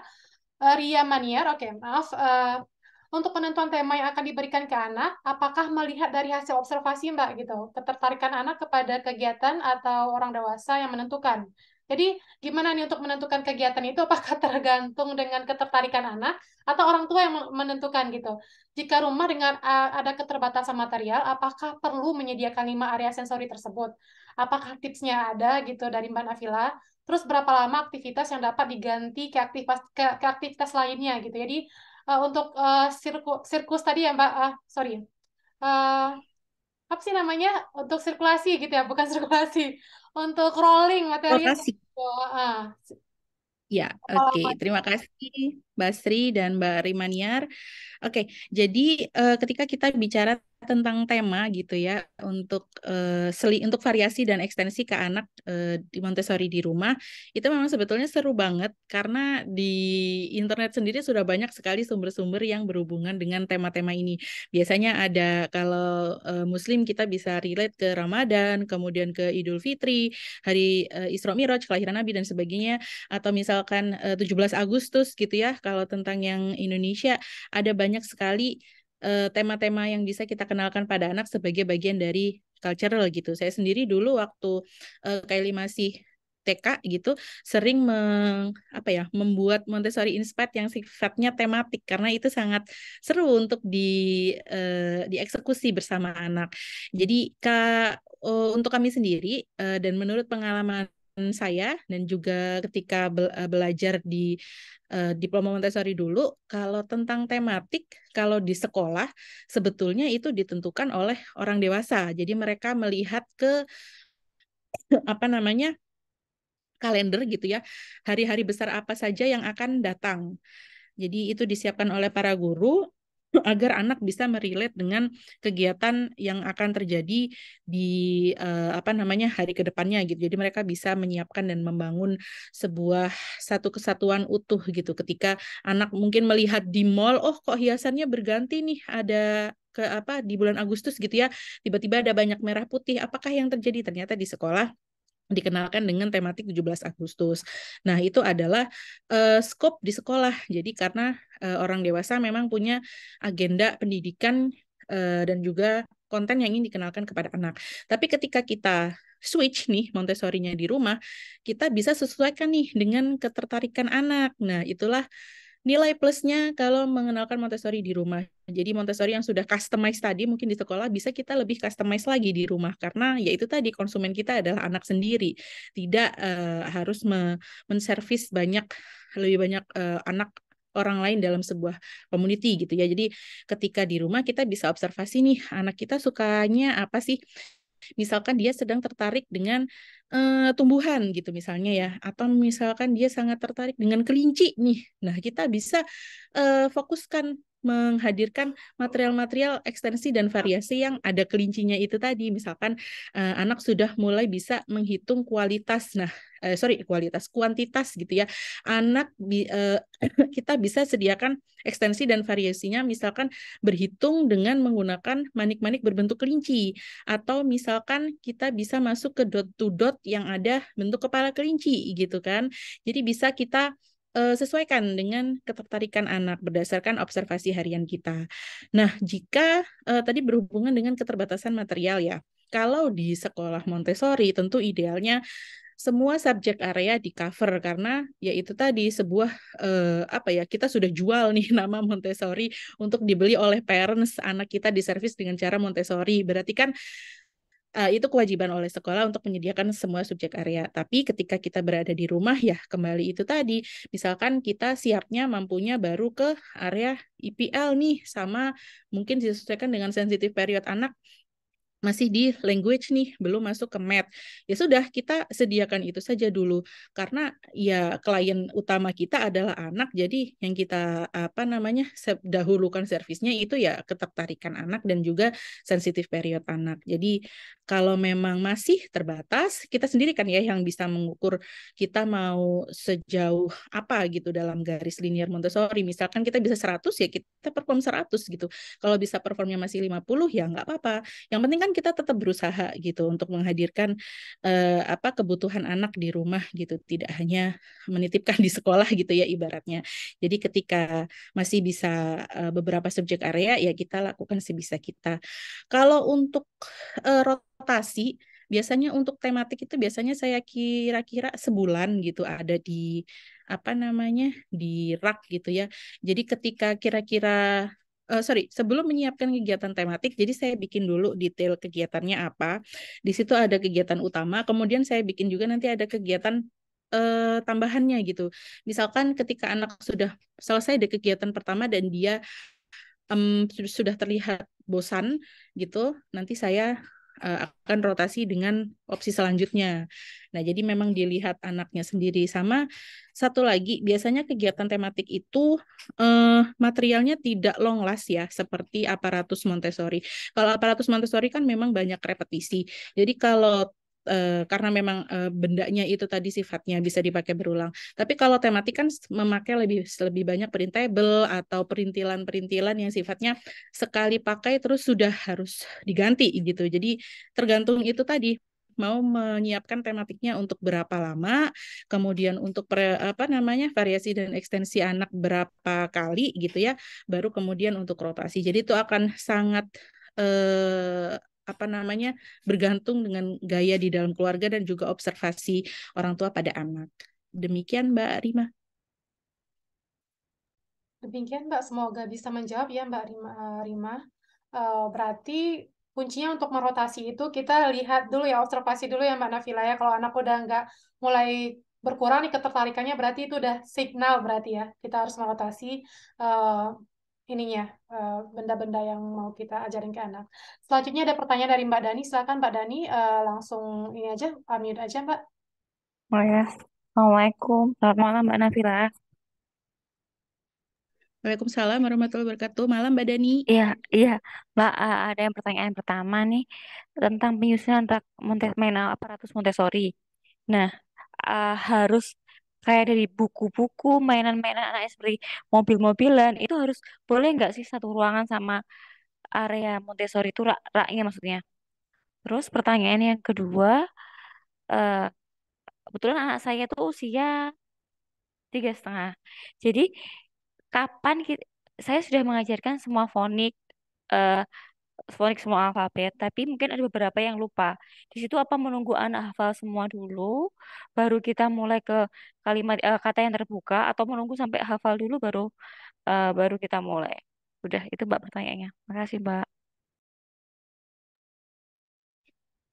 Ria Maniar, oke, maaf. Untuk penentuan tema yang akan diberikan ke anak, apakah melihat dari hasil observasi Mbak gitu, ketertarikan anak kepada kegiatan atau orang dewasa yang menentukan? Jadi gimana nih untuk menentukan kegiatan itu? Apakah tergantung dengan ketertarikan anak atau orang tua yang menentukan gitu? Jika rumah dengan ada keterbatasan material, apakah perlu menyediakan 5 area sensori tersebut? Apakah tipsnya ada gitu dari Mbak Nafila? Terus berapa lama aktivitas yang dapat diganti ke aktivitas lainnya gitu. Jadi untuk sirkus tadi ya Mbak, sorry, Eh, apa sih namanya? Untuk sirkulasi gitu ya, bukan sirkulasi. Untuk rolling material. Lokasi. Gitu. Ah, Ya, berapa oke. lama? Terima kasih Mbak Sri dan Mbak Rimaniar. Oke, jadi ketika kita bicara tentang tema gitu ya, untuk untuk variasi dan ekstensi ke anak di Montessori di rumah, itu memang sebetulnya seru banget karena di internet sendiri sudah banyak sekali sumber-sumber yang berhubungan dengan tema-tema ini. Biasanya ada, kalau Muslim kita bisa relate ke Ramadan, kemudian ke Idul Fitri, hari Isra Mi'raj, kelahiran Nabi dan sebagainya, atau misalkan 17 Agustus gitu ya. Kalau tentang yang Indonesia ada banyak sekali tema-tema yang bisa kita kenalkan pada anak sebagai bagian dari cultural gitu. Saya sendiri dulu waktu Kylie masih TK gitu sering membuat Montessori Inspired yang sifatnya tematik karena itu sangat seru untuk dieksekusi bersama anak. Jadi untuk kami sendiri dan menurut pengalaman saya dan juga ketika belajar di diploma Montessori dulu, kalau tentang tematik, kalau di sekolah sebetulnya itu ditentukan oleh orang dewasa. Jadi mereka melihat ke apa namanya kalender gitu ya, hari-hari besar apa saja yang akan datang. Jadi itu disiapkan oleh para guru agar anak bisa merelate dengan kegiatan yang akan terjadi di hari ke depannya gitu. Jadi mereka bisa menyiapkan dan membangun satu kesatuan utuh gitu. Ketika anak mungkin melihat di mall, oh kok hiasannya berganti nih, ada di bulan Agustus gitu ya, tiba-tiba ada banyak merah putih. Apakah yang terjadi? Ternyata di sekolah dikenalkan dengan tematik 17 Agustus. Nah, itu adalah skop di sekolah. Jadi karena orang dewasa memang punya agenda pendidikan dan juga konten yang ingin dikenalkan kepada anak. Tapi ketika kita switch nih Montessori-nya di rumah, kita bisa sesuaikan nih dengan ketertarikan anak. Nah, itulah nilai plusnya kalau mengenalkan Montessori di rumah. Jadi Montessori yang sudah customize tadi mungkin di sekolah bisa kita lebih customize lagi di rumah karena yaitu tadi konsumen kita adalah anak sendiri. Tidak harus menservis lebih banyak anak orang lain dalam sebuah community gitu ya. Jadi ketika di rumah kita bisa observasi nih anak kita sukanya apa sih? Misalkan dia sedang tertarik dengan tumbuhan gitu misalnya ya, atau misalkan dia sangat tertarik dengan kelinci nih. Nah, kita bisa fokuskan menghadirkan material-material ekstensi dan variasi yang ada kelincinya itu tadi. Misalkan anak sudah mulai bisa menghitung kualitas. Nah, kuantitas gitu ya. Kita bisa sediakan ekstensi dan variasinya misalkan berhitung dengan menggunakan manik-manik berbentuk kelinci atau misalkan kita bisa masuk ke dot to dot yang ada bentuk kepala kelinci gitu kan. Jadi bisa kita sesuaikan dengan ketertarikan anak berdasarkan observasi harian kita. Nah, jika tadi berhubungan dengan keterbatasan material ya. Kalau di sekolah Montessori tentu idealnya semua subjek area di cover karena ya itu tadi sebuah kita sudah jual nih nama Montessori untuk dibeli oleh parents anak kita diservis dengan cara Montessori. Berarti kan itu kewajiban oleh sekolah untuk menyediakan semua subjek area. Tapi ketika kita berada di rumah ya kembali itu tadi, misalkan kita siapnya mampunya baru ke area IPL nih sama mungkin disesuaikan dengan sensitif period anak masih di language nih, belum masuk ke math. Ya sudah, kita sediakan itu saja dulu. Karena ya klien utama kita adalah anak, jadi yang kita dahulukan servisnya itu ya ketertarikan anak dan juga sensitif period anak. Jadi kalau memang masih terbatas, kita sendiri kan ya yang bisa mengukur kita mau sejauh apa gitu dalam garis linear Montessori. Misalkan kita bisa 100 ya kita perform 100 gitu. Kalau bisa performnya masih 50 ya nggak apa-apa. Yang penting kan kita tetap berusaha gitu untuk menghadirkan kebutuhan anak di rumah gitu, tidak hanya menitipkan di sekolah gitu ya ibaratnya. Jadi ketika masih bisa beberapa subjek area ya kita lakukan sebisa kita. Kalau untuk rotasi biasanya untuk tematik itu biasanya saya kira-kira sebulan gitu ada di di rak gitu ya. Jadi ketika kira-kira sebelum menyiapkan kegiatan tematik, jadi saya bikin dulu detail kegiatannya apa. Di situ ada kegiatan utama, kemudian saya bikin juga nanti ada kegiatan tambahannya gitu. Misalkan ketika anak sudah selesai di kegiatan pertama dan dia sudah terlihat bosan gitu, nanti saya akan rotasi dengan opsi selanjutnya. Nah, jadi memang dilihat anaknya sendiri. Sama satu lagi, biasanya kegiatan tematik itu materialnya tidak long last ya, seperti aparatus Montessori. Kalau aparatus Montessori kan memang banyak repetisi. Jadi kalau karena memang bendanya itu tadi sifatnya bisa dipakai berulang. Tapi kalau tematik kan memakai lebih banyak printable atau perintilan-perintilan yang sifatnya sekali pakai terus sudah harus diganti gitu. Jadi tergantung itu tadi mau menyiapkan tematiknya untuk berapa lama, kemudian untuk variasi dan ekstensi anak berapa kali gitu ya, baru kemudian untuk rotasi. Jadi itu akan sangat apa namanya bergantung dengan gaya di dalam keluarga dan juga observasi orang tua pada anak. Demikian Mbak Rima. Demikian Mbak, semoga bisa menjawab ya Mbak Rima. Berarti kuncinya untuk merotasi itu kita lihat dulu ya, observasi dulu ya Mbak Nafila ya. Kalau anak udah nggak mulai berkurang nih ketertarikannya, berarti itu udah signal berarti ya. Kita harus merotasi eh, ininya, benda-benda yang mau kita ajarin ke anak. Selanjutnya ada pertanyaan dari Mbak Dani. Silakan Mbak Dani, langsung ini aja, unmute aja Mbak. Oh ya, Assalamualaikum. Selamat malam Mbak Nafila. Waalaikumsalam warahmatullahi wabarakatuh. Malam Mbak Dani. Iya, iya, Mbak. Ada yang pertanyaan pertama nih tentang penyusunan mainan aparatus Montessori. Nah, harus kayak dari buku-buku, mainan-mainan anak seperti mobil-mobilan, itu harus boleh nggak sih satu ruangan sama area Montessori itu raknya maksudnya. Terus pertanyaan yang kedua, eh, kebetulan anak saya tuh usia 3,5. Jadi kapan saya sudah mengajarkan semua eh, fonik semua alfabet, tapi mungkin ada beberapa yang lupa. Di situ apa menunggu anak hafal semua dulu, baru kita mulai ke kata yang terbuka, atau menunggu sampai hafal dulu baru kita mulai. Udah, itu Mbak pertanyaannya. Makasih Mbak.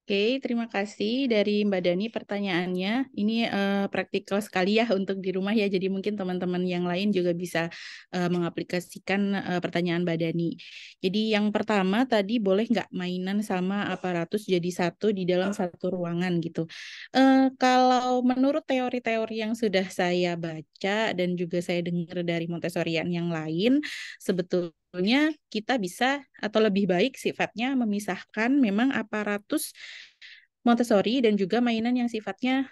Oke, terima kasih dari Mbak Dani pertanyaannya. Ini praktikal sekali ya untuk di rumah ya. Jadi mungkin teman-teman yang lain juga bisa mengaplikasikan pertanyaan Mbak Dani. Jadi yang pertama tadi boleh nggak mainan sama aparatus jadi satu di dalam satu ruangan gitu. Kalau menurut teori-teori yang sudah saya baca dan juga saya dengar dari Montessorian yang lain, sebetulnya kita bisa atau lebih baik sifatnya memisahkan memang aparatus Montessori dan juga mainan yang sifatnya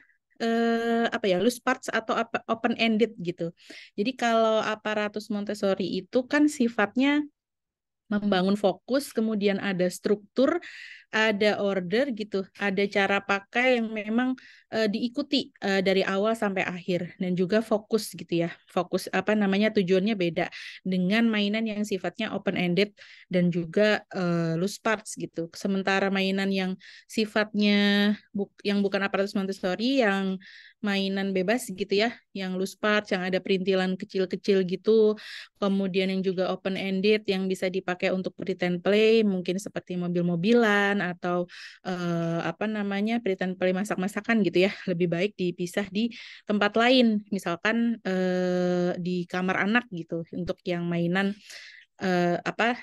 apa ya loose parts atau open ended gitu. Jadi kalau aparatus Montessori itu kan sifatnya membangun fokus, kemudian ada struktur, ada order gitu, ada cara pakai yang memang diikuti dari awal sampai akhir dan juga fokus gitu ya. Fokus apa namanya tujuannya beda dengan mainan yang sifatnya open ended dan juga loose parts gitu. Sementara mainan yang sifatnya yang bukan aparatus Montessori yang mainan bebas gitu ya, yang loose parts yang ada perintilan kecil-kecil gitu, kemudian yang juga open ended yang bisa dipakai untuk pretend play mungkin seperti mobil-mobilan atau apa namanya pretend play masak-masakan gitu ya, lebih baik dipisah di tempat lain, misalkan di kamar anak gitu untuk yang mainan apa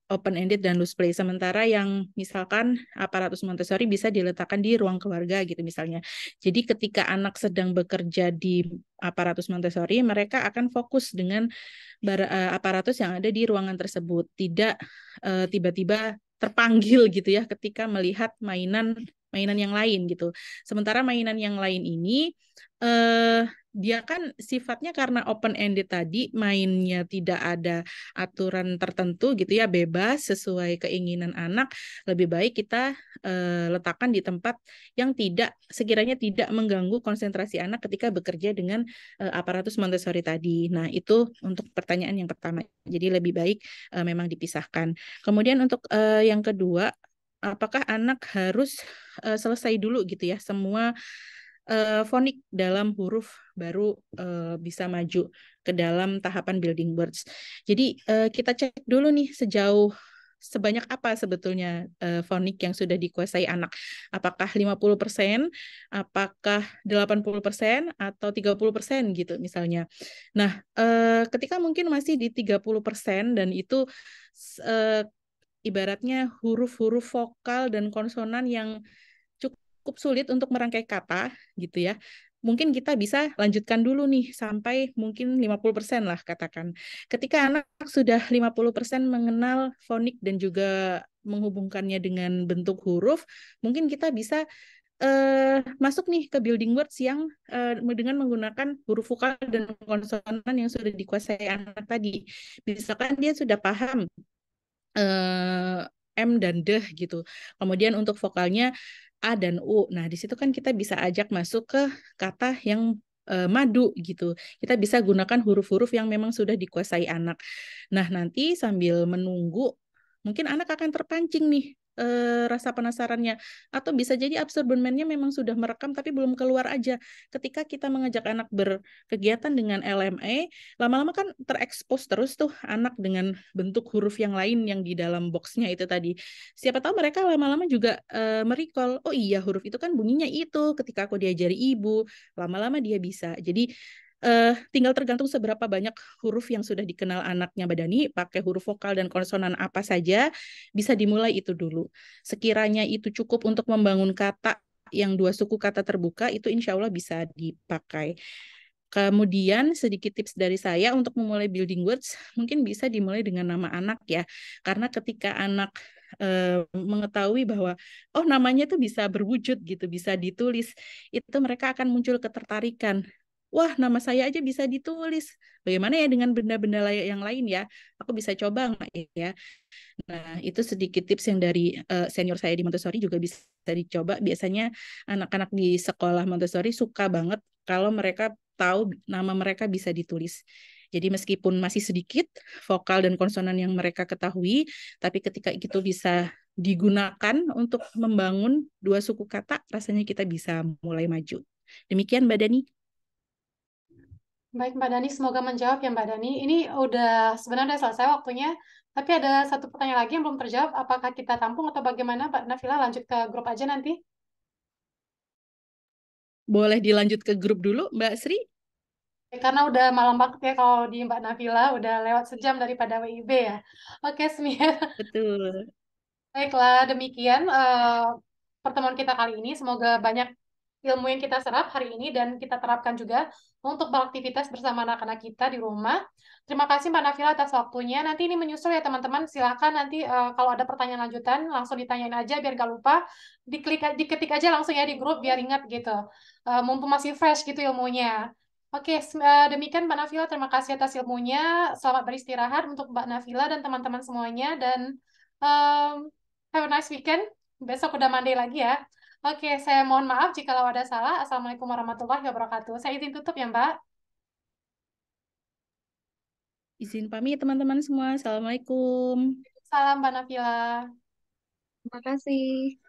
open ended dan loose play. Sementara yang misalkan aparatus Montessori bisa diletakkan di ruang keluarga gitu misalnya. Jadi ketika anak sedang bekerja di aparatus Montessori, mereka akan fokus dengan aparatus yang ada di ruangan tersebut, tidak tiba-tiba terpanggil gitu ya ketika melihat mainan yang lain gitu. Sementara mainan yang lain ini dia kan sifatnya karena open ended tadi, mainnya tidak ada aturan tertentu gitu ya, bebas sesuai keinginan anak. Lebih baik kita letakkan di tempat yang sekiranya tidak mengganggu konsentrasi anak ketika bekerja dengan aparatus Montessori tadi. Nah, itu untuk pertanyaan yang pertama. Jadi lebih baik memang dipisahkan. Kemudian untuk yang kedua, apakah anak harus selesai dulu gitu ya semua fonik dalam huruf baru bisa maju ke dalam tahapan building words. Jadi kita cek dulu nih sebanyak apa sebetulnya fonik yang sudah dikuasai anak. Apakah 50%, apakah 80%, atau 30% gitu misalnya. Nah, ketika mungkin masih di 30% dan itu eh, ibaratnya huruf-huruf vokal dan konsonan yang cukup sulit untuk merangkai kata gitu ya. Mungkin kita bisa lanjutkan dulu nih sampai mungkin 50% lah katakan. Ketika anak sudah 50% mengenal fonik dan juga menghubungkannya dengan bentuk huruf, mungkin kita bisa masuk nih ke building words yang dengan menggunakan huruf vokal dan konsonan yang sudah dikuasai anak tadi. Misalkan dia sudah paham eh, M dan D gitu. Kemudian untuk vokalnya A dan U. Nah, di situ kan kita bisa ajak masuk ke kata yang madu gitu. Kita bisa gunakan huruf-huruf yang memang sudah dikuasai anak. Nah, nanti sambil menunggu, mungkin anak akan terpancing nih rasa penasarannya. Atau bisa jadi absorbenmennya memang sudah merekam tapi belum keluar aja. Ketika kita mengajak anak berkegiatan dengan LMA, lama-lama kan terekspos terus tuh anak dengan bentuk huruf yang lain yang di dalam boxnya itu tadi. Siapa tahu mereka lama-lama juga merecall, oh iya huruf itu kan bunyinya itu ketika aku diajari ibu, lama-lama dia bisa. Jadi tinggal tergantung seberapa banyak huruf yang sudah dikenal anaknya Mbak Dani, pakai huruf vokal dan konsonan apa saja, bisa dimulai itu dulu. Sekiranya itu cukup untuk membangun kata yang dua suku kata terbuka, itu insya Allah bisa dipakai. Kemudian sedikit tips dari saya untuk memulai building words, mungkin bisa dimulai dengan nama anak ya. Karena ketika anak mengetahui bahwa oh namanya itu bisa berwujud gitu, bisa ditulis, itu mereka akan muncul ketertarikan. Wah, nama saya aja bisa ditulis. Bagaimana ya dengan benda-benda yang lain ya? Aku bisa coba nggak ya? Nah, itu sedikit tips yang dari senior saya di Montessori juga bisa dicoba. Biasanya anak-anak di sekolah Montessori suka banget kalau mereka tahu nama mereka bisa ditulis. Jadi meskipun masih sedikit vokal dan konsonan yang mereka ketahui, tapi ketika itu bisa digunakan untuk membangun dua suku kata, rasanya kita bisa mulai maju. Demikian Mbak Dani. Baik, Mbak Dani, semoga menjawab ya Mbak Dani. Ini sebenarnya udah selesai waktunya, tapi ada satu pertanyaan lagi yang belum terjawab. Apakah kita tampung atau bagaimana, Mbak Nafila? Lanjut ke grup aja nanti. Boleh dilanjut ke grup dulu, Mbak Sri? Ya, karena udah malam banget ya kalau di Mbak Nafila, udah lewat sejam daripada WIB ya. Oke, Smia. Betul. Baiklah, demikian pertemuan kita kali ini. Semoga banyak ilmu yang kita serap hari ini dan kita terapkan juga untuk beraktivitas bersama anak-anak kita di rumah. Terima kasih Mbak Nafila atas waktunya. Nanti ini menyusul ya teman-teman. Silakan nanti kalau ada pertanyaan lanjutan langsung ditanyain aja biar gak lupa. Diketik aja langsung ya di grup biar ingat gitu. Mumpung masih fresh gitu ilmunya. Oke, demikian Mbak Nafila. Terima kasih atas ilmunya. Selamat beristirahat untuk Mbak Nafila dan teman-teman semuanya. Dan um, have a nice weekend. Besok udah Monday lagi ya. Oke, saya mohon maaf jika ada salah. Assalamualaikum warahmatullahi wabarakatuh. Saya izin tutup ya, Mbak. Izin pamit teman-teman semua. Assalamualaikum. Salam, Mbak Nafila. Terima kasih.